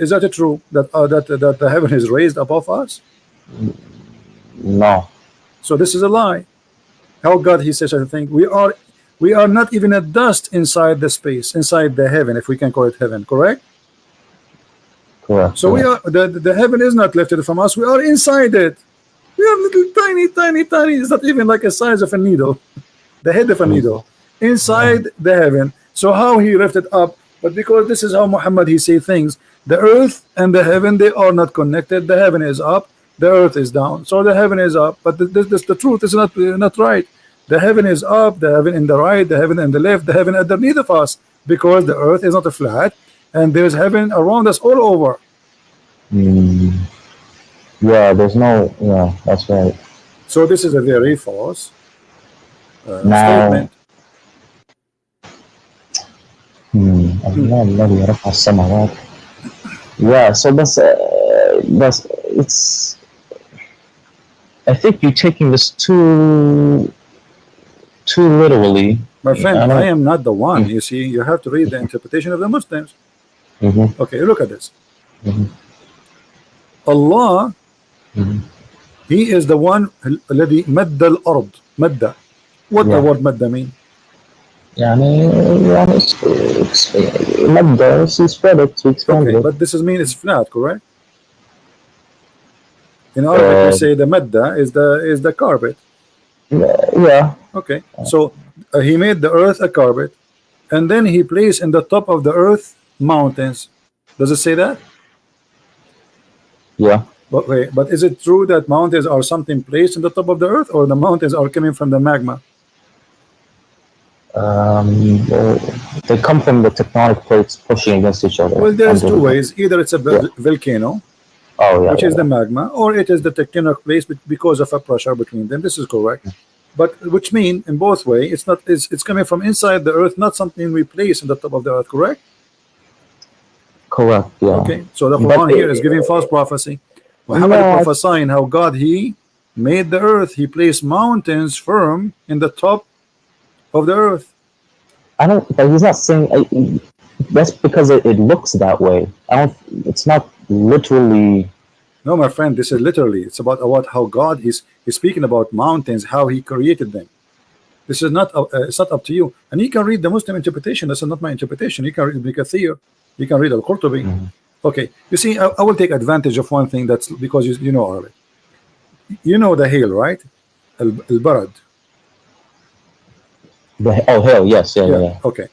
is that true that that the heaven is raised above us? No. So this is a lie. How God he says such a thing? We are not even a dust inside the space, inside the heaven, if we can call it heaven. Correct. Correct. So we are the heaven is not lifted from us. We are inside it. We are little tiny. It's not even like the size of a needle, the head of a needle, inside the heaven. So how he lifted up? But because this is how Muhammad he say things, the earth and the heaven, they are not connected. The heaven is up, the earth is down. So the heaven is up, but this the truth is not right. The heaven is up, the heaven in the right, the heaven in the left, the heaven underneath of us, because the earth is not a flat, and there's heaven around us all over. Yeah, there's no. Yeah, that's right. So this is a very false now, statement. Yeah, so that's it's. I think you're taking this too literally. My friend, I am not the one. You see, you have to read the interpretation of the Muslims. Okay, look at this. Allah, He is the one الذي مد الأرض. مد. What the word مد mean? يعني مد, she spread it, to expand it. But this is mean it's flat, correct? In Arabic we say the madda is the carpet. Yeah. Okay, so he made the earth a carpet, and then he placed in the top of the earth mountains. Does it say that? Yeah. But is it true that mountains are something placed in the top of the earth, or the mountains are coming from the magma? Well, they come from the tectonic plates pushing against each other. Well, there's two ways. Either it's a volcano, which is the magma, or it is the tectonic plates because of a pressure between them. This is correct. But which mean in both way, it's coming from inside the earth, not something we place in the top of the earth, correct? Correct, yeah. Okay, so the Quran here is giving false prophecy. Muhammad prophesying how God he made the earth, he placed mountains firm in the top of the earth. But he's not saying that's because it looks that way. It's not literally. No, my friend, this is literally. It's about how God he's speaking about mountains, how he created them. This is not it's not up to you. And you can read the Muslim interpretation. This is not my interpretation. You can read Ibn Kathir. You can read Al-Qurtubi. Okay, you see, I will take advantage of one thing. That's because you know Arabic. You know the hail, right? Al-Barad. Hail, yes, yeah. Okay.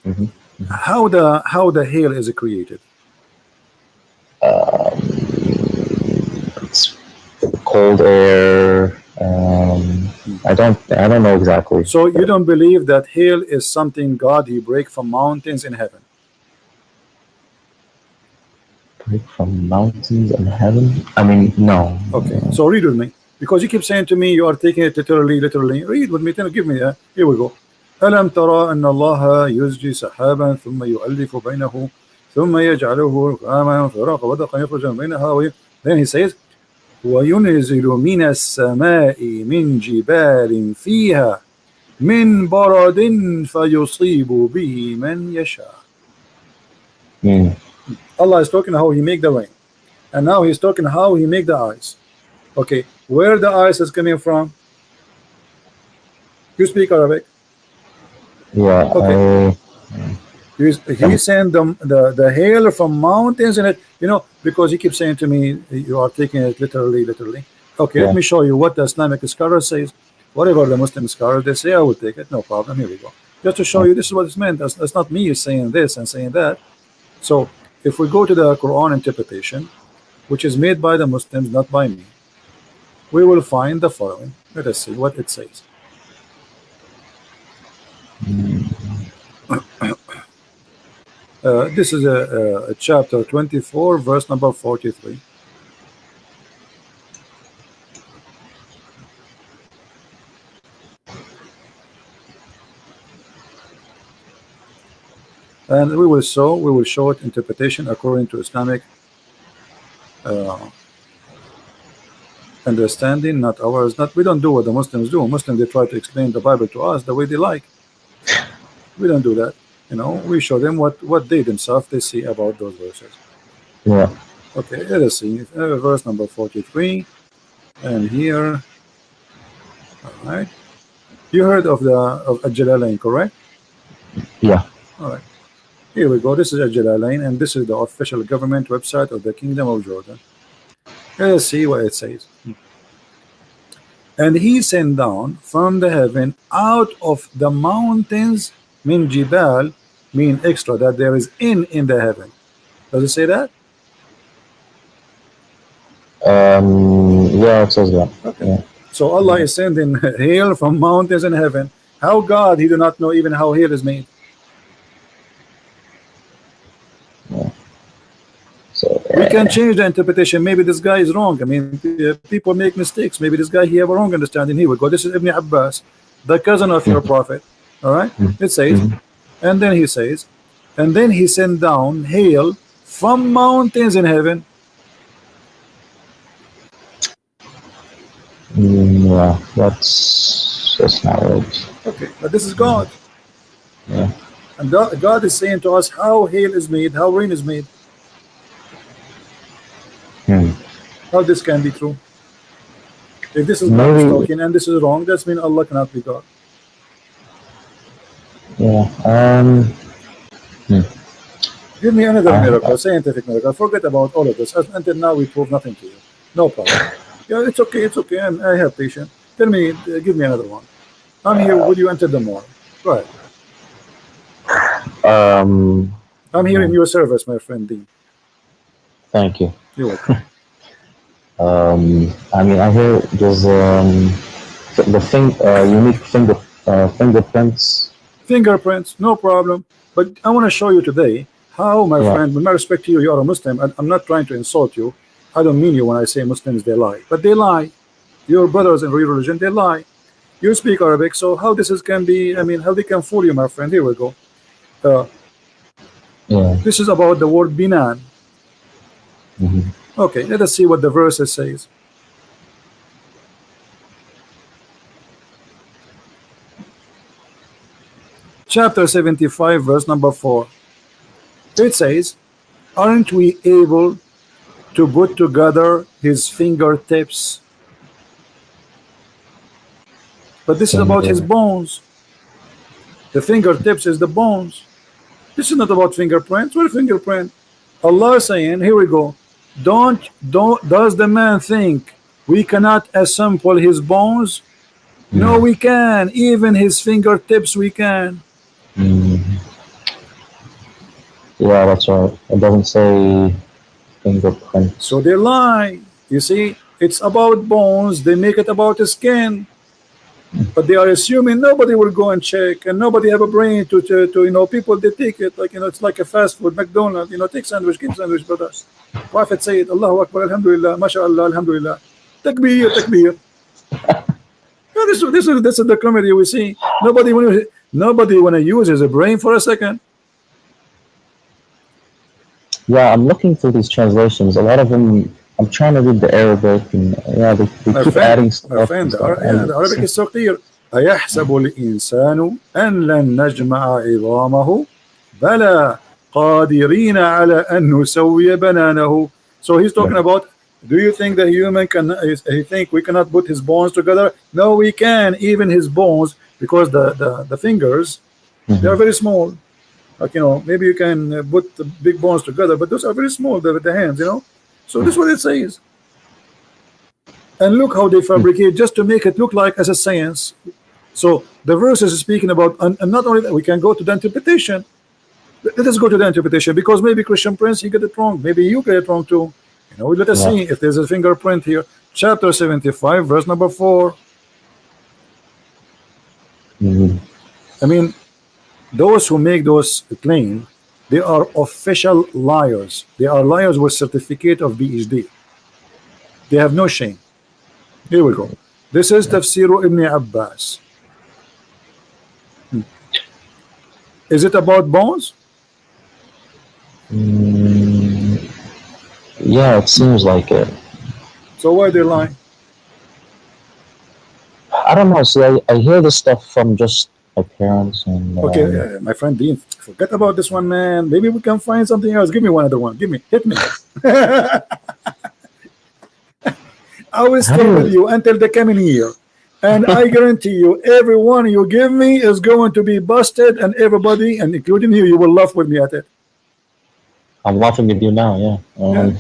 How the hail is created? It's cold air. I don't know exactly. So you don't believe that hail is something God he break from mountains in heaven? Break from mountains in heaven? I mean, no. Okay, so read with me, because you keep saying to me you are taking it literally. Read with me. Give me that. Here we go. ألم ترى أن الله يزجي سحابا ثم يؤلف بينه ثم يجعله ركاما فراق ودقا يخرج من بينها. Then he says وينزل من السماء من جبال فيها من برد فيصيب به من يشاء. Allah is talking how he make the rain, and now he's talking how he make the ice. Okay, where the ice is coming from? You speak Arabic? Yeah. Okay. He's saying the hail from mountains, and because he keeps saying to me you are taking it literally. Okay, let me show you what the Islamic scholar says. Whatever the Muslim scholars they say, I will take it, no problem. Here we go. Just to show you this is what it's meant. That's not me saying this and saying that. So if we go to the Quran interpretation, which is made by the Muslims, not by me, we will find the following. Let us see what it says. This is a chapter 24, verse number 43. and we will show it interpretation according to Islamic understanding, not ours. Not we don't do what the Muslims do. Muslims, they try to explain the Bible to us the way they like. We don't do that. You know, we show them what they themselves they see about those verses. Yeah. Okay, let us see verse number 43, and here. All right, you heard of Al-Jalalain, correct? Yeah. All right, here we go. This is Al-Jalalain, and this is the official government website of the Kingdom of Jordan. Let's see what it says. And he sent down from the heaven out of the mountains, min jibal, mean extra, that there is in the heaven. Does it say that? Yeah, it says that. Okay. Yeah. So Allah is sending hail from mountains in heaven. How God, he do not know even how hail is made. Yeah. So We can change the interpretation. Maybe this guy is wrong. I mean, people make mistakes. Maybe this guy, he have a wrong understanding. Here we go. This is Ibn Abbas, the cousin of your prophet. All right. It says, and then he says, and then he sent down hail from mountains in heaven. Yeah, that's not right. Okay, but this is God. Yeah. And God is saying to us how hail is made, how rain is made. How this can be true? If this is God talking and this is wrong, that means Allah cannot be God. Yeah. Give me another miracle, scientific miracle. Forget about all of this. Until now, we prove nothing to you. No problem. Yeah, it's okay. It's okay. I have patience. Tell me, give me another one. I'm here. Will you enter the more? Go ahead. I'm here in your service, my friend D. Thank you. You're welcome. I mean, I hear there's the unique fingerprints. Fingerprints, no problem. But I want to show you today how, my friend, with my respect to you, you are a Muslim. I'm not trying to insult you. I don't mean you when I say Muslims, they lie. But they lie. Your brothers in real religion, they lie. You speak Arabic, so how this can be, I mean, how they can fool you, my friend. Here we go. This is about the word binan. Okay, let us see what the verse says. Chapter 75, verse number 4. It says, aren't we able to put together his fingertips? But this is about his bones. The fingertips is the bones. This is not about fingerprints. What fingerprint? Allah is saying, here we go. Does the man think we cannot assemble his bones? No, we can. Even his fingertips we can. Yeah, that's right. It doesn't say fingerprints. So they lie. You see, it's about bones. They make it about the skin. But they are assuming nobody will go and check, and nobody have a brain to you know, people, they take it like, you know, it's like a fast food, McDonald's, you know, take sandwich, give sandwich, brother. Prophet said, Allahu Akbar, Alhamdulillah, MashaAllah, Alhamdulillah, Takbir, Takbir. Yeah, this is the comedy we see. Nobody when to use his brain for a second. Yeah, I'm looking through these translations. A lot of them, I'm trying to read the Arabic, and yeah, they keep adding stuff. My friend, the Arabic is so clear. أيحسب الإنسان أن لن نجمع عظامه بلى قادرين على أن نسوي بنانه. So he's talking about, do you think the human can, he think we cannot put his bones together? No, we can, even his bones, because the fingers, they are very small. Like, you know, maybe you can put the big bones together, but those are very small, the hands, you know. So this is what it says. And look how they fabricate just to make it look like as a science. So the verse is speaking about, and not only that, we can go to the interpretation. Let us go to the interpretation, because maybe Christian Prince, he get it wrong. Maybe you get it wrong too. You know, let us see if there's a fingerprint here. Chapter 75, verse number 4. I mean, those who make those claims, they are official liars. They are liars with certificate of PhD. They have no shame. Here we go. This is Tafsir Ibn Abbas. Is it about bones? Mm, yeah, it seems like it. So why they lie? I don't know. See, I hear this stuff from just my parents and Okay, my friend Dean, forget about this one, man. Maybe we can find something else. Give me one other one. Give me, hit me. I will stay with you until the coming year. And I guarantee you, every one you give me is going to be busted, and everybody, and including you, you will laugh with me at it. I'm laughing with you now, yeah. Yeah.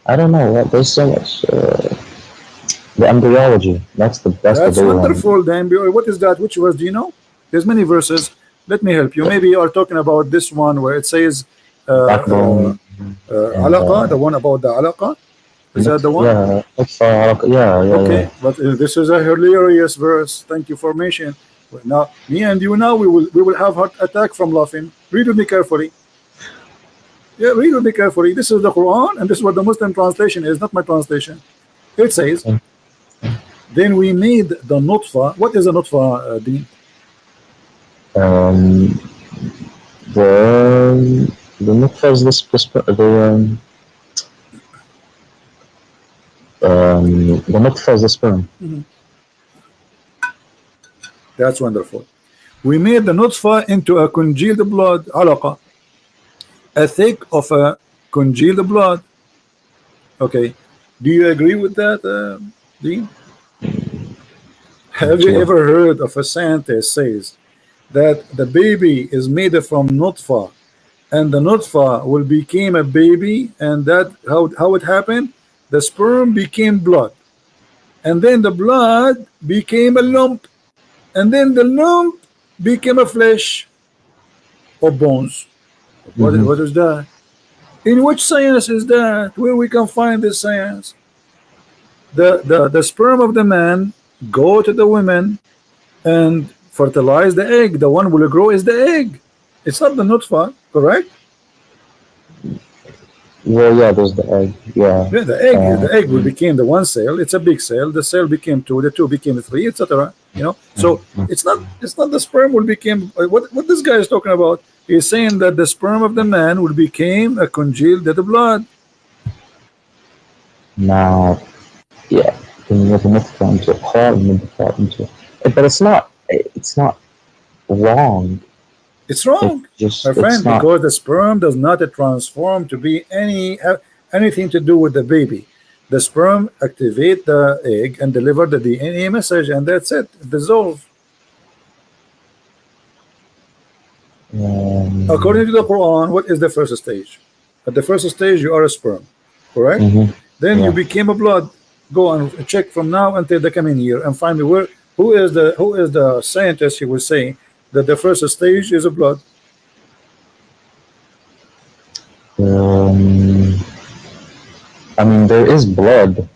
I don't know. There's so much. The embryology. That's the big wonderful. The embryo. What is that? Which verse do you know? There's many verses. Let me help you. Maybe you are talking about this one where it says backbone. alaqa, the one about the alaqa. Is that the one? Yeah, yeah. Okay, but this is a hilarious verse. Thank you for mentioning. But now, me and you now, we will have heart attack from laughing. Read with me carefully. Yeah, read with me carefully. This is the Quran, and this is what the Muslim translation is, not my translation. It says, then we made the nutfa. What is a nutfa, Dean? The nutfa is the nutfa is the sperm. That's wonderful. We made the nutfa into a congealed blood, alaqa, a thick of a congealed blood. Okay, do you agree with that, Dean? Have you ever heard of a scientist says that the baby is made from nutfa, and the nutfa will become a baby, and that how it happened? The sperm became blood, and then the blood became a lump, and then the lump became a flesh or bones. What is that? In which science is that? Where we can find this science? The sperm of the man go to the women and fertilize the egg. The one will grow is the egg. It's not the nutfa, correct? Well, yeah, there's the egg. Yeah. Yeah, the egg will become the one cell. It's a big cell. The cell became two. The two became three, etc. You know. So it's not the sperm will become what this guy is talking about. He's saying that the sperm of the man will become a congealed blood. Now, yeah, but it's not wrong. It's wrong, my friend, because the sperm does not transform to be anything to do with the baby. The sperm activate the egg and deliver the DNA message, and that's it. It dissolves. According to the Quran, what is the first stage? At the first stage, you are a sperm, correct? Then you became a blood. Go and check from now until the coming year and find who is the scientist who will say that the first stage is a blood. I mean, there is blood.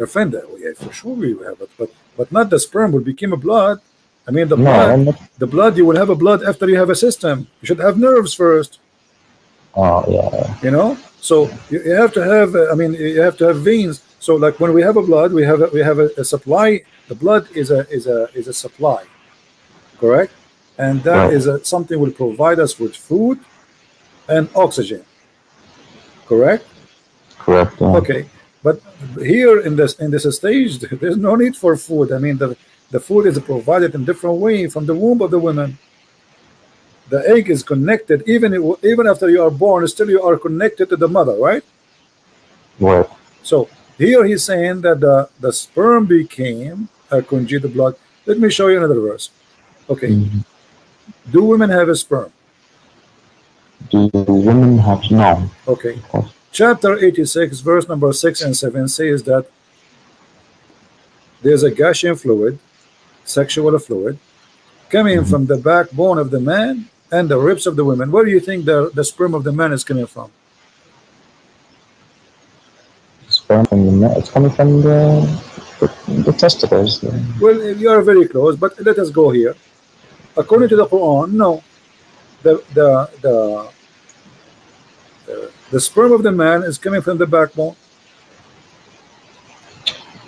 Friend, yeah, for sure we have it, but not the sperm will become a blood. I mean, the blood, you will have a blood after you have a system. You should have nerves first. Oh yeah. You know, so you have to have. I mean, you have to have veins. So like when we have a blood, we have a supply. The blood is a supply, correct? And that is something will provide us with food and oxygen, correct? Correct. Yeah. Okay, but here in this stage, there's no need for food. I mean, the food is provided in different way from the womb of the women. The egg is connected, even after you are born, still you are connected to the mother, right? Right. So here he's saying that the sperm became a congealed blood. Let me show you another verse. Okay. Do women have a sperm? Do women have no? Okay. Chapter 86, verse number 6 and 7 says that there's a gushing fluid, sexual fluid, coming from the backbone of the man and the ribs of the women. Where do you think the sperm of the man is coming from? Sperm from the man. It's coming from the testicles. Well, you are very close, but let us go here. According to the Quran, no. The sperm of the man is coming from the backbone,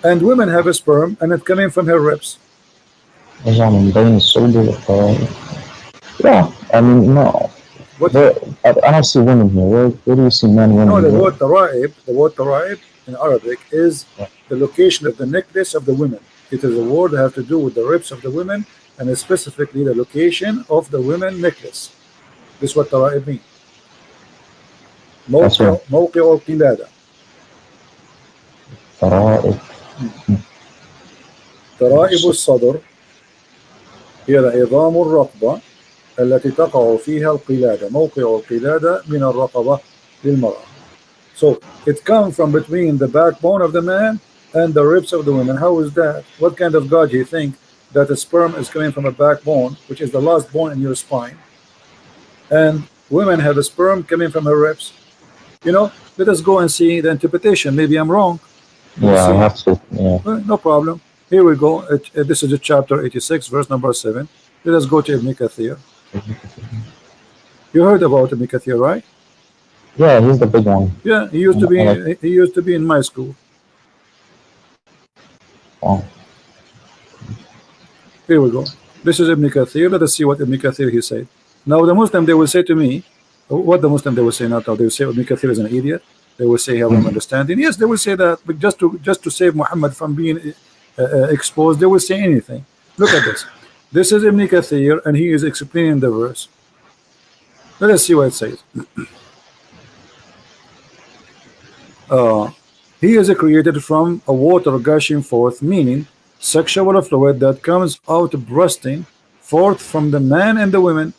and women have a sperm, and it's coming from her ribs. Yeah, I mean, no. What? I don't see women here. Where do you see men, women? No, the word taraib in Arabic is the location of the necklace of the women. It is a word that has to do with the ribs of the women, and specifically the location of the women necklace. This is what taraib means. موقع القلادة. ترائب الصدر هي عظام الرقبة التي تقع فيها القلادة. موقع القلادة من الرقبة للمرأة. So it comes from between the backbone of the man and the ribs of the woman. How is that? What kind of God do you think that a sperm is coming from a backbone, which is the last bone in your spine, and women have a sperm coming from her ribs? You know, let us go and see the interpretation. Maybe I'm wrong. Yeah, I have to. Yeah. No problem. Here we go. This is chapter 86, verse number 7. Let us go to Ibn Kathir. You heard about Ibn Kathir, right? Yeah, he's the big one. Yeah, he used to be in my school. Oh. Here we go. This is Ibn Kathir. Let us see what Ibn Kathir he said. Now the Muslim, they will say to me, what the Muslim they will say not now. They will say Ibn Kathir is an idiot. They will say have an understanding. Yes, they will say that, but just to save Muhammad from being exposed, they will say anything. Look at this. This is Ibn Kathir, and he is explaining the verse. Let us see what it says. He is created from a water gushing forth, meaning sexual fluid that comes out bursting forth from the man and the women.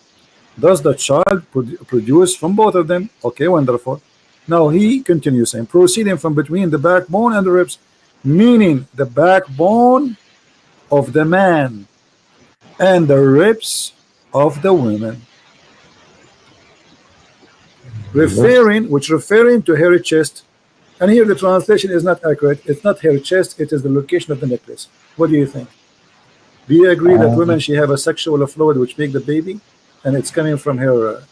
Thus the child produced from both of them. Okay, wonderful. Now he continues saying, proceeding from between the backbone and the ribs, meaning the backbone of the man and the ribs of the women. Referring to hairy chest. And here the translation is not accurate. It's not hairy chest, it is the location of the necklace. What do you think? Do you agree that women, she have a sexual fluid which make the baby, and it's coming from her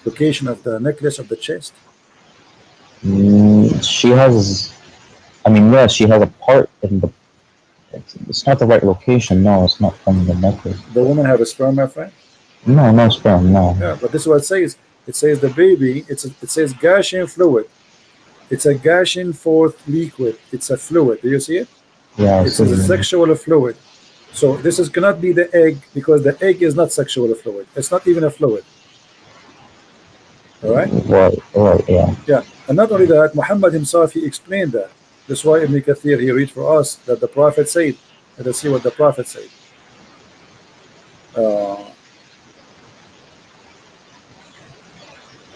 location of the necklace of the chest? She has, I mean, yes, she has a part in the, it's not the right location. No, it's not from the necklace. The woman have a sperm, my friend? No sperm, no. Yeah, but this is what it says. It says the baby, it says gushing fluid. It's a gushing forth liquid. It's a fluid. Do you see it? Yeah, it's a sexual fluid. So this cannot be the egg, because the egg is not sexual fluid. It's not even a fluid. All right? Right, yeah. Yeah, and not only that, Muhammad himself, he explained that. That's why Ibn Kathir, he read for us that the Prophet said. Let us see what the Prophet said.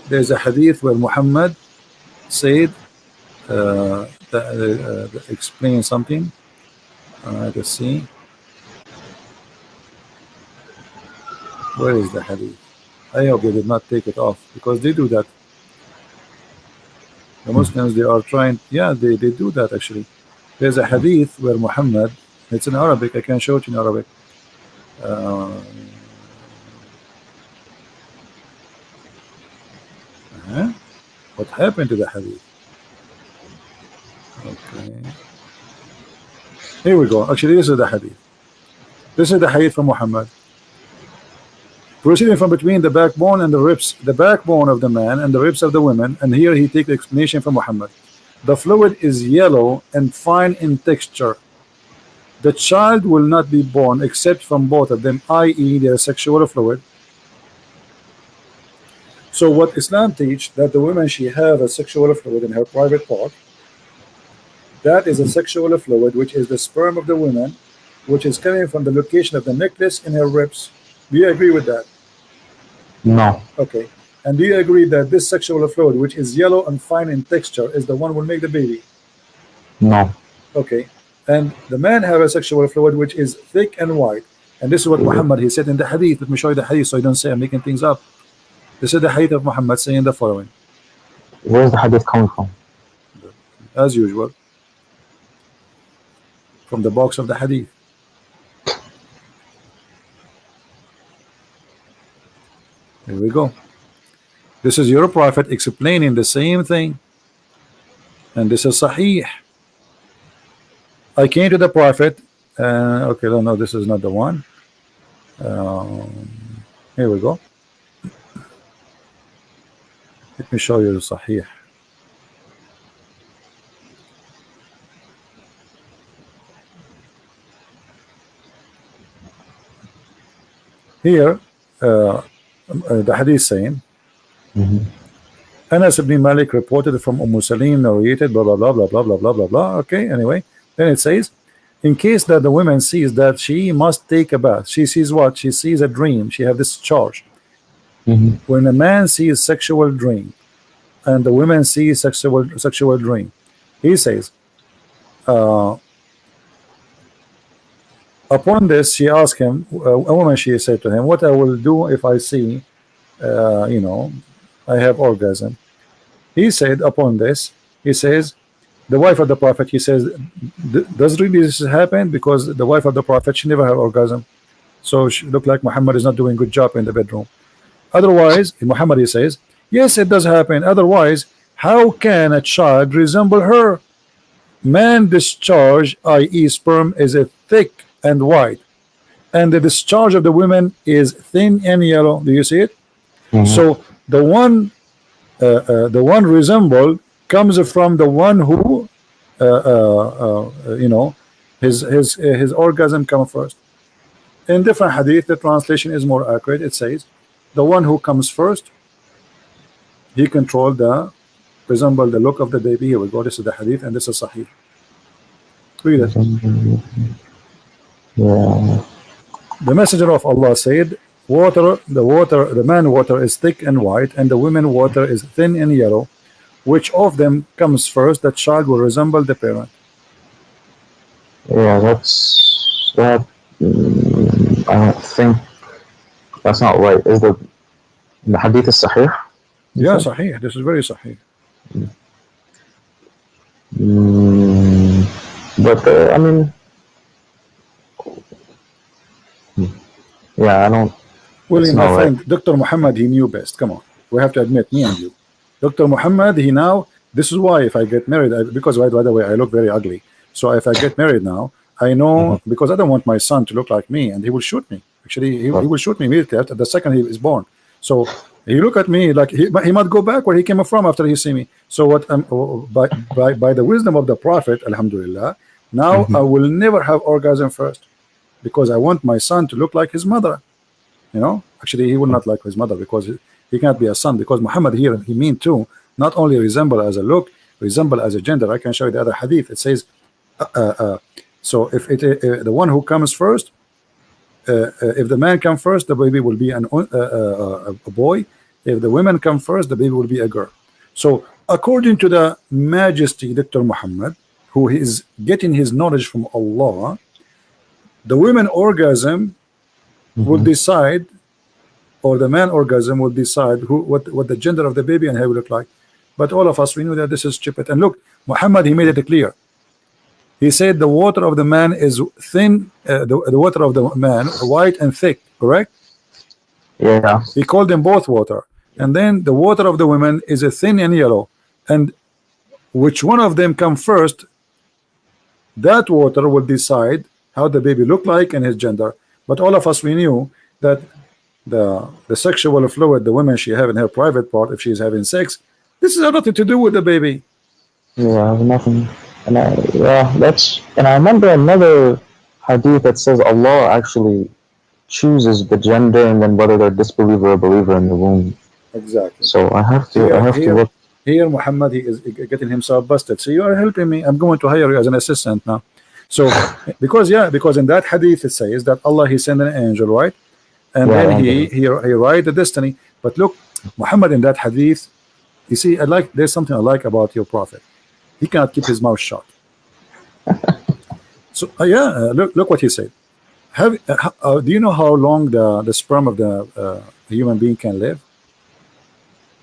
There's a hadith where Muhammad said, explain something. Let's see. Where is the hadith? I hope they did not take it off, because they do that. The Muslims, they are trying, yeah, they do that actually. There's a hadith where Muhammad, it's in Arabic, I can show it in Arabic. What happened to the hadith? Okay. Here we go. Actually, this is the hadith. This is the hadith from Muhammad. Proceeding from between the backbone and the ribs, the backbone of the man and the ribs of the women, and here he takes the explanation from Muhammad. The fluid is yellow and fine in texture. The child will not be born except from both of them, i.e. their sexual fluid. So what Islam teach, that the woman, she have a sexual fluid in her private part. That is a sexual fluid, which is the sperm of the woman, which is coming from the location of the necklace in her ribs. Do you agree with that? No. Okay. And do you agree that this sexual fluid, which is yellow and fine in texture, is the one who will make the baby? No. Okay. And the man have a sexual fluid which is thick and white. And this is what Muhammad, he said in the hadith. Let me show you the hadith so you don't say I'm making things up. This is the hadith of Muhammad saying the following. Where is the hadith coming from? As usual, from the box of the hadith. Here we go. This is your prophet explaining the same thing, and this is Sahih. I came to the prophet. Okay, no, this is not the one. Here we go. Let me show you the Sahih. Here, the hadith saying, Anas ibn Malik reported from Salim, narrated, blah, blah, blah, blah, blah, blah, blah, blah, blah. Okay, anyway. Then it says, in case that the woman sees that she must take a bath, she sees what? She sees a dream. She have this charge. When a man sees sexual dream, and the woman sees sexual dream, he says, upon this, she asked him, a woman, she said to him, what I will do if I see, you know, I have orgasm. He said, upon this, he says, the wife of the Prophet, he says, does really this happen? Because the wife of the Prophet, she never had orgasm. So she looked like Muhammad is not doing a good job in the bedroom. Otherwise, Muhammad, he says, yes, it does happen. Otherwise, how can a child resemble her? Man discharge, i.e. sperm, is a thick and white, and the discharge of the women is thin and yellow. Do you see it? So the one resembled comes from the one who you know, his orgasm comes first. In different hadith, the translation is more accurate. It says the one who comes first, he controlled the resemble the look of the baby. Here we go. This is the hadith, and this is Sahih. Read it. Yeah. The Messenger of Allah said, the man water is thick and white, and the women water is thin and yellow. Which of them comes first? The child will resemble the parent. Yeah, that's that. I don't think that's not right. Is the hadith is Sahih? Yeah, Sahih. This is very Sahih. But I mean, yeah, I don't. Well, my friend, Dr. Muhammad, he knew best. Come on, we have to admit, me and you. Dr. Muhammad, he now. This is why if I get married, because by the way, I look very ugly. So if I get married now, I know because I don't want my son to look like me, and he will shoot me. Actually, he will shoot me immediately after the second he is born. So he look at me like he might go back where he came from after he see me. So what? By the wisdom of the Prophet, Alhamdulillah, now I will never have orgasm first, because I want my son to look like his mother. You know, actually, he will not like his mother because he can't be a son. Because Muhammad here, he mean too, not only resemble as a look, resemble as a gender. I can show you the other hadith. It says, so if the one who comes first, if the man come first, the baby will be a boy. If the women come first, the baby will be a girl. So according to the Majesty Dr. Muhammad, who is getting his knowledge from Allah, the women orgasm will decide, or the man orgasm will decide what the gender of the baby and how it will look like. But all of us, we know that this is stupid. And look, Muhammad, he made it clear. He said the water of the man is thin, the water of the man white and thick, correct? Yeah. He called them both water. And then the water of the women is a thin and yellow. And which one of them come first, that water will decide how the baby look like and his gender. But all of us, we knew that the sexual fluid the woman she have in her private part, if she is having sex, this has nothing to do with the baby. Yeah, nothing. And I remember another hadith that says Allah actually chooses the gender and then whether they're disbeliever or believer in the womb. Exactly. So I have to look. Here Muhammad, he is getting himself busted. So you are helping me. I'm going to hire you as an assistant now. So because in that hadith it says that Allah, he sent an angel, right? And then he write the destiny. But look, Muhammad, in that hadith, you see, there's something I like about your prophet. He cannot keep his mouth shut. So look what he said. Do you know how long the sperm of the human being can live?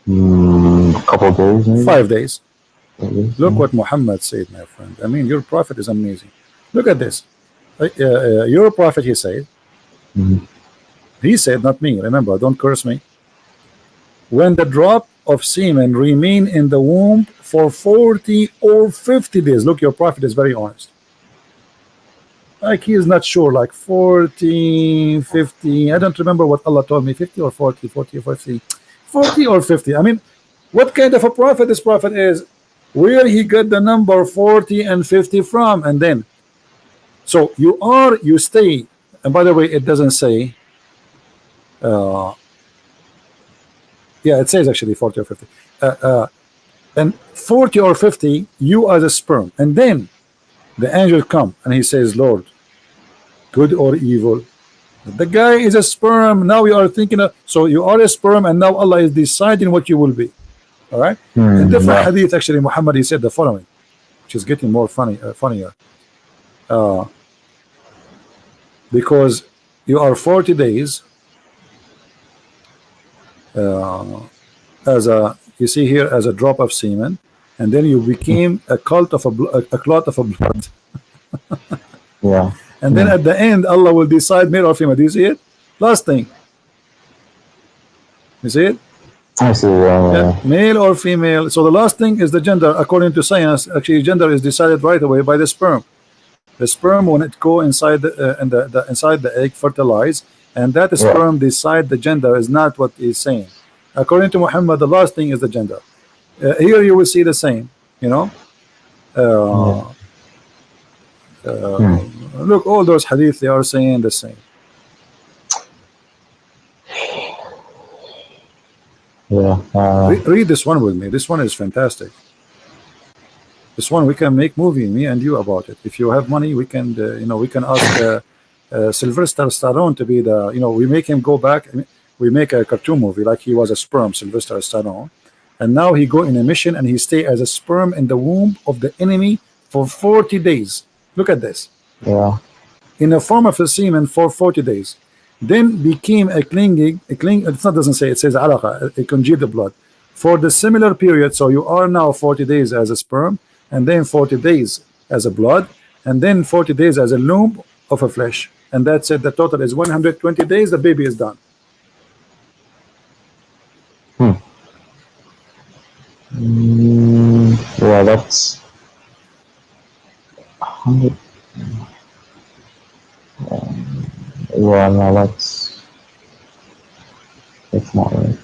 A couple of days, maybe? 5 days. Look what Muhammad said, my friend. I mean, your prophet is amazing. Look at this. Your prophet, he said. He said, not me. Remember, don't curse me. When the drop of semen remain in the womb for 40 or 50 days. Look, your prophet is very honest. Like he is not sure, like 40, 50. I don't remember what Allah told me, 50 or 40, 40 or 50. 40 or 50. I mean, What kind of a prophet this prophet is? Where he got the number 40 and 50 from? And then, so you stay. And by the way, it doesn't say. Yeah, it says actually 40 or 50. And 40 or 50, you are the sperm. And then the angel come and he says, Lord, good or evil? The guy is a sperm. Now you are thinking of, so you are a sperm, and now Allah is deciding what you will be. All right. In different hadith, actually, Muhammad, he said the following, which is getting more funnier. Because you are 40 days as a, you see here, as a drop of semen, and then you became a clot of blood. Yeah. And then at the end, Allah will decide male or female. Do you see it? Last thing. You see it? I see. Yeah. Male or female. So the last thing is the gender. According to science, actually gender is decided right away by the sperm. The sperm, when it go inside the inside the egg, fertilize, and that sperm decide the gender is not what he's saying. According to Muhammad, the last thing is the gender. Here you will see the same. You know. Look, all those hadith, they are saying the same. Read this one with me. This one is fantastic. This one we can make movie, me and you, about it. If you have money, we can, you know, we can ask Sylvester Stallone to be the, you know, we make him go back. We make a cartoon movie like he was a sperm, Sylvester Stallone, and now he go in a mission and he stay as a sperm in the womb of the enemy for 40 days. Look at this. Yeah. In the form of a semen for 40 days. Then became a clinging, it's not, doesn't say, it says alaqa, a congealed blood. For the similar period, so you are now 40 days as a sperm, and then 40 days as a blood, and then 40 days as a loom of a flesh. And that's it, the total is 120 days, the baby is done. Yeah, that's 100. Yeah, no, that's not right.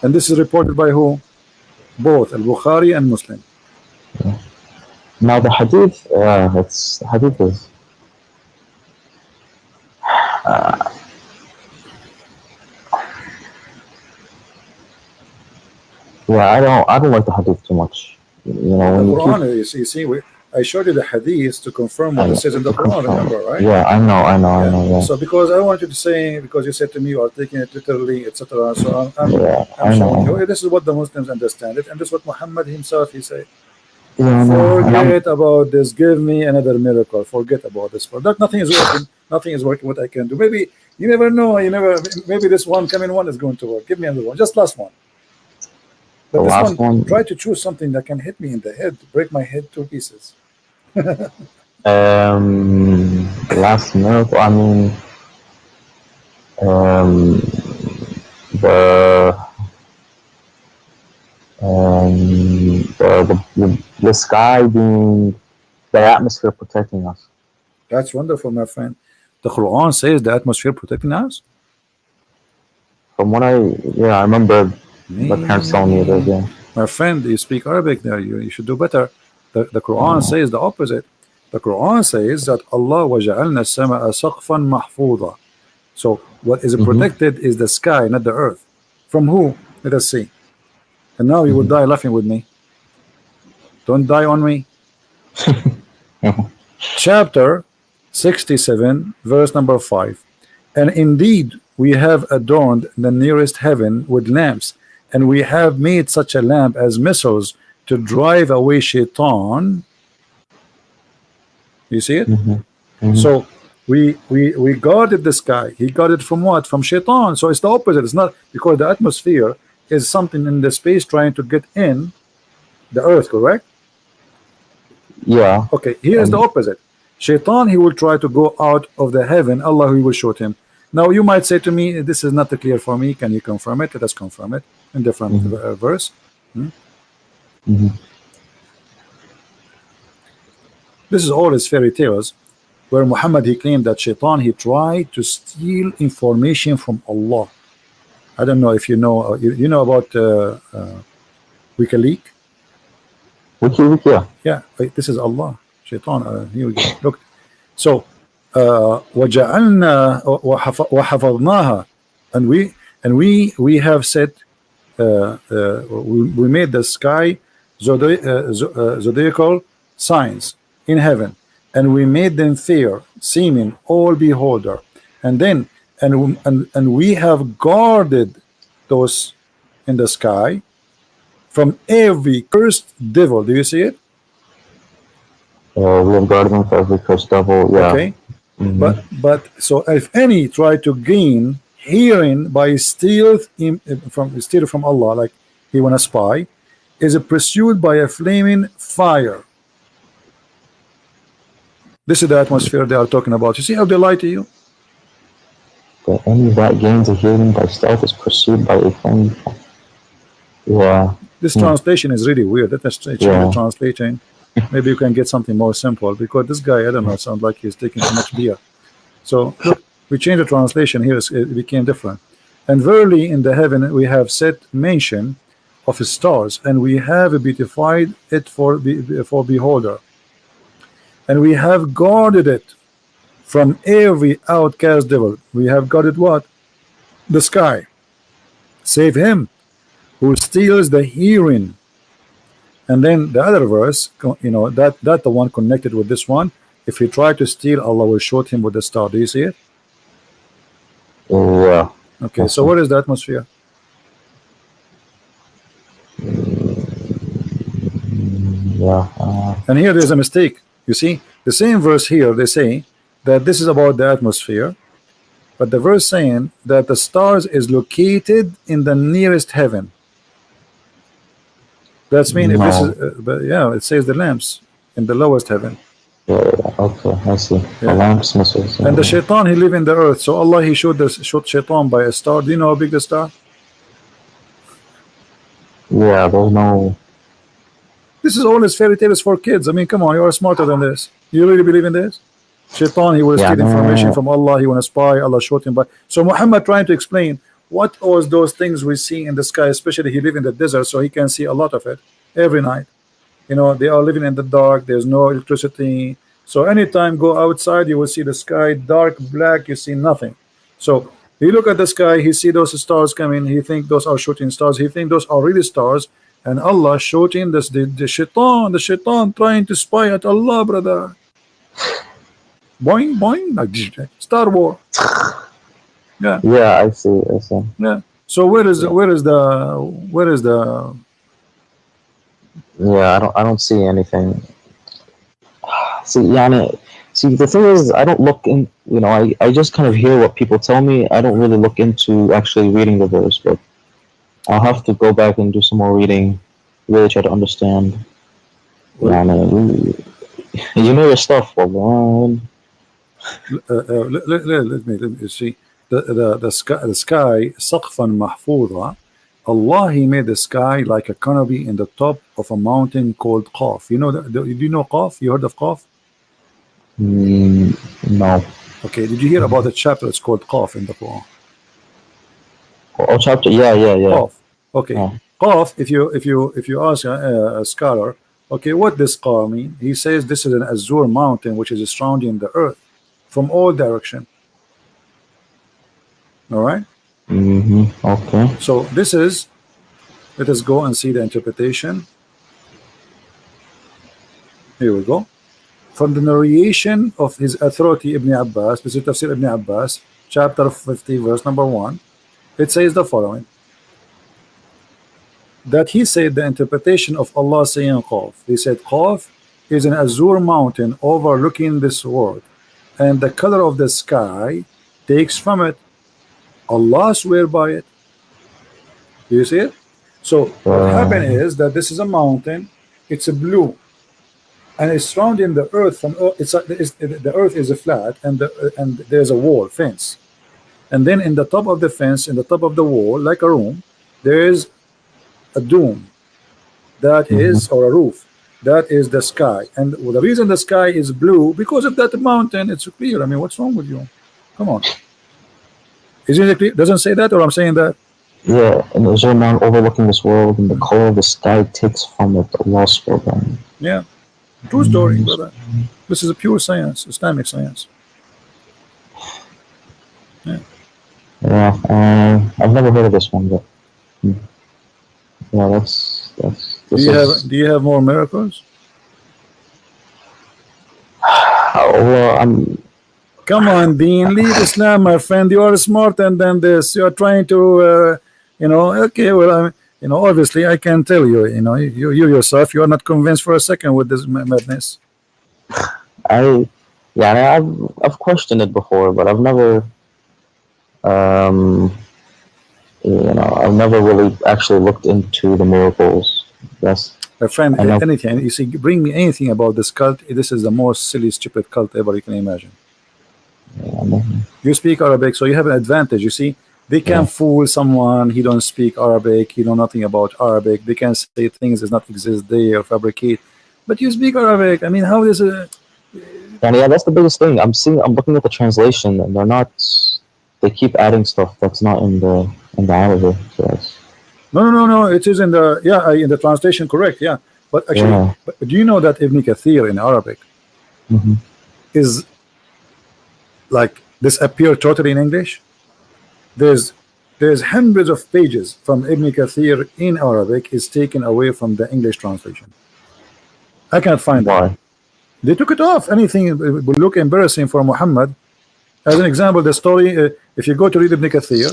And this is reported by who? Both Al-Bukhari and Muslim. Yeah. Now the hadith, the hadith is yeah, I don't like the hadith too much. You know, when the Quran, you see, I showed you the hadith to confirm what it says in the Quran, remember, right? Yeah, I know. Yeah. So because I want you to say, because you said to me you are taking it literally, etc. So I'm showing you, this is what the Muslims understand it, and this is what Muhammad himself, he said. Forget about this. Give me another miracle. Forget about this. For that, nothing is working. Nothing is working. What I can do. Maybe you never know. Maybe this one coming one is going to work. Give me another one. Just last one. But the last one, try to choose something that can hit me in the head, break my head to pieces. Last miracle. I mean, the sky being, the atmosphere protecting us. That's wonderful, my friend. The Quran says the atmosphere protecting us. From what I remember my parents telling me that. Yeah. My friend, you speak Arabic there. You should do better. The Quran says the opposite. The Quran says that Allah وَجَعَلْنَا السَّمَاءَ سَقْفًا مَحْفُوظًا. So what is protected is the sky, not the earth. From who? Let us see. And now you will die laughing with me. Don't die on me. Chapter 67, verse number 5. And indeed we have adorned the nearest heaven with lamps, and we have made such a lamp as missiles to drive away shaitan. You see it? So we guarded the sky. He guarded from what? From shaitan. So it's the opposite. It's not, because the atmosphere is something in the space trying to get in the earth, correct? Yeah. Okay, here is the opposite. Shaitan, he will try to go out of the heaven. Allah, he will shoot him. Now you might say to me, this is not clear for me. Can you confirm it? Let us confirm it in different verse. This is all his fairy tales. where Muhammad, he claimed that Shaitan, he tried to steal information from Allah. I don't know if you know, you know about WikiLeaks? WikiLeaks, yeah. Yeah, this is Allah. Shaitan, here we go. Look. So, وَجَعَلْنَا وَحَفَظْنَاهَا, and we have said, we made the sky zodiacal signs in heaven, and we made them fair, seeming all beholder, and then and we have guarded those in the sky from every cursed devil. Do you see it? We have guarded them from every cursed devil. Yeah. Okay. But so if any try to gain hearing by stealth from Allah, like he wanna spy, is pursued by a flaming fire. This is the atmosphere they are talking about. You see how they lie to you? That any that gains a hearing by stealth is pursued by a flaming fire. Yeah. This translation is really weird. Let us change the translation. Maybe you can get something more simple, because this guy, I don't know, sounds like he's taking too much beer. So look, we changed the translation here, it became different. And verily in the heaven we have set mention of his stars, and we have beautified it for beholder, and we have guarded it from every outcast devil. We have guarded what? The sky, save him who steals the hearing. And then the other verse, you know, that the one connected with this one, if he tried to steal, Allah will shoot him with the star. Do you see it? Yeah. Okay, so what is the atmosphere? Yeah. And here there's a mistake. You see, the same verse here, they say that this is about the atmosphere, but the verse saying that the stars is located in the nearest heaven. That's mean if this is, but yeah, it says the lamps in the lowest heaven. Yeah, okay, I see. Yeah. The lamps, missiles. And the Shaitan, he live in the earth. So Allah, he showed Shaitan by a star. Do you know how big the star? Yeah, there's no. This is all his fairy tales for kids. I mean, come on, you are smarter than this. You really believe in this? Shaitan, he will steal information from Allah. He want to spy. Allah showed him by. So Muhammad trying to explain what was those things we see in the sky, especially he live in the desert, so he can see a lot of it every night. You know, they are living in the dark, there's no electricity, so anytime go outside you will see the sky dark black, you see nothing. So he look at the sky, he see those stars coming, he think those are shooting stars, he think those are really stars, and Allah shooting this the shaitan trying to spy at Allah, brother. Boing boing, like Star Wars. Yeah. Yeah, I see. Yeah. So where is the Yeah, I don't see anything. See, Yani, see, the thing is, I don't look in. You know, I just kind of hear what people tell me. I don't really look into actually reading the verse, but I'll have to go back and do some more reading, really try to understand. Yani, you know your stuff, man. Let me see. The sky سقفا محفوظا. Allah, he made the sky like a canopy in the top of a mountain called Qaf. You know do you know Qaf? You heard of Qaf? No. Okay, did you hear about the chapter? It's called Qaf in the Quran. Oh, chapter, yeah. Qaf. Okay. Yeah. Qaf, if you ask a scholar, okay, what does Qaf mean? He says this is an azure mountain which is surrounding the earth from all direction. All right. Okay. So this is, let us go and see the interpretation. Here we go. From the narration of his authority Ibn Abbas, this is Tafsir Ibn Abbas, chapter 50, verse number 1. It says the following: that he said the interpretation of Allah saying Qaf. He said Qaf is an azure mountain overlooking this world, and the color of the sky takes from it. Allah swear by it. Do you see it? So what happened is that this is a mountain, it's a blue, and it's surrounding the earth from the earth is a flat, and there's a wall fence, and then in the top of the fence, in the top of the wall, like a room, there is a dome that is, or a roof That is the sky, and the reason the sky is blue because of that mountain. It's clear. I mean, what's wrong with you? Come on, isn't it clear? Doesn't say that, or I'm saying that? Yeah, and there's a man overlooking this world, and the color of the sky takes from it the lost program. Yeah, true story, brother. This is a pure science, Islamic science. Yeah, I've never heard of this one, but yeah, that's. Do you have more miracles? Well, Come on, Dean, leave Islam, my friend. You are smarter than this. You are trying to, okay, well, obviously, I can tell you, you yourself, you are not convinced for a second with this madness. I've questioned it before, but I've never, I've never really actually looked into the miracles. That's my friend. Anything you see, bring me anything about this cult. This is the most silly, stupid cult ever you can imagine. You speak Arabic, so you have an advantage. You see, they can fool someone. He don't speak Arabic. He know nothing about Arabic. They can say things that not exist there or fabricate. But you speak Arabic. I mean, how is it? Yeah, that's the biggest thing. I'm looking at the translation, and they're not. They keep adding stuff that's not in the Arabic. So no. It is in the in the translation, correct? Yeah, but actually, but do you know that Ibn Kathir in Arabic is like disappear totally in English? There's hundreds of pages from Ibn Kathir in Arabic is taken away from the English translation. I can't find that. They took it off. Anything will look embarrassing for Muhammad. As an example, the story, if you go to read Ibn Kathir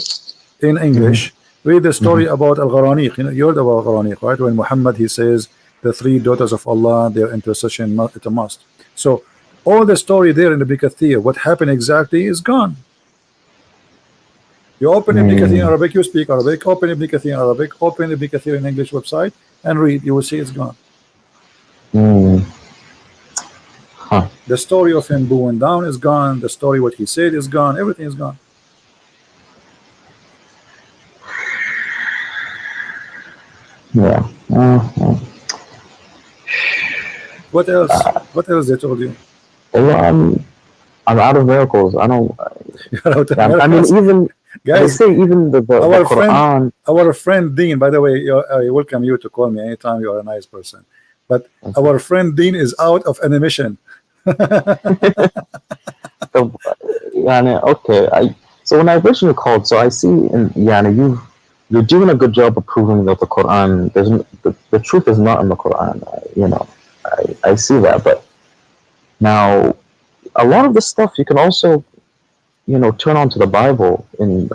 in English, read the story about Al-Gharaniq. You heard about Al-Gharaniq, right? When Muhammad, he says, the 3 daughters of Allah, their intercession, it's a must. So, all the story there in Ibn Kathir, what happened exactly is gone. You open Ibn Kathir in Arabic, you speak Arabic, open Ibn Kathir in Arabic, open Ibn Kathir in English website, and read, you will see it's gone. The story of him bowing down is gone. The story what he said is gone. Everything is gone. Yeah. What else? What else they told you? Well, I'm out of miracles. I don't. I mean, even guys, they say even the Quran. Our friend Dean, by the way, I welcome you to call me anytime. You are a nice person. But our friend Dean is out of animation. Okay. So when I originally called, so I see, and you're doing a good job of proving that the Quran, the truth is not in the Quran. I see that, but now a lot of the stuff you can also, turn on to the Bible, and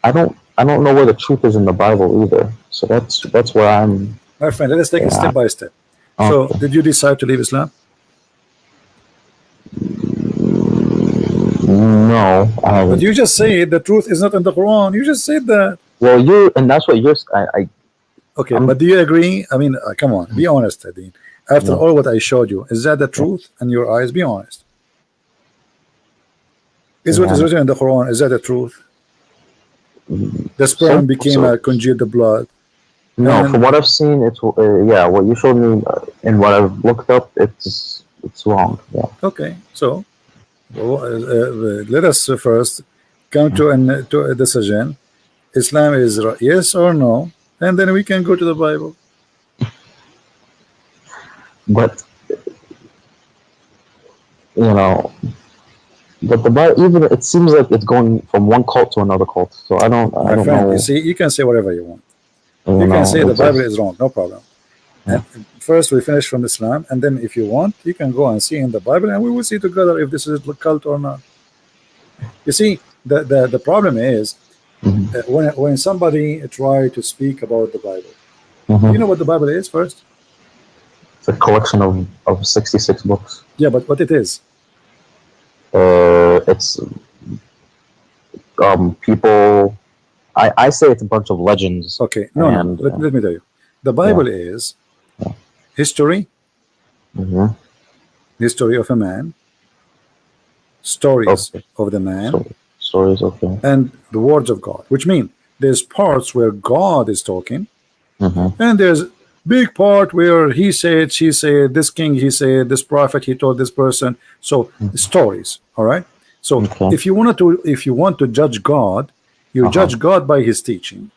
I don't know where the truth is in the Bible either. So that's where I'm. My friend, let us take it step by step. So, did you decide to leave Islam? No, I haven't. But you just say the truth is not in the Quran. You just said that. Well, and that's what you're. Okay, but do you agree? I mean, come on, be honest, Dean. After all what I showed you, is that the truth in your eyes? Be honest. Is what is written in the Quran, is that the truth? The sperm became a congealed blood. No, from what I've seen, it's what you showed me and what I've looked up, it's wrong. Yeah. Okay, so let us first come to a decision. Islam is yes or no, and then we can go to the Bible. But but the Bible, even it seems like it's going from one cult to another cult. So I don't know. You see, you can say whatever you want. You can say the Bible is wrong, no problem. And first we finish from Islam, and then if you want, you can go and see in the Bible, and we will see together if this is a cult or not. You see, the problem is when somebody try to speak about the Bible, you know what the Bible is first? It's a collection of 66 books. Yeah, but what it is? It's people. I say it's a bunch of legends. Okay, let me tell you. The Bible is history, history of a man, stories of the man, stories, and the words of God, which mean there's parts where God is talking, and there's big part where he said, she said, this king he said, this prophet he told this person. So stories, all right. So Okay. if you want to judge God, you judge God by his teaching.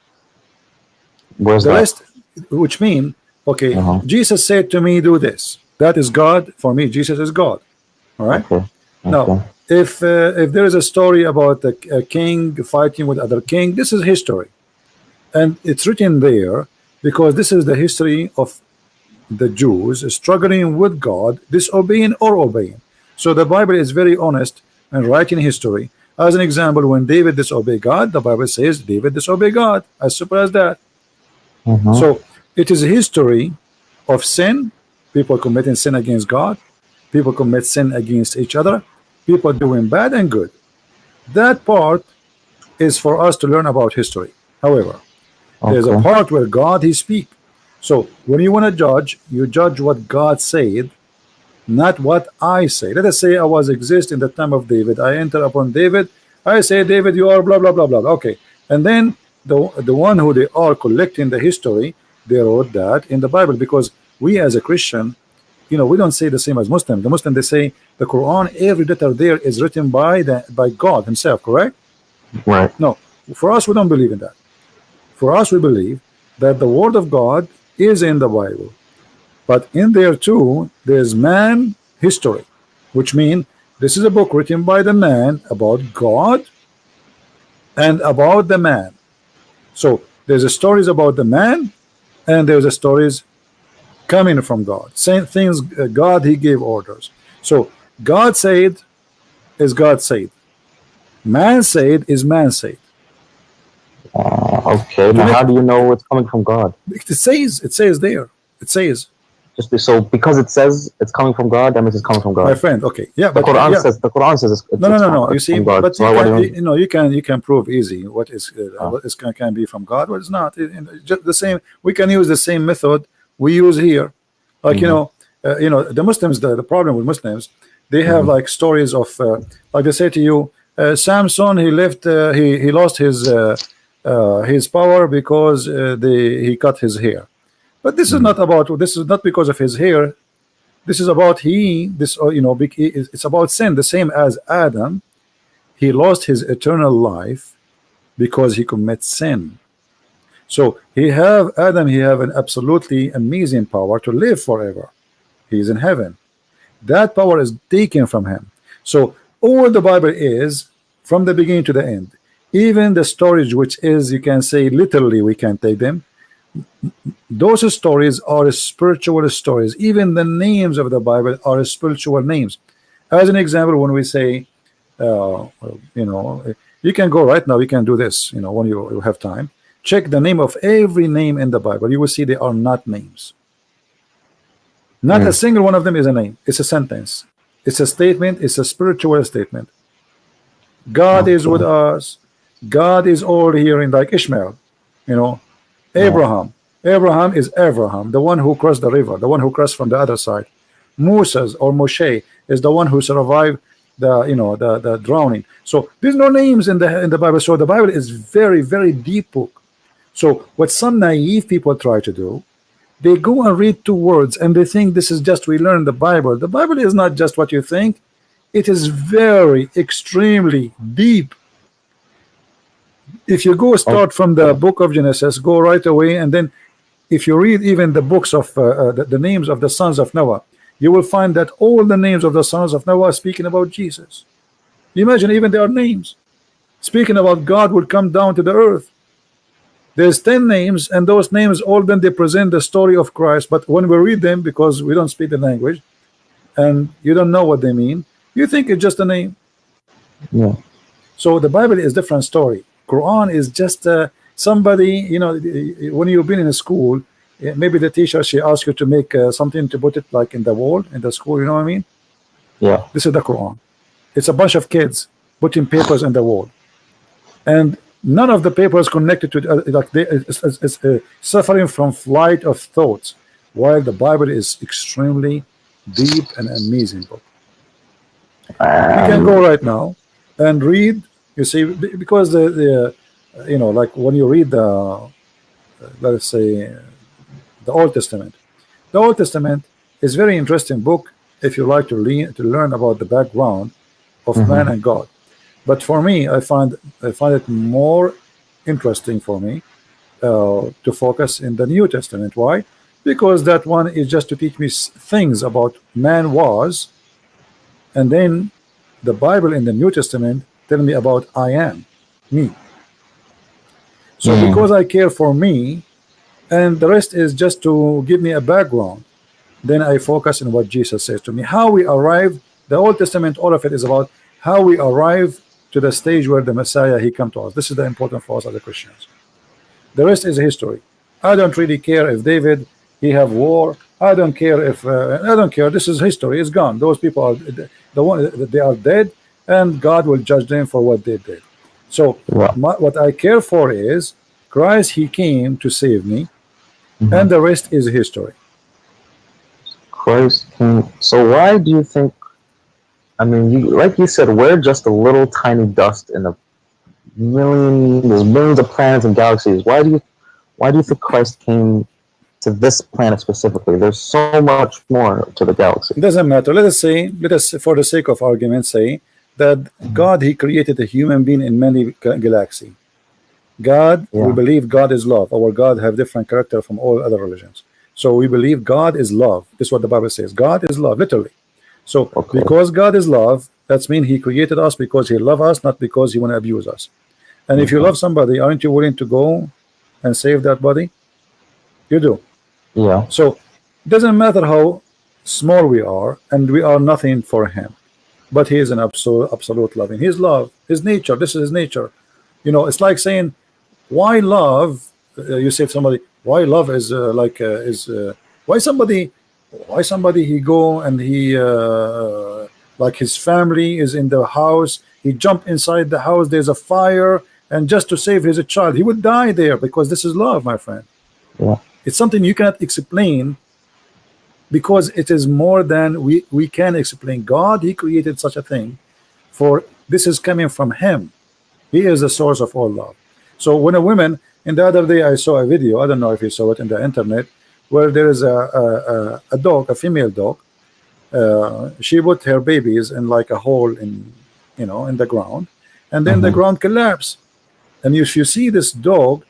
Where's The that? rest, which mean, okay, Jesus said to me, do this. That is God for me. Jesus is God. All right. Okay. Now, if there is a story about a king fighting with other king, this is history, and it's written there because this is the history of the Jews struggling with God, disobeying or obeying. So the Bible is very honest and writing history. As an example, when David disobeyed God, the Bible says David disobeyed God. As simple as that. So it is a history of sin, people committing sin against God, people commit sin against each other, people doing bad and good. That part is for us to learn about history. However, there's a part where God he speak. So when you want to judge, you judge what God said, not what I say. Let us say I was exist in the time of David. I enter upon David. I say, David, you are blah blah blah blah. Okay, and then the one who they are collecting the history, they wrote that in the Bible, because we as a Christian, you know, we don't say the same as Muslim. The Muslim, they say the Quran, every letter there is written by God himself, correct? Right. No, for us, we don't believe in that. For us, we believe that the word of God is in the Bible, but in there too there's man history, which means this is a book written by the man about God and about the man. So there's a stories about the man, and there's a stories coming from God. Same things, God he gave orders. So God said is God said. Man said is man said. Okay. Now, how do you know it's coming from God? It says there. It says. Just so because it says it's coming from God, that means it's coming from God. My friend, okay, yeah, The but Quran yeah. says it's No. You see, God. but So you know, you can prove easy what is what is can be from God, what is not. Just the same. We can use the same method we use here. Like you know, the Muslims. The problem with Muslims, they have like stories of like they say to you, Samson he left he lost his power because he cut his hair. But this is not about. This is not because of his hair. This is about it's about sin. The same as Adam, he lost his eternal life because he commits sin. So he have an absolutely amazing power to live forever. He's in heaven. That power is taken from him. So all the Bible is from the beginning to the end. Even the stories, which is, you can say literally, we can take them. Those stories are spiritual stories. Even the names of the Bible are spiritual names. As an example, when we say, you can go right now, you can do this, when you have time. Check the name of every name in the Bible. You will see they are not names. Not a single one of them is a name. It's a sentence. It's a statement. It's a spiritual statement. God is with us. God is all hearing, like Ishmael, Abraham. Abraham is Abraham, the one who crossed the river, the one who crossed from the other side. Moses or Moshe is the one who survived the drowning. So there's no names in the Bible. So the Bible is very, very deep book. So what some naive people try to do, they go and read 2 words and they think this is just we learn the Bible. The Bible is not just what you think. It is very extremely deep. If you go start from the book of Genesis, go right away, and then if you read even the books of the names of the sons of Noah, you will find that all the names of the sons of Noah are speaking about Jesus. Imagine, even their names speaking about God will come down to the earth. There's 10 names, and those names all then they present the story of Christ. But when we read them, because we don't speak the language and you don't know what they mean, you think it's just a name. Yeah. So the Bible is different story. Quran is just somebody, when you've been in a school, maybe the teacher, she asks you to make something to put it like in the wall in the school, you know what I mean? Yeah. This is the Quran. It's a bunch of kids putting papers in the wall, and none of the papers connected to like it's suffering from flight of thoughts, while the Bible is extremely deep and amazing book. You can go right now and read. You see, because like when you read the let's say the Old Testament. The Old Testament is very interesting book if you like to learn about the background of man and God. But for me, I find it more interesting for me to focus in the New Testament. Why? Because that one is just to teach me things about man was, and then the Bible in the New Testament tell me about I am, me. So because I care for me, and the rest is just to give me a background, then I focus on what Jesus says to me. How we arrive, the Old Testament, all of it is about how we arrive to the stage where the Messiah, he come to us. This is the important for us as Christians. The rest is history. I don't really care if David, he have war. I don't care if I don't care. This is history. It's gone. Those people are they are dead, and God will judge them for what they did. So what I care for is Christ. He came to save me, and the rest is history. Christ came. So why do you think? I mean, like you said, we're just a little tiny dust in a there's millions of planets and galaxies. Why do you think Christ came to this planet specifically? There's so much more to the galaxy. It doesn't matter. Let us for the sake of argument say that God, he created a human being in many galaxies. God, we believe God is love. Our God have different character from all other religions. So we believe God is love. This is what the Bible says. God is love, literally. So because God is love, that means he created us because he loves us, not because he want to abuse us. And if you love somebody, aren't you willing to go and save that body? You do. Yeah. So it doesn't matter how small we are, and we are nothing for him, but he is an absolute loving. His love, his nature. This is his nature. You know, it's like saying, why love? You say to somebody, why love is why somebody he go and he like his family is in the house, he jump inside the house, there's a fire, and just to save his child, he would die there because this is love, my friend. Yeah. It's something you cannot explain because it is more than we can explain. God, he created such a thing, for this is coming from him. He is the source of all love. So when a woman, and the other day I saw a video, I don't know if you saw it in the internet, where there is a dog, a female dog. She put her babies in like a hole in, you know, in the ground, and then the ground collapsed. And if you see this dog,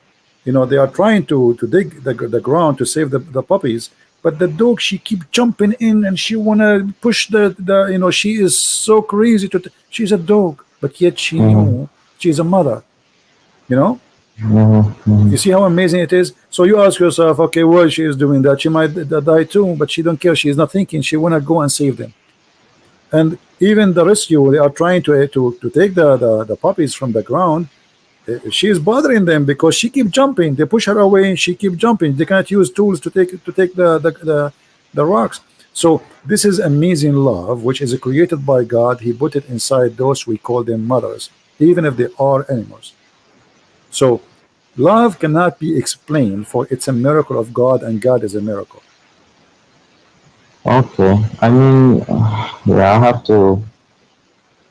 you know, they are trying to dig the ground to save the puppies, but the dog, she keep jumping in and she wanna push the you know, she is so crazy she's a dog, but yet she knew she's a mother, you know. You see how amazing it is. So you ask yourself, okay, well, she is doing that, she might die too, but she don't care. She is not thinking. She wanna go and save them. And even the rescue, they are trying to take the puppies from the ground. She is bothering them because she keep jumping. They push her away and she keep jumping. They cannot use tools to take the rocks. So this is amazing love, which is created by God. He put it inside those, we call them mothers, even if they are animals. So love cannot be explained, for it's a miracle of God, and God is a miracle. Okay. I mean, yeah, I have to,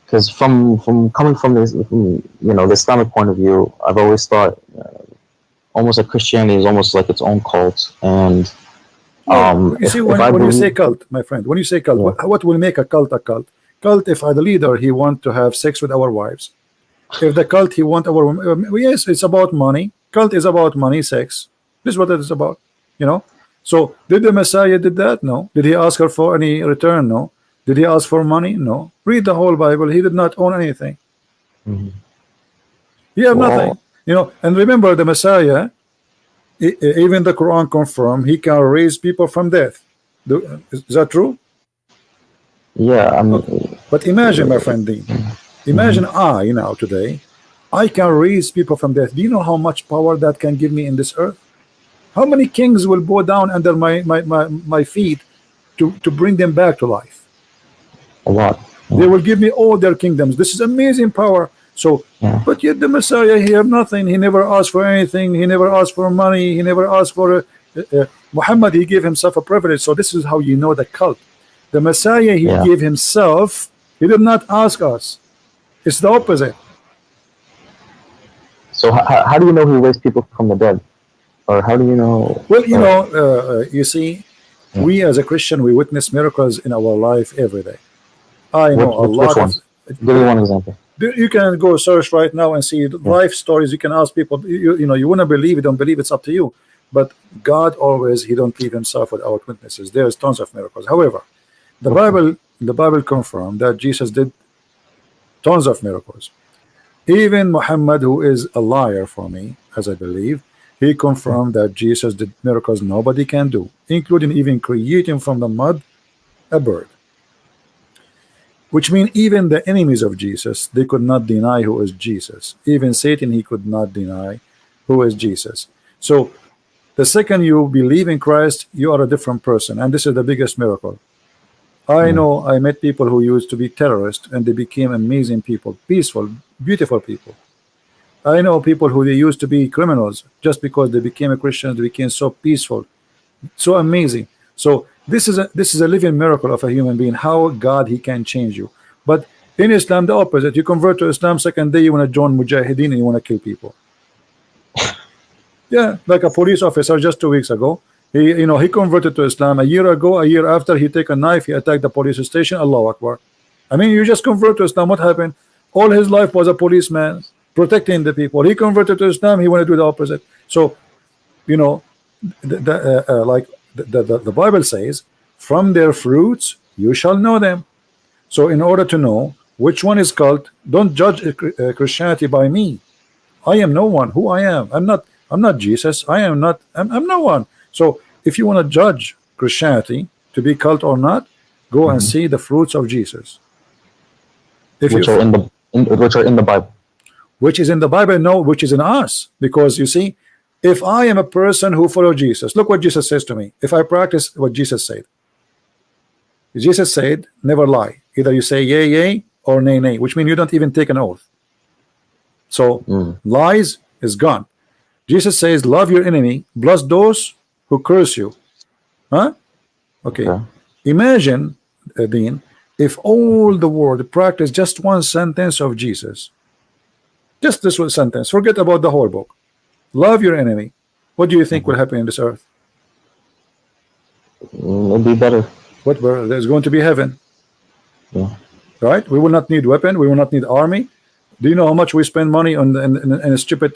because from coming from this, you know, the Islamic point of view, I've always thought almost like Christianity is almost like its own cult. And you see, when you say cult, my friend, when you say cult, what will make a cult a cult? Cult, if the leader, he want to have sex with our wives. If the cult, he want our yes, it's about money. Cult is about money, sex. This is what it is about, you know. So did the Messiah did that? No. Did he ask her for any return? No. Did he ask for money? No. Read the whole Bible. He did not own anything. He had nothing, you know. And remember, the Messiah, even the Quran confirm, he can raise people from death. Is that true? Yeah. I mean, but imagine, my friend Dean, imagine I now today, I can raise people from death. Do you know how much power that can give me in this earth? How many kings will bow down under my feet to bring them back to life? A lot. They will give me all their kingdoms. This is amazing power. So, but yet the Messiah, he had nothing. He never asked for anything. He never asked for money. He never asked for Muhammad. He gave himself a privilege. So this is how you know the cult. The Messiah, he gave himself. He did not ask us. It's the opposite. So how do you know he raised people from the dead? or how do you know? Well, you see, we as a Christian, we witness miracles in our life every day. I know a Which lot of. ones? Give me one example. You can go search right now and see life stories. You can ask people. You want to believe, you don't believe, it's up to you. But God always, He don't leave Himself without witnesses. There's tons of miracles. However, the Bible confirmed that Jesus did tons of miracles. Even Muhammad, who is a liar for me, as I believe, he confirmed that Jesus did miracles nobody can do, including even creating from the mud a bird. Which means even the enemies of Jesus, they could not deny who is Jesus. Even Satan, he could not deny who is Jesus. So the second you believe in Christ, you are a different person. And this is the biggest miracle. I know I met people who used to be terrorists and they became amazing people, peaceful, beautiful people. I know people who they used to be criminals, just because they became a Christian, they became so peaceful, so amazing. So this is a living miracle of a human being, how God, He can change you. But in Islam, the opposite. You convert to Islam, second day you want to join Mujahideen and you want to kill people. Yeah, like a police officer just 2 weeks ago. He converted to Islam. A year ago, a year after, he take a knife, he attacked the police station. Allahu Akbar. I mean, you just convert to Islam. What happened? All his life was a policeman protecting the people. He converted to Islam. He wanted to do the opposite. So, the Bible says, from their fruits you shall know them. So in order to know which one is cult, don't judge Christianity by me. I am no one. Who I am? I'm not Jesus. I'm no one. So if you want to judge Christianity to be cult or not, go and see the fruits of Jesus. Which are in the Bible. Which is in the Bible, no, which is in us. Because you see, if I am a person who follows Jesus, look what Jesus says to me. If I practice what Jesus said, Jesus said, never lie. Either you say yay, yay, or nay, nay, which means you don't even take an oath. So lies is gone. Jesus says, love your enemy, bless those who curse you. Huh? Okay. Imagine, Dean, if all the world practice just one sentence of Jesus. Just this one sentence. Forget about the whole book. Love your enemy. What do you think will happen in this earth? It'll be better. What? There's going to be heaven. Yeah. Right? We will not need weapon. We will not need army. Do you know how much we spend money on in stupid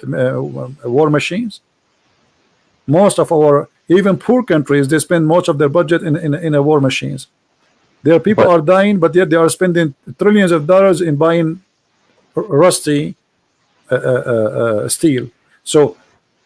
war machines? Most of our, even poor countries, they spend most of their budget in war machines. Their people are dying, but yet they are spending trillions of dollars in buying rusty steel. So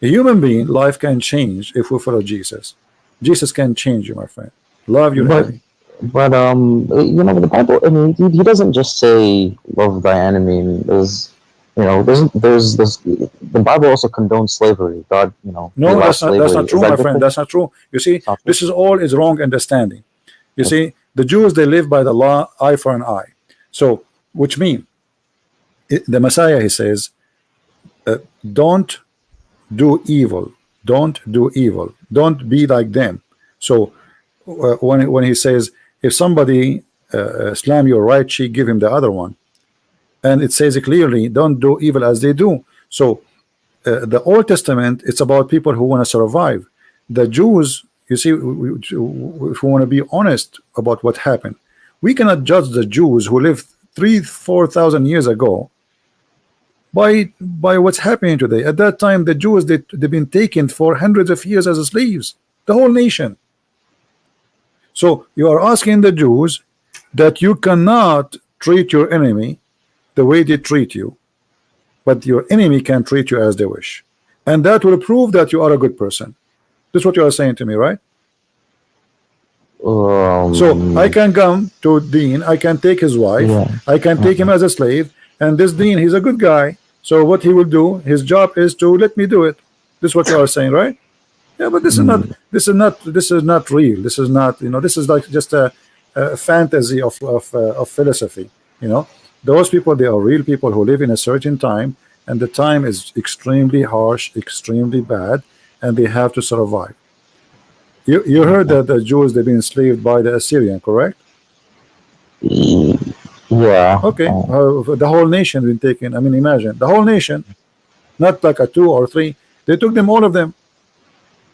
a human being, life can change if we follow Jesus. Jesus can change you, my friend. Love your enemy. But the Bible, I mean, he doesn't just say love thy enemy. There's the Bible also condones slavery. God, no, that's not true, my friend. That's not true. You see, this is all is wrong understanding. You see, the Jews, they live by the law, eye for an eye. So, which means the Messiah, he says, don't do evil. Don't do evil. Don't be like them. So when he says, if somebody slam your right cheek, give him the other one. And it says clearly, don't do evil as they do. So the Old Testament, it's about people who want to survive. The Jews, you see, if we want to be honest about what happened, we cannot judge the Jews who lived 3,000-4,000 years ago by what's happening today. At that time, the Jews, they've been taken for hundreds of years as slaves, the whole nation. So you are asking the Jews that you cannot treat your enemy the way they treat you, but your enemy can treat you as they wish, and that will prove that you are a good person. This is what you are saying to me, right? So I can come to Dean, I can take his wife, I can take him as a slave, and this Dean, he's a good guy. So what he will do, his job is to let me do it. This is what you are saying, right? Yeah, but this is not real. This is not, this is like just a fantasy of philosophy. Those people, they are real people who live in a certain time, and the time is extremely harsh, extremely bad, and they have to survive. You heard that the Jews, they've been enslaved by the Assyrian, correct? Yeah. Okay. The whole nation been taken. I mean, imagine the whole nation, not like a 2 or 3. They took them, all of them.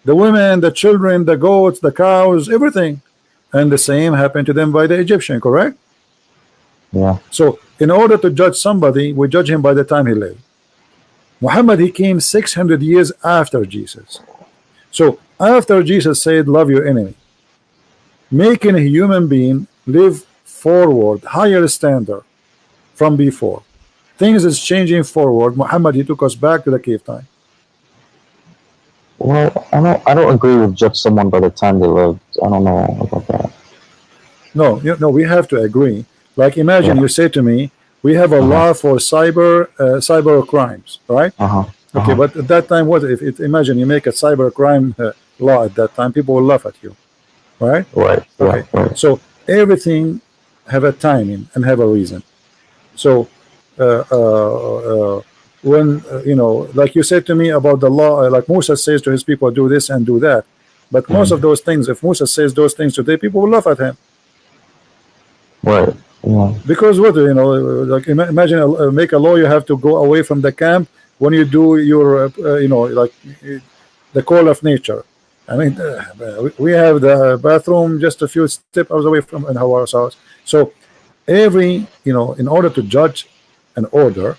The women, the children, the goats, the cows, everything. And the same happened to them by the Egyptian, correct? Yeah. So in order to judge somebody, we judge him by the time he lived. Muhammad, he came 600 years after Jesus. So after Jesus said, love your enemy, making a human being live forward, higher standard from before. Things is changing forward. Muhammad, he took us back to the cave time. Well, I don't agree with judge someone by the time they lived. I don't know about that. No, we have to agree. Like imagine you say to me, we have a law for cyber crimes, right? Okay, but at that time, what if imagine you make a cyber crime law at that time, people will laugh at you, right? Right. Okay. Yeah, right. So everything have a timing and have a reason. So when like you said to me about the law, like Musa says to his people, do this and do that. But most of those things, if Musa says those things today, people will laugh at him. Right. Yeah. Because what like imagine make a law, you have to go away from the camp when you do your like the call of nature. I mean, we have the bathroom just a few steps away from in our house. So every in order to judge an order,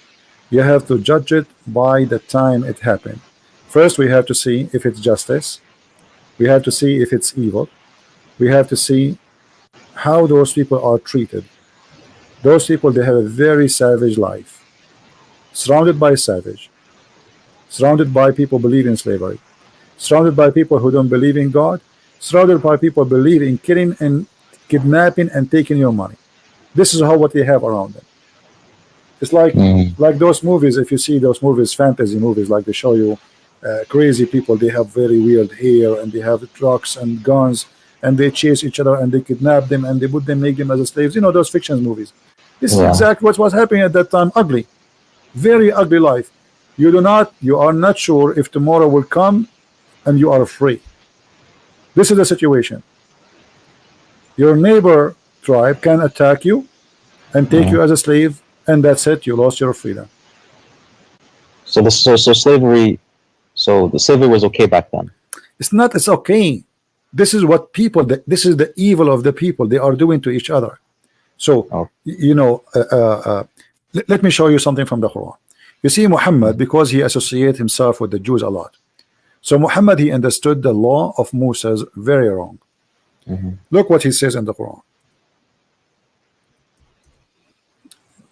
you have to judge it by the time it happened. First, we have to see if it's justice. We have to see if it's evil. We have to see how those people are treated. Those people, they have a very savage life, surrounded by savage, surrounded by people believe in slavery, surrounded by people who don't believe in God, surrounded by people believe in killing and kidnapping and taking your money. This is what they have around them. It's like those movies. If you see those movies, fantasy movies, like they show you crazy people, they have very weird hair and they have trucks and guns and they chase each other and they kidnap them and they put them, make them as slaves. Those fiction movies. This is exactly what was happening at that time. Ugly, very ugly life. You are not sure if tomorrow will come and you are free. This is the situation. Your neighbor tribe can attack you and take you as a slave, and that's it. You lost your freedom. So slavery. So the slavery was okay back then. It's okay. This is what people. This is the evil of the people. They are doing to each other. So let me show you something from the Quran. You see, Muhammad, because he associated himself with the Jews a lot. So Muhammad, he understood the law of Moses very wrong. Look what he says in the Quran.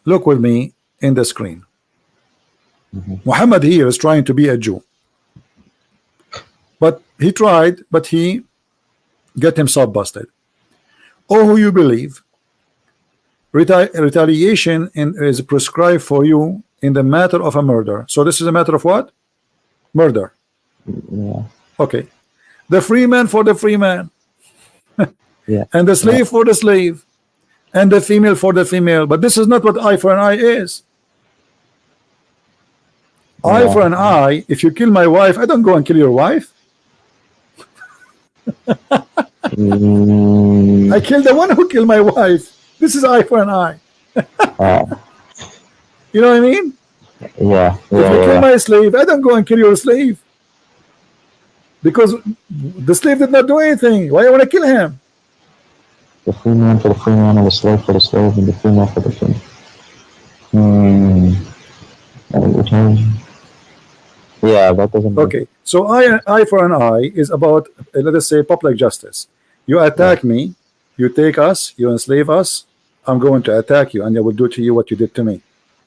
Look with me in the screen. Muhammad here is trying to be a Jew, but he tried, but he got himself busted. Oh, who you believe, retaliation is prescribed for you in the matter of a murder. So this is a matter of what? Murder. Yeah. Okay. The free man for the free man. Yeah. And the slave for the slave. And the female for the female. But this is not what eye for an eye is. Eye for an eye. If you kill my wife, I don't go and kill your wife. I kill the one who killed my wife. This is eye for an eye. You know what I mean? Yeah. If you kill my slave, I don't go and kill your slave. Because the slave did not do anything. Why I want to kill him? The free man for the free man, and the slave for the slave, and the female for the female. Yeah, that doesn't. Okay, so eye for an eye is about, let us say, public justice. You attack me, you take us, you enslave us. I'm going to attack you, and I will do to you what you did to me.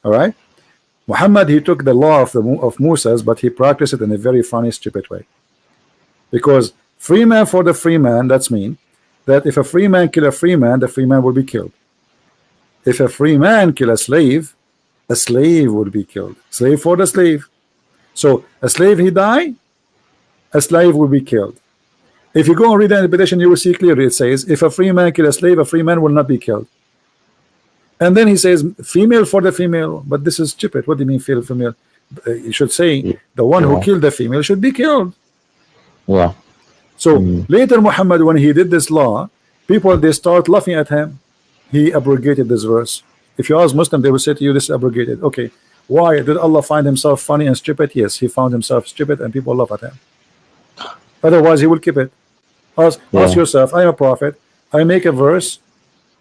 All right. Muhammad, he took the law of Moses, but he practiced it in a very funny, stupid way. Because free man for the free man, that's mean that if a free man kill a free man, the free man will be killed. If a free man kill a slave would be killed. Slave for the slave. So a slave he die, a slave will be killed. If you go and read the interpretation, you will see clearly it says if a free man kill a slave, a free man will not be killed. And then he says female for the female, but this is stupid. What do you mean female? You should say the one who killed the female should be killed. Yeah. So later Muhammad, when he did this law, people, they start laughing at him. He abrogated this verse. If you ask Muslim, they will say to you, this is abrogated. Okay, why did Allah find himself funny and stupid? Yes, he found himself stupid and people laugh at him. Otherwise, he will keep it. Ask Yeah. yourself, I am a prophet. I make a verse.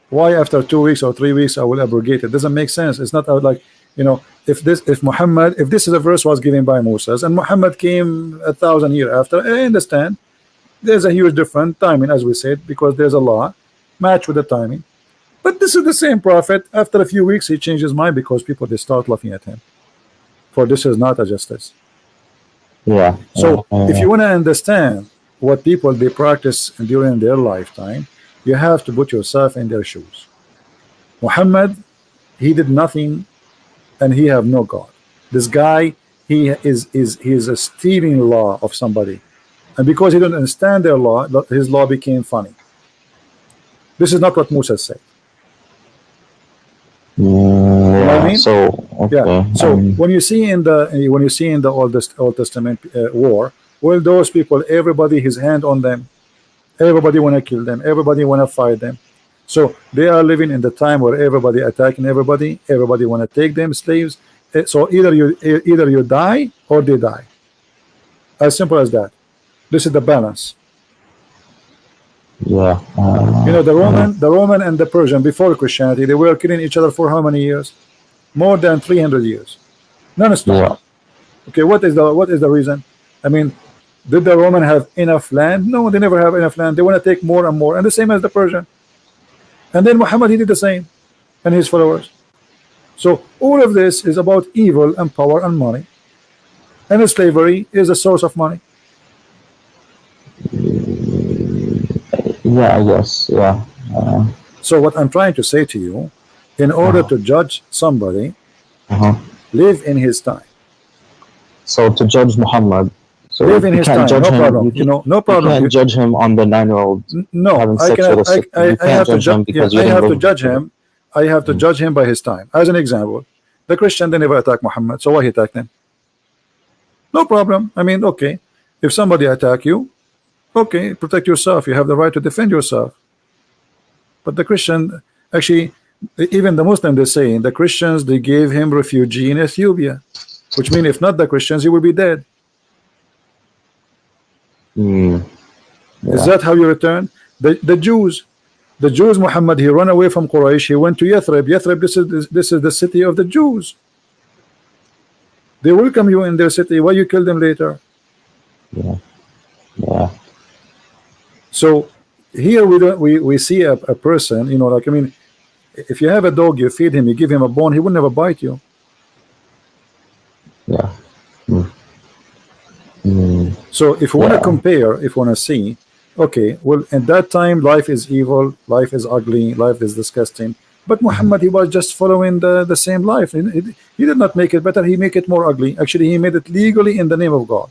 Why after 2 weeks or 3 weeks I will abrogate it? Doesn't make sense. It's not like, if this is a verse was given by Moses and Muhammad came 1,000 years after, I understand there's a huge different timing, as we said, because there's a law match with the timing. But this is the same prophet. After a few weeks he changed his mind because people, they start laughing at him, for this is not a justice. Yeah. So if you want to understand what people they practice during their lifetime, you have to put yourself in their shoes. Muhammad, he did nothing and he have no God. This guy, he is a stealing law of somebody, and because he didn't understand their law, his law became funny. This is not what Musa said. Yeah. You know what I mean? So okay. Yeah. So when you see in the Old Testament war, well, those people, everybody his hand on them, everybody want to kill them, everybody want to fight them. So they are living in the time where everybody attacking everybody want to take them slaves. So either you die or they die. As simple as that. This is the balance. Yeah. The Roman and the Persian before Christianity, they were killing each other for how many years? More than 300 years, non-stop. Yeah. Okay, what is the reason? I mean, did the Roman have enough land? No, they never have enough land. They want to take more and more, and the same as the Persian. And then Muhammad, he did the same, and his followers. So all of this is about evil and power and money, and slavery is a source of money. Yeah, I guess. Yeah. So what I'm trying to say to you, in order to judge somebody, live in his time. So to judge Muhammad, so live in you his can't time. judge No him. problem. No problem. You can't judge him on the 9-year-old. No, having I sex cannot. with a I have to judge. I have to judge him. him. I have to judge him by his time. As an example, the Christian, they never attack Muhammad. So why he attacked him? No problem. I mean, okay, if somebody attack you, okay, protect yourself. You have the right to defend yourself. But the Christian, actually, even the Muslim, they say the Christians, they gave him refugee in Ethiopia, which means if not the Christians, he will be dead. Yeah. Is that how you return? The Jews, Muhammad, he ran away from Quraysh. He went to Yathrib. Yathrib, this is the city of the Jews. They welcome you in their city. Why you kill them later? Yeah. Yeah. So here we see a person, like, I mean, if you have a dog, you feed him, you give him a bone, he will never bite you. Yeah. So if you want to compare, if you want to see, okay, well, at that time life is evil, life is ugly, life is disgusting, but Muhammad, he was just following the same life. He did not make it better, he made it more ugly. Actually, he made it legally in the name of God.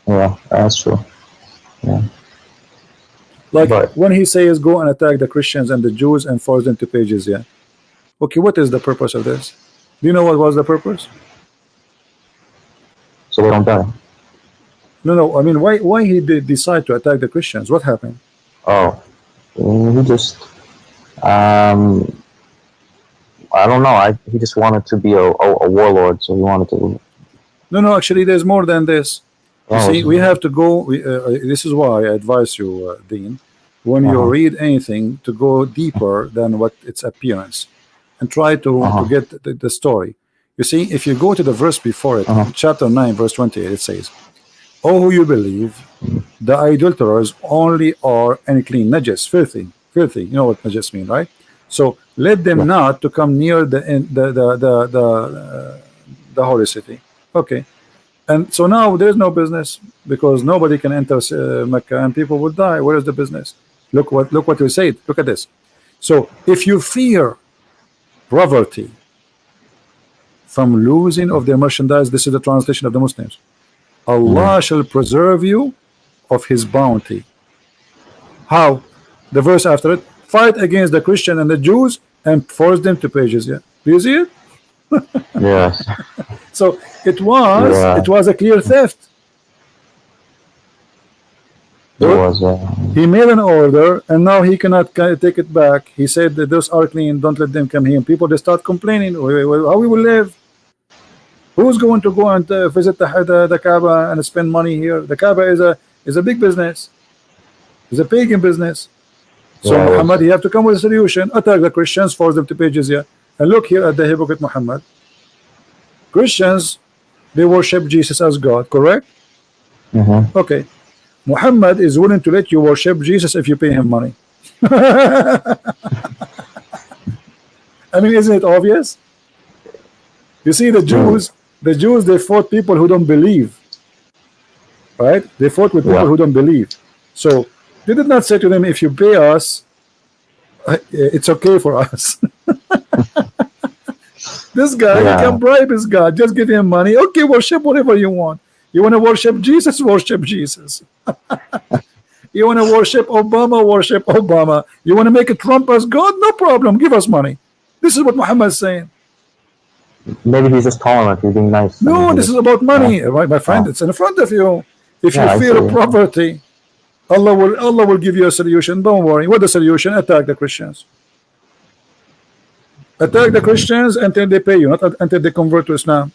Yeah, that's true. Yeah. Like when he says go and attack the Christians and the Jews and force them to pay jizya. Okay, what is the purpose of this? Do you know what was the purpose? So they don't die. No, I mean, why he did decide to attack the Christians? What happened? Oh, he just I don't know. He just wanted to be a warlord, so he wanted to. No, actually, there's more than this. You see, we have to go. This is why I advise you, Dean, when you read anything, to go deeper than what its appearance, and try to get the story. You see, if you go to the verse before it, chapter 9, verse 28, it says, "Oh, who you believe, the idolaters only are unclean, najis, filthy. You know what najis mean, right? So let them not to come near the holy city." Okay. And so now there's no business, because nobody can enter Mecca and people will die. Where is the business? Look what we said. Look at this. So if you fear poverty from losing of their merchandise, this is the translation of the Muslims, Allah shall preserve you of his bounty. How? The verse after it, fight against the Christian and the Jews and force them to pay jizya. Do you see it? Yes. So it was a clear theft. It was. He made an order, and now he cannot take it back. He said that those are clean, don't let them come here. People, they start complaining, how we will live? Who's going to go and visit the Kaaba and spend money here? The Kaaba is a big business. It's a pagan business. So Yeah, Muhammad, you have to come with a solution. Attack the Christians, force them to pay jizya. And look here at the hypocrite Muhammad. Christians, they worship Jesus as God, correct? Okay. Muhammad is willing to let you worship Jesus if you pay him money. I mean, isn't it obvious? You see, the Jews, they fought people who don't believe. Right? They fought with people who don't believe. So they did not say to them, if you pay us, it's okay for us. This guy, you can bribe his God. Just give him money. Okay, worship whatever you want. You want to worship Jesus? Worship Jesus. You want to worship Obama? Worship Obama. You want to make a Trump as God? No problem. Give us money. This is what Muhammad is saying. Maybe he's just tolerant. He's being nice. No, this is about money, right, my friend. It's in front of you. If you fear poverty, Allah will give you a solution. Don't worry. What's the solution? Attack the Christians. Attack the Christians until they pay you, not until they convert to Islam.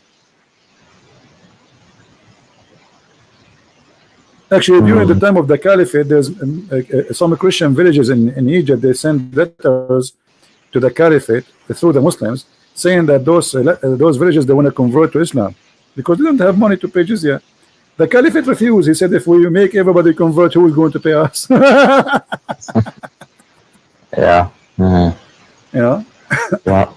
Actually, during the time of the Caliphate, there's some Christian villages in Egypt. They send letters to the Caliphate through the Muslims, saying that those villages, they want to convert to Islam because they don't have money to pay jizya. The Caliphate refused. He said, if we make everybody convert, who is going to pay us? Yeah. You know? Yeah.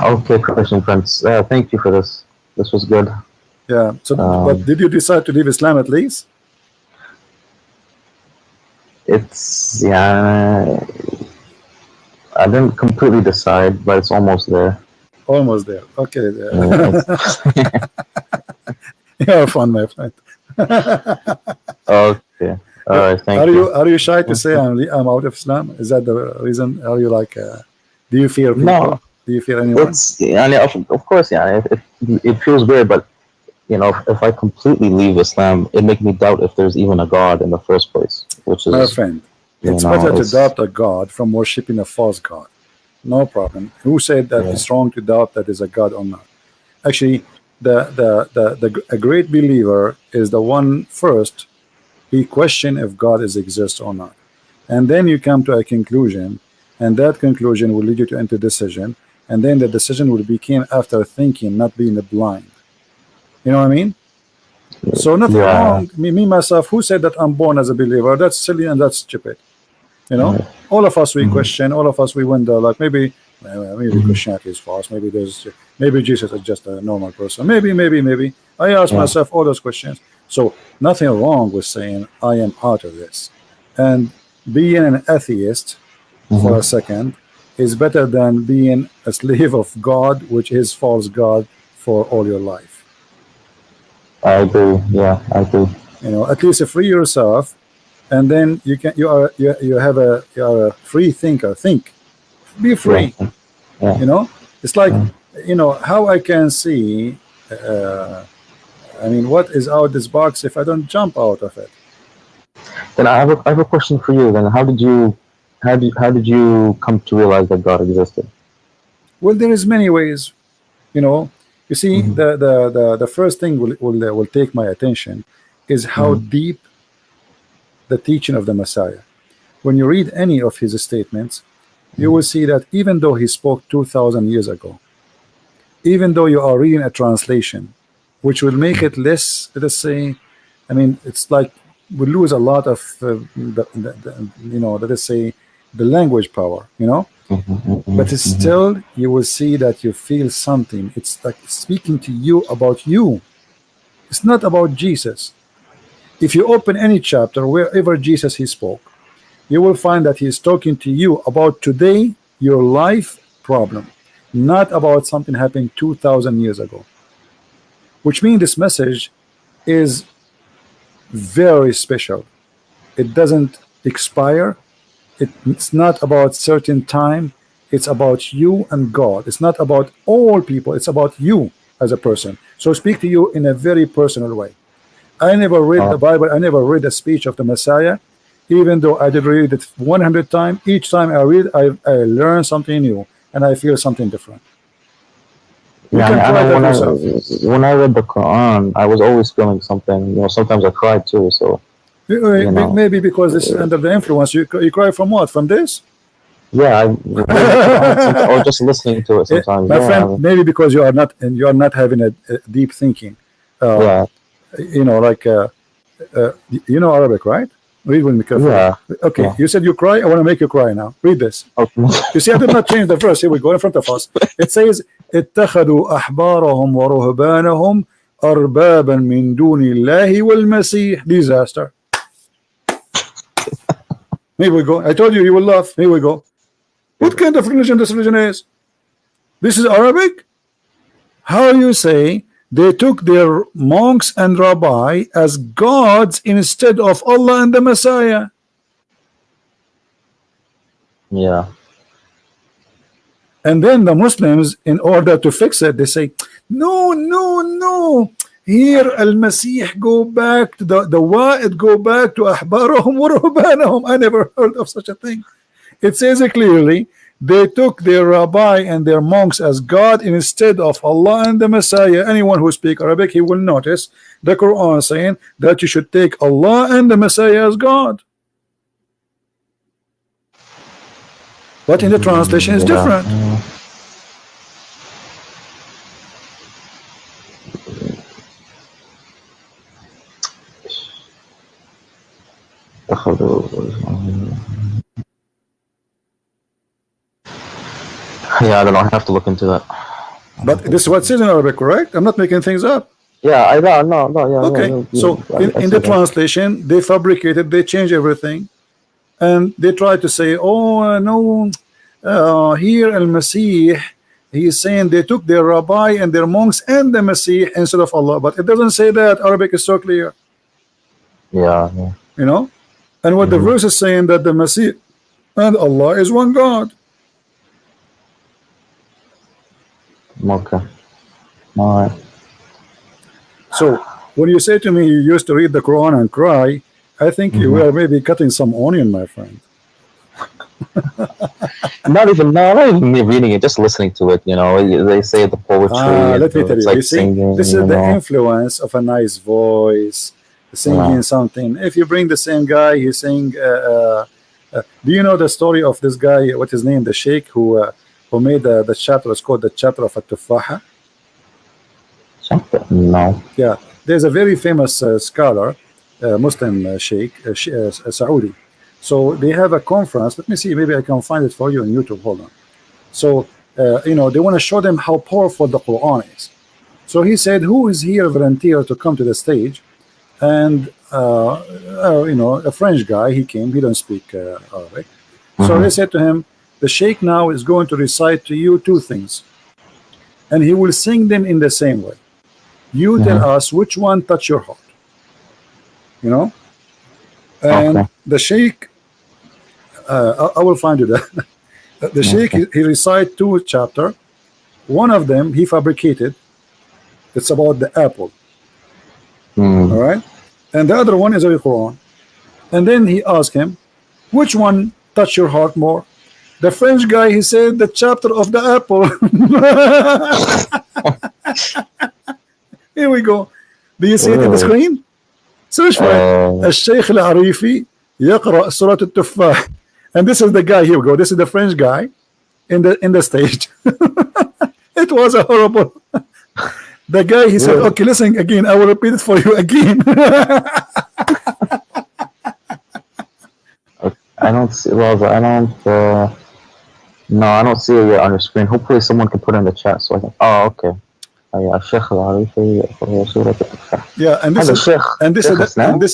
Okay, Christian friends. Thank you for this. This was good. Yeah. So, but did you decide to leave Islam at least? It's I didn't completely decide, but it's almost there. Almost there. Okay. You're fun, my friend. Okay. All right. Thank you. Are you shy to say I'm out of Islam? Is that the reason? Are you like? Do you fear people? No. Do you fear anyone? Of course, yeah. It feels weird, but you know, if I completely leave Islam, it makes me doubt if there's even a God in the first place. Which is, my friend, it's better to doubt a God from worshiping a false God. No problem. Who said that it's wrong to doubt that is a God or not? Actually, a great believer is the one first he question if God exists or not, and then you come to a conclusion, and that conclusion will lead you to enter decision, and then the decision will become after thinking, not being blind. You know what I mean? So nothing wrong. Me myself, who said that I'm born as a believer? That's silly and that's stupid. You know, all of us we question, all of us we wonder, like maybe Christianity is false, maybe Jesus is just a normal person, maybe. I ask myself all those questions. So nothing wrong with saying I am out of this, and being an atheist for a second is better than being a slave of God, which is false God, for all your life. I agree. Yeah, I agree. You know, at least free yourself, and then you are a free thinker. Think, be free. Yeah. You know, it's like you know how I can see. I mean, what is out this box if I don't jump out of it? Then I have a question for you. Then how did you come to realize that God existed? Well, there is many ways. You know, you see, the first thing will take my attention is how deep the teaching of the Messiah. When you read any of his statements, you will see that even though he spoke 2,000 years ago, even though you are reading a translation, which will make it less, let us say, I mean, it's like we lose a lot of let us say, the language power, you know. But it's still, you will see that you feel something. It's like speaking to you about you. It's not about Jesus. If you open any chapter wherever Jesus he spoke, you will find that he is talking to you about today, your life problem, not about something happening 2,000 years ago. Which means this message is very special. It doesn't expire. It's not about certain time. It's about you and God. It's not about all people. It's about you as a person. So speak to you in a very personal way. I never read the Bible. I never read a speech of the Messiah, even though I did read it 100 times. Each time I read, I learn something new and I feel something different. You Yeah, can and try I, that yourself. when I read the Quran, I was always feeling something. You know, sometimes I cried too. So you know, Maybe because this is under the influence. You cry from what? From this? yeah, I reading the Quran sometimes, or just listening to it sometimes. My friend, Yeah, maybe because you are not having a deep thinking. Uh, yeah, you know, like you know Arabic, right? Read with me carefully. yeah, Okay, yeah. you said you cry. I want to make you cry now. Read this. Okay. You see, I did not change the verse. Here we go in front of us. It says, اتخذوا أحبارهم ورهبانهم أربابا من دون الله والمسيح. Disaster. Here we go. I told you you will laugh. Here we go. What kind of religion this religion is? This is Arabic? How you say they took their monks and rabbi as gods instead of Allah and the Messiah? Yeah, And then the Muslims, in order to fix it, they say, no, no, no. Here, Al-Masih go back to the Wa'id go back to Ahbarahum wa Ruhbanahum. I never heard of such a thing. It says it clearly, they took their rabbi and their monks as God instead of Allah and the Messiah. Anyone who speaks Arabic, he will notice the Quran saying that you should take Allah and the Messiah as God. But in the translation is different. Yeah, I don't know. I have to look into that. But this is what it says in Arabic, correct? I'm not making things up. Yeah, I no, yeah. Okay, Yeah, so in the translation, they fabricated, they changed everything, and they try to say, oh no, here Al-Masih, he is saying they took their rabbi and their monks and the Masih instead of Allah, but it doesn't say that. Arabic is so clear. Yeah. You know, and what the verse is saying that the Masih and Allah is one God. Okay. All right. So when you say to me you used to read the Quran and cry, I think you were maybe cutting some onion, my friend. not even me reading it, just listening to it. You know, they say the poetry. Let me tell you, like you see, singing, this is the influence of a nice voice, singing something. If you bring the same guy, he's saying, do you know the story of this guy, what his name, the Sheikh who made the chapter, it's called the chapter of At-Tufaha? No. Yeah, there's a very famous scholar, Muslim Sheikh, Saudi. So they have a conference. Let me see, maybe I can find it for you on YouTube. Hold on. So you know, they want to show them how powerful the Quran is. So he said, who is here volunteer to come to the stage? And you know, a French guy, he came, he don't speak Arabic. So they said to him, the Sheikh now is going to recite to you two things, and he will sing them in the same way. You tell us which one touch your heart, you know. And the Sheikh, I will find you that. The Sheikh, he recite two chapter. One of them he fabricated. It's about the apple. All right, and the other one is the Quran. And then he asked him, which one touch your heart more? The French guy, he said the chapter of the apple. Here we go. Do you see it in the screen? Search for it. الشيخ العريفي يقرأ سورة التفاح. And this is the guy. Here we go. This is the French guy in the stage. It was a horrible. The guy, he said, okay, listen again. I will repeat it for you again. I don't see. Well, I don't. No, I don't see it yet on your screen. Hopefully, someone can put it in the chat so I can. Oh, okay. الشيخ العريفي يقرأ سورة التفاح. Yeah, and this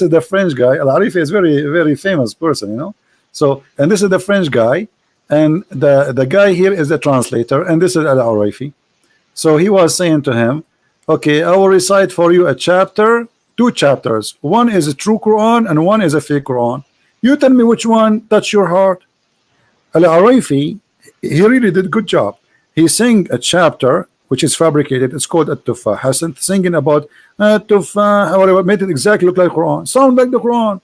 is the French guy. Al-Arifi is very famous person, you know. So, and this is the French guy, and the guy here is the translator, and this is Al-Arifi. So he was saying to him, okay, I will recite for you a chapter, two chapters. One is a true Quran and one is a fake Quran. You tell me which one touch your heart. Al-Arifi, he really did a good job. He sang a chapter which is fabricated. It's called At-Tufah. Hassan singing about At-Tufah, whatever, made it exactly look like Quran, sound like the Quran.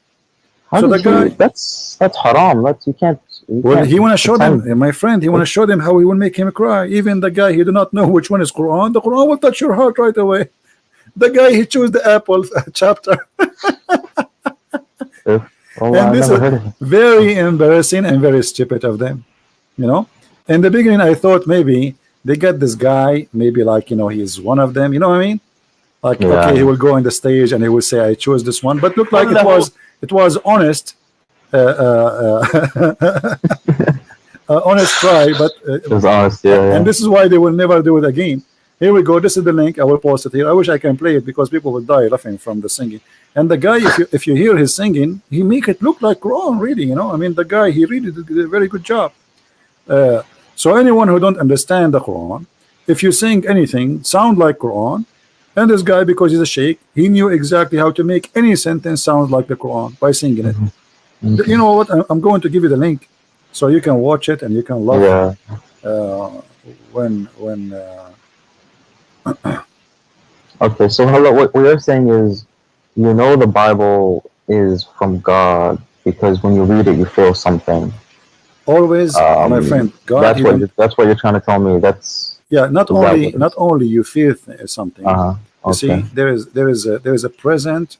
So the guy, that's haram. You can't Well, he want to show them, my friend. He want to show them how he will make him cry. Even the guy he do not know which one is Quran. The Quran will touch your heart right away. The guy he chose the apple chapter. And this is very embarrassing and very stupid of them. You know, in the beginning I thought maybe they get this guy, maybe like, you know, he's one of them. You know what I mean? Like, okay, he will go on the stage and he will say, I chose this one. But looked like it was honest. Honest try, but it was honest, and this is why they will never do it again. Here we go. This is the link. I will post it here. I wish I can play it because people will die laughing from the singing. And the guy, if you hear his singing, he make it look like Quran, really. You know, I mean, the guy, he really did a very good job. So anyone who don't understand the Quran, if you sing anything sound like Quran, and this guy, because he's a sheikh, he knew exactly how to make any sentence sound like the Quran by singing it. You know what? I'm going to give you the link so you can watch it and you can love it. Okay, so hello. What you're saying is, you know, the Bible is from God because when you read it, you feel something. Always, my friend. God. That's what you're trying to tell me. That's not only you feel something. You see, there is a present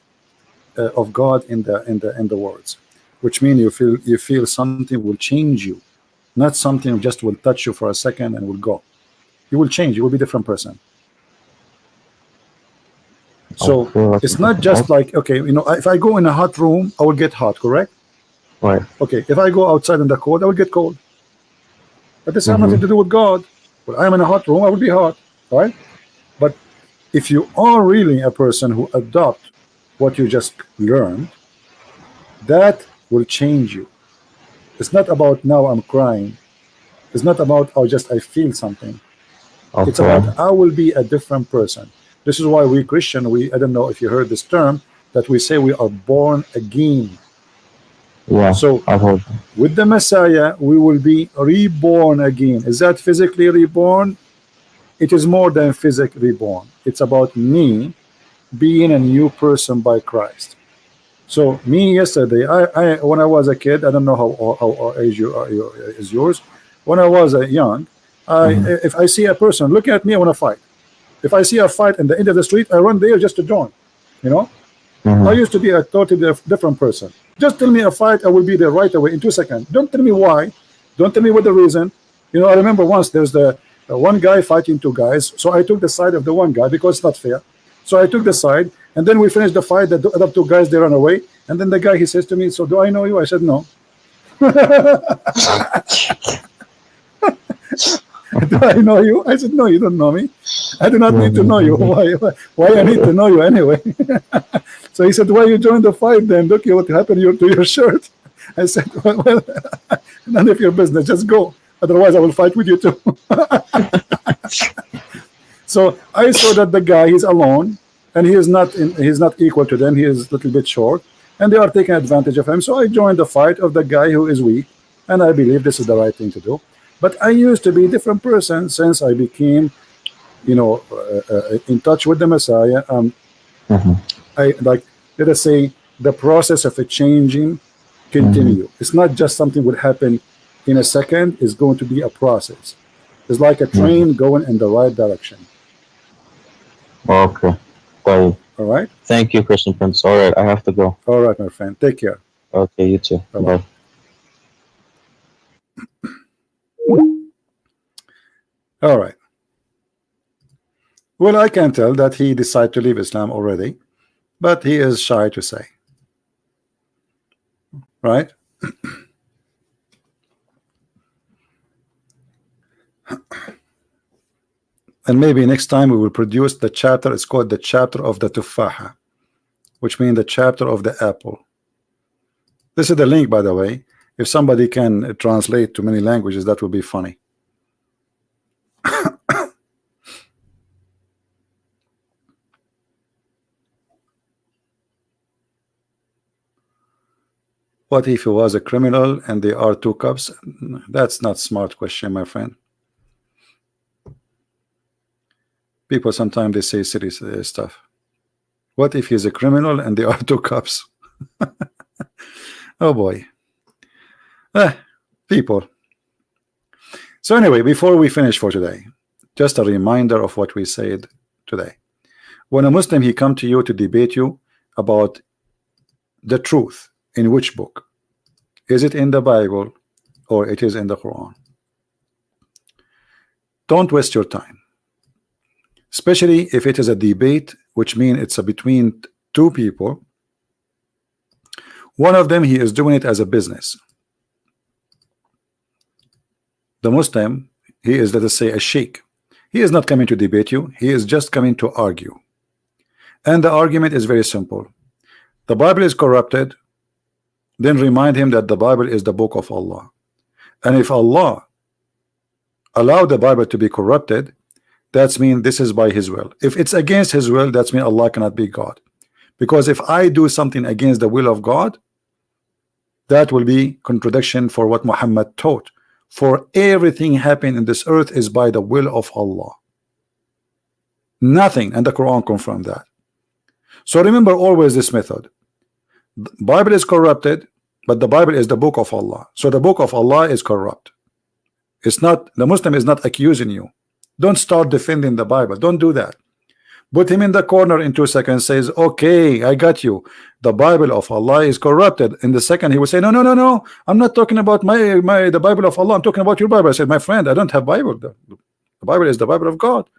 of God in the words, which means you feel something will change you, not something just will touch you for a second and will go. You will change. You will be a different person. So it's not just like, okay, you know, if I go in a hot room, I will get hot, correct? Right. Okay, if I go outside in the cold, I will get cold. But this has nothing to do with God. When I'm in a hot room, I will be hot, right? But if you are really a person who adopt what you just learned, that will change you. It's not about now I'm crying. It's not about I feel something. It's about I will be a different person. This is why we Christian, I don't know if you heard this term, that we say we are born again. Yeah. So with the Messiah, we will be reborn again. Is that physically reborn? It is more than physically reborn. It's about me being a new person by Christ. So me yesterday, I when I was a kid, I don't know how age is yours. When I was young, if I see a person look at me, I want to fight. If I see a fight in the end of the street, I run there just to join. You know, I used to be a totally different person. Just tell me a fight, I will be there right away in 2 seconds. Don't tell me why. Don't tell me what the reason. You know, I remember once there's the one guy fighting two guys, so I took the side of the one guy because it's not fair. So I took the side, and then we finished the fight. The other two guys, they ran away, and then the guy, he says to me, "So do I know you?" I said, "No." Do I know you? I said, "No, you don't know me. I do not need to know you. Why I need to know you anyway?" So he said, "Why you joined the fight then? Look what happened to your shirt." I said, well, none of your business. Just go. Otherwise, I will fight with you too. So I saw that the guy, he's alone, and he's not equal to them. He is a little bit short, and they are taking advantage of him. So I joined the fight of the guy who is weak, and I believe this is the right thing to do. But I used to be a different person since I became, you know, in touch with the Messiah. I like, let us say, the process of a changing continue. It's not just something would happen in a second. It's going to be a process. It's like a train going in the right direction. Okay. All right. Thank you, Christian Prince. All right, I have to go. All right, my friend. Take care. Okay, you too. Bye. All right. Well, I can tell that he decided to leave Islam already, but he is shy to say. Right? And maybe next time we will produce the chapter. It's called the chapter of the tufaha, which means the chapter of the apple. This is the link, by the way. If somebody can translate to many languages, that would be funny. What if he was a criminal and there are 2 cups? That's not smart question, my friend. People sometimes they say silly stuff. What if he's a criminal and there are 2 cups? Oh boy. people. So anyway, before we finish for today, just a reminder of what we said today. When a Muslim he come to you to debate you about the truth, in which book? Is it in the Bible or it is in the Quran? Don't waste your time, especially if it is a debate, which means it's between two people. One of them, he is doing it as a business. The Muslim, he is, let us say, a sheikh. He is not coming to debate you, he is just coming to argue. And the argument is very simple. The Bible is corrupted, then remind him that the Bible is the book of Allah. And if Allah allowed the Bible to be corrupted, that's mean this is by his will. If it's against his will, that's mean Allah cannot be God. Because if I do something against the will of God, that will be contradiction for what Muhammad taught. For everything happening in this earth is by the will of Allah. Nothing, and the Quran confirmed that. So remember always this method. The Bible is corrupted, but the Bible is the book of Allah. So the book of Allah is corrupt. It's not, the Muslim is not accusing you. Don't start defending the Bible. Don't do that. Put him in the corner in 2 seconds, says, okay, I got you. The Bible of Allah is corrupted. In the second, he will say, no. I'm not talking about the Bible of Allah. I'm talking about your Bible. I said, my friend, I don't have Bible. The Bible is the Bible of God.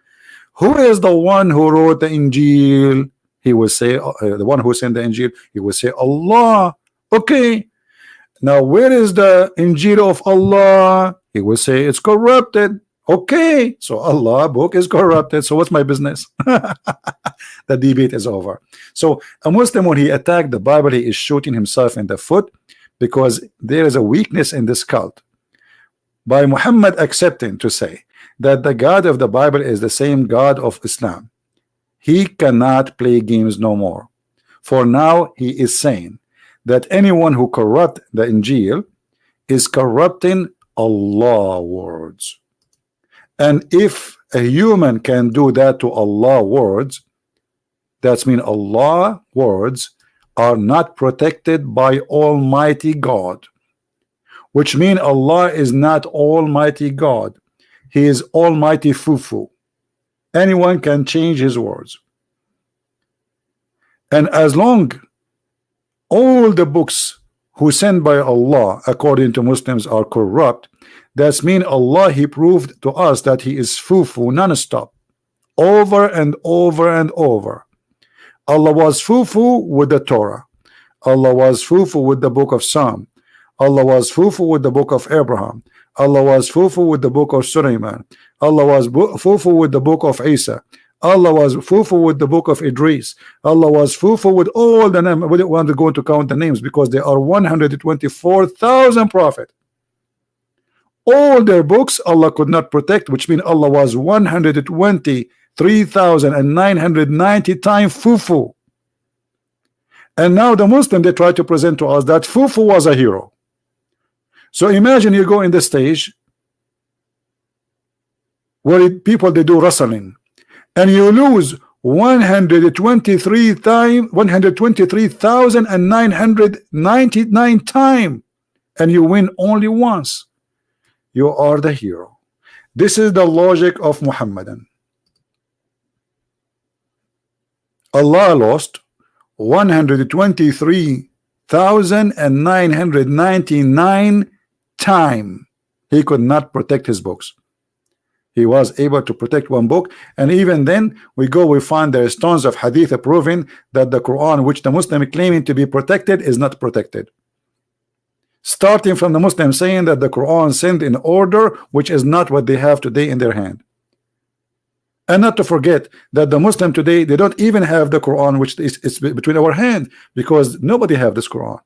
Who is the one who wrote the Injil? He will say, the one who sent the Injil, he will say, Allah. Okay. Now, where is the Injil of Allah? He will say, it's corrupted. Okay, so Allah book is corrupted, so what's my business? The debate is over. So a Muslim, when he attacked the Bible, he is shooting himself in the foot, because there is a weakness in this cult. By Muhammad accepting to say that the God of the Bible is the same God of Islam, he cannot play games no more. For now he is saying that anyone who corrupt the Injil is corrupting Allah words. And if a human can do that to Allah words, that's mean Allah words are not protected by Almighty God, which mean Allah is not Almighty God. He is Almighty Fufu. Anyone can change his words. And as long all the books who sent by Allah according to Muslims are corrupt, that's mean Allah, he proved to us that he is Fufu non-stop, over and over and over. Allah was Fufu with the Torah. Allah was Fufu with the book of Psalm. Allah was Fufu with the book of Abraham. Allah was Fufu with the book of Sulaiman. Allah was Fufu with the book of Isa. Allah was Fufu with the book of Idris. Allah was Fufu with all the names. We don't want to go to count the names because there are 124,000 prophets. All their books Allah could not protect, which means Allah was 123,990 times Fufu. And now the Muslim, they try to present to us that Fufu was a hero. So imagine you go in the stage where people, they do wrestling, and you lose 123,999 times, and you win only once. You are the hero. This is the logic of Muhammadan. Allah lost 123,999 times. He could not protect his books. He was able to protect one book, and even then we find there is tons of hadith proving that the Quran, which the Muslim claiming to be protected, is not protected. Starting from the Muslim saying that the Quran sent in order, which is not what they have today in their hand. And not to forget that the Muslim today, they don't even have the Quran, which is between our hand, because nobody have this Quran.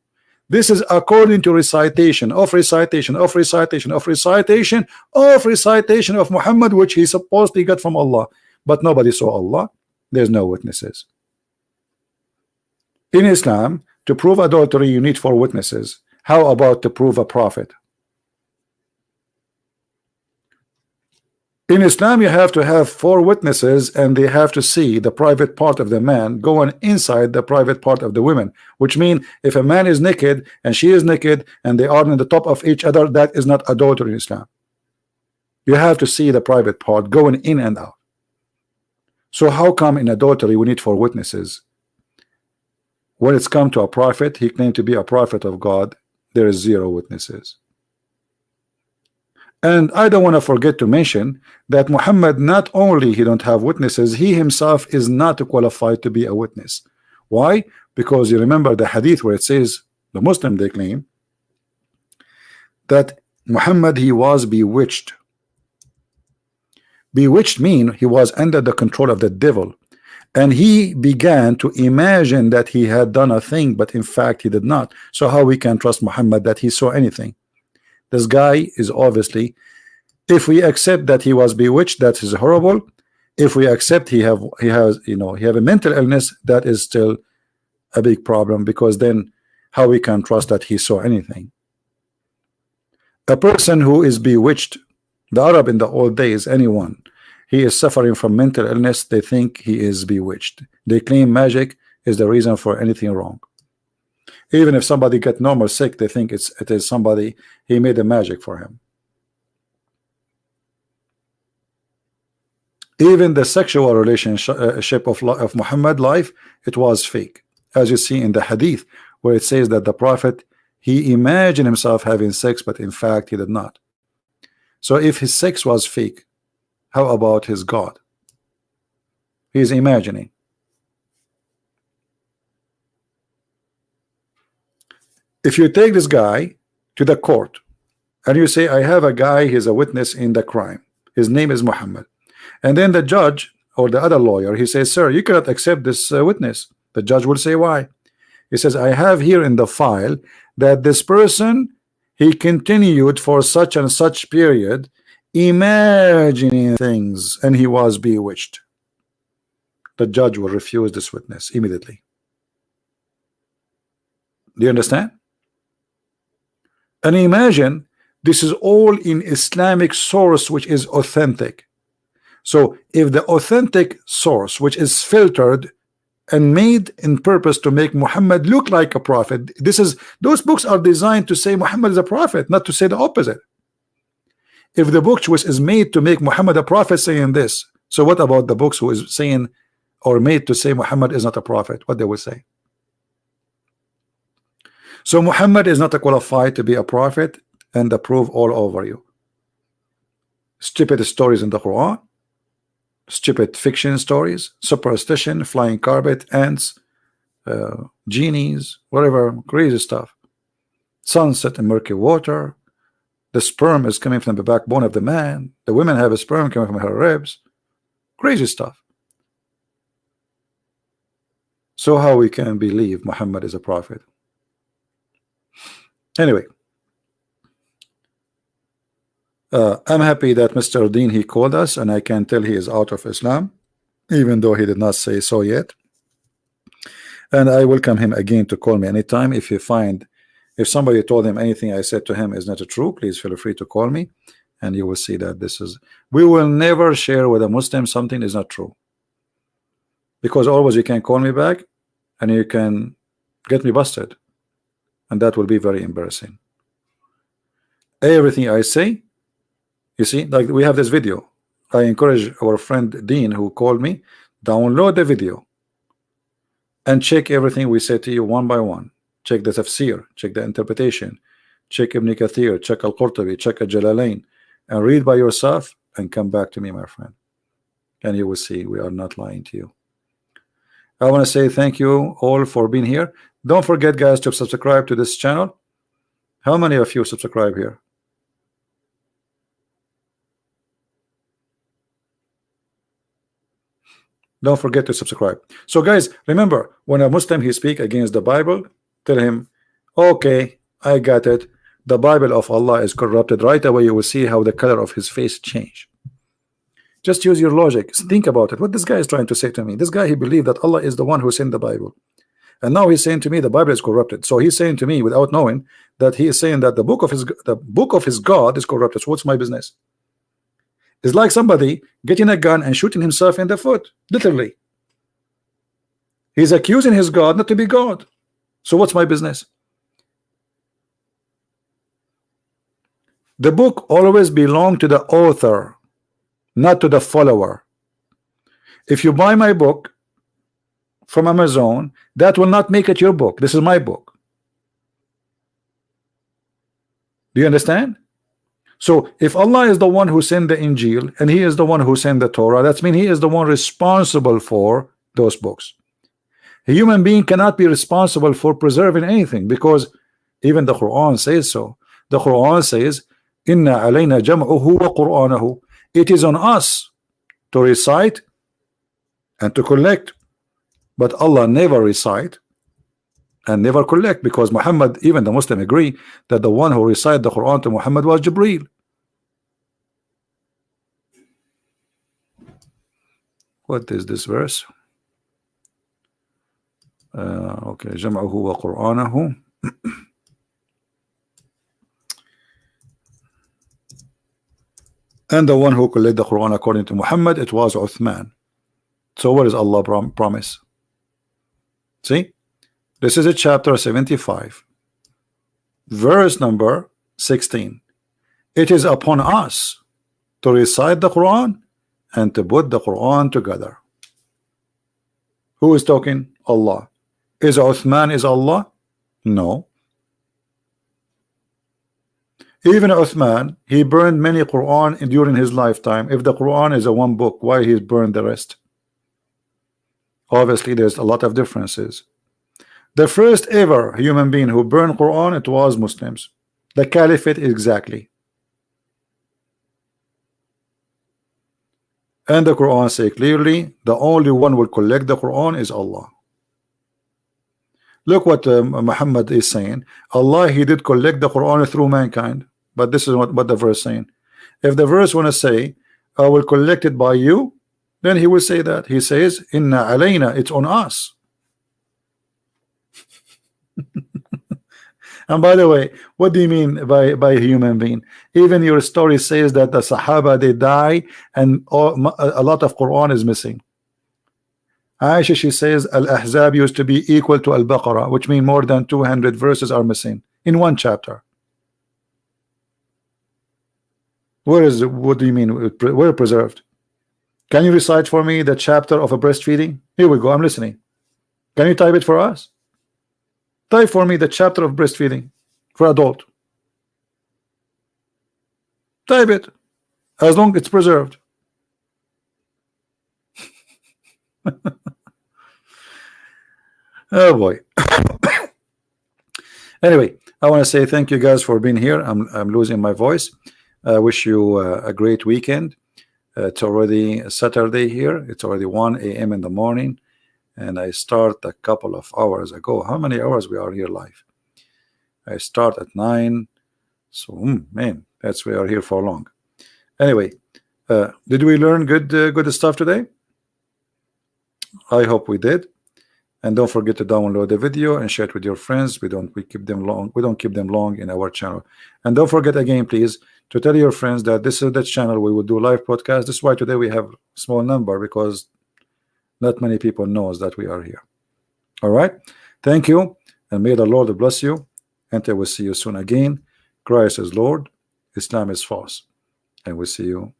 This is according to recitation of recitation of recitation of recitation of recitation of Muhammad, which he supposedly got from Allah, but nobody saw Allah. There's no witnesses. In Islam, to prove adultery, you need 4 witnesses. How about to prove a prophet? In Islam, you have to have 4 witnesses, and they have to see the private part of the man going inside the private part of the woman, which means if a man is naked and she is naked and they are on the top of each other, that is not adultery in Islam. You have to see the private part going in and out. So how come in adultery we need 4 witnesses? When it's come to a prophet, he claimed to be a prophet of God, there is 0 witnesses. And I don't want to forget to mention that Muhammad, not only he don't have witnesses, he himself is not qualified to be a witness. Why? Because you remember the hadith where it says, the Muslim, they claim that Muhammad, he was bewitched. Bewitched mean he was under the control of the devil, and he began to imagine that he had done a thing, but in fact he did not. So how we can trust Muhammad that he saw anything? This guy is obviously, if we accept that he was bewitched, that is horrible. If we accept he have a mental illness, that is still a big problem, because then how we can trust that he saw anything? A person who is bewitched, the Arab in the old days, anyone, he is suffering from mental illness, they think he is bewitched. They claim magic is the reason for anything wrong. Even if somebody get normal sick, they think it is somebody, he made a magic for him. Even the sexual relationship of Muhammad life, it was fake, as you see in the hadith where it says that the prophet, he imagined himself having sex, but in fact he did not. So if his sex was fake, how about his God? He's imagining. If you take this guy to the court and you say, I have a guy, he's a witness in the crime, his name is Muhammad, and then the judge or the other lawyer, he says, sir, you cannot accept this witness. The judge will say, why? He says, I have here in the file that this person, he continued for such and such period imagining things, and he was bewitched. The judge will refuse this witness immediately. Do you understand? And imagine this is all in Islamic source, which is authentic. So if the authentic source, which is filtered and made in purpose to make Muhammad look like a prophet, those books are designed to say Muhammad is a prophet, not to say the opposite. If the book which is made to make Muhammad a prophet saying this, so what about the books who is saying or made to say Muhammad is not a prophet? What they will say? So Muhammad is not qualified to be a prophet, and the proof all over you. Stupid stories in the Quran, stupid fiction stories, superstition, flying carpet, ants, genies, whatever, crazy stuff. Sunset in murky water. The sperm is coming from the backbone of the man. The women have a sperm coming from her ribs. Crazy stuff. So how we can believe Muhammad is a prophet? Anyway, I'm happy that Mr. Dean, he called us, and I can tell he is out of Islam, even though he did not say so yet. And I welcome him again to call me anytime. If somebody told him anything I said to him is not true, please feel free to call me, and you will see that we will never share with a Muslim something is not true, because always you can call me back and you can get me busted, and that will be very embarrassing. Everything I say, you see, like we have this video. I encourage our friend Dean, who called me, download the video and check everything we say to you one by one. Check the tafsir, check the interpretation, check Ibn Kathir, check Al-Qurtubi, check Al-Jalalain, and read by yourself and come back to me, my friend, and you will see we are not lying to you. I want to say thank you all for being here. Don't forget, guys, to subscribe to this channel. How many of you subscribe here? Don't forget to subscribe. So guys, remember, when a Muslim he speak against the Bible, tell him, okay, I got it, the Bible of Allah is corrupted. Right away you will see how the color of his face change. Just use your logic. Think about it. What this guy is trying to say to me. This guy, he believed that Allah is the one who sent the Bible, and now he's saying to me the Bible is corrupted. So he's saying to me, without knowing, that he is saying that the book of his God is corrupted. So what's my business? It's like somebody getting a gun and shooting himself in the foot, literally. He's accusing his God not to be God. So what's my business? The book always belongs to the author, not to the follower. If you buy my book from Amazon, that will not make it your book. This is my book. Do you understand? So if Allah is the one who sent the Injil and he is the one who sent the Torah, that means he is the one responsible for those books. A human being cannot be responsible for preserving anything, because even the Quran says so. The Quran says, Inna alayna jam'uhu wa qur'anahu. It is on us to recite and to collect, but Allah never recite and never collect, because Muhammad, even the Muslim agree that the one who recited the Quran to Muhammad was Jibreel. What is this verse? Okay, jam'uhu wa qur'anahu. And the one who collected the Quran according to Muhammad, it was Uthman. So what does Allah promise? See, this is a chapter 75, verse number 16. It is upon us to recite the Quran and to put the Quran together. Who is talking? Allah. Is Uthman is Allah? No. Even Uthman, he burned many Quran during his lifetime. If the Quran is a one book, why he burned the rest? Obviously there's a lot of differences. The first ever human being who burned Quran, it was Muslims. The Caliphate exactly. And the Quran say clearly, the only one will collect the Quran is Allah. Look what Muhammad is saying. Allah, he did collect the Quran through mankind. But this is what the verse saying. If the verse want to say, I will collect it by you, then he will say that. He says, Inna alayna, it's on us. And by the way, what do you mean by human being? Even your story says that the Sahaba, they die and a lot of Quran is missing. Aisha, she says Al-Ahzab used to be equal to Al-Baqarah, which means more than 200 verses are missing in one chapter. Where is it? What do you mean? Where preserved? Can you recite for me the chapter of a breastfeeding? Here we go, I'm listening. Can you type it for us? Type for me the chapter of breastfeeding for adult. Type it, as long as it's preserved. Oh boy. Anyway, I want to say thank you guys for being here. I'm losing my voice. I wish you a great weekend. It's already Saturday here. It's already 1 a.m. in the morning, and I start a couple of hours ago. How many hours we are here live? I start at 9. So man, that's we are here for long. Anyway, did we learn good stuff today? I hope we did. And don't forget to download the video and share it with your friends. We don't keep them long in our channel. And don't forget again, please, to tell your friends that this is the channel we will do live podcast. This is why today we have small number, because not many people knows that we are here. All right, thank you, and may the Lord bless you, and I will see you soon again. Christ is Lord, Islam is false, and we'll see you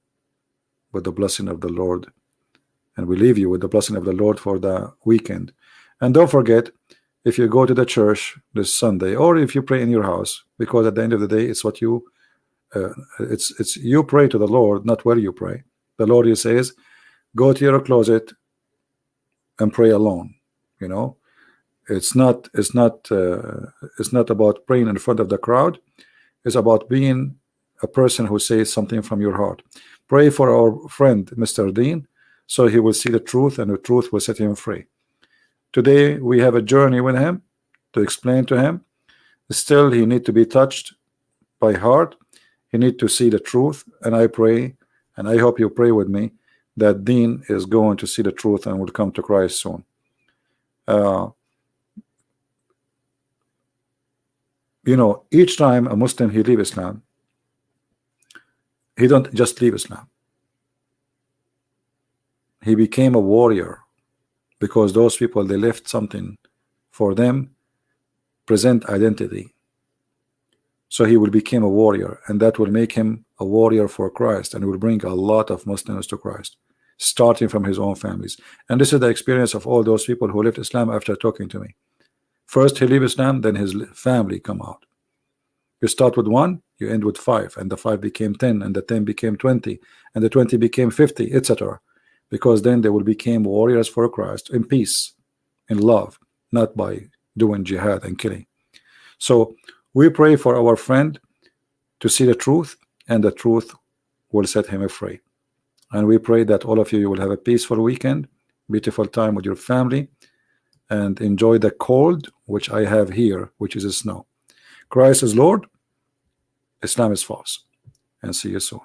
with the blessing of the Lord, and we leave you with the blessing of the Lord for the weekend. And don't forget, if you go to the church this Sunday, or if you pray in your house, because at the end of the day, it's what you it's you pray to the Lord, not where you pray. The Lord, he says, go to your closet and pray alone. You know, it's not about praying in front of the crowd. It's about being a person who says something from your heart. Pray for our friend Mr. Dean, so he will see the truth, and the truth will set him free. Today we have a journey with him to explain to him. Still, he need to be touched by heart. He need to see the truth, and I pray, and I hope you pray with me, that Dean is going to see the truth and will come to Christ soon. You know, each time a Muslim he leave Islam, he don't just leave Islam. he became a warrior, because those people, they left something for them, present identity. So he will become a warrior, and that will make him a warrior for Christ, and will bring a lot of Muslims to Christ, starting from his own families. And this is the experience of all those people who left Islam after talking to me. First he leave Islam, then his family come out. You start with 1, you end with 5, and the 5 became 10, and the 10 became 20, and the 20 became 50, etc. Because then they will become warriors for Christ in peace, in love, not by doing jihad and killing. So we pray for our friend to see the truth, and the truth will set him free. And we pray that all of you will have a peaceful weekend, beautiful time with your family, and enjoy the cold which I have here, which is snow. Christ is Lord, Islam is false. And see you soon.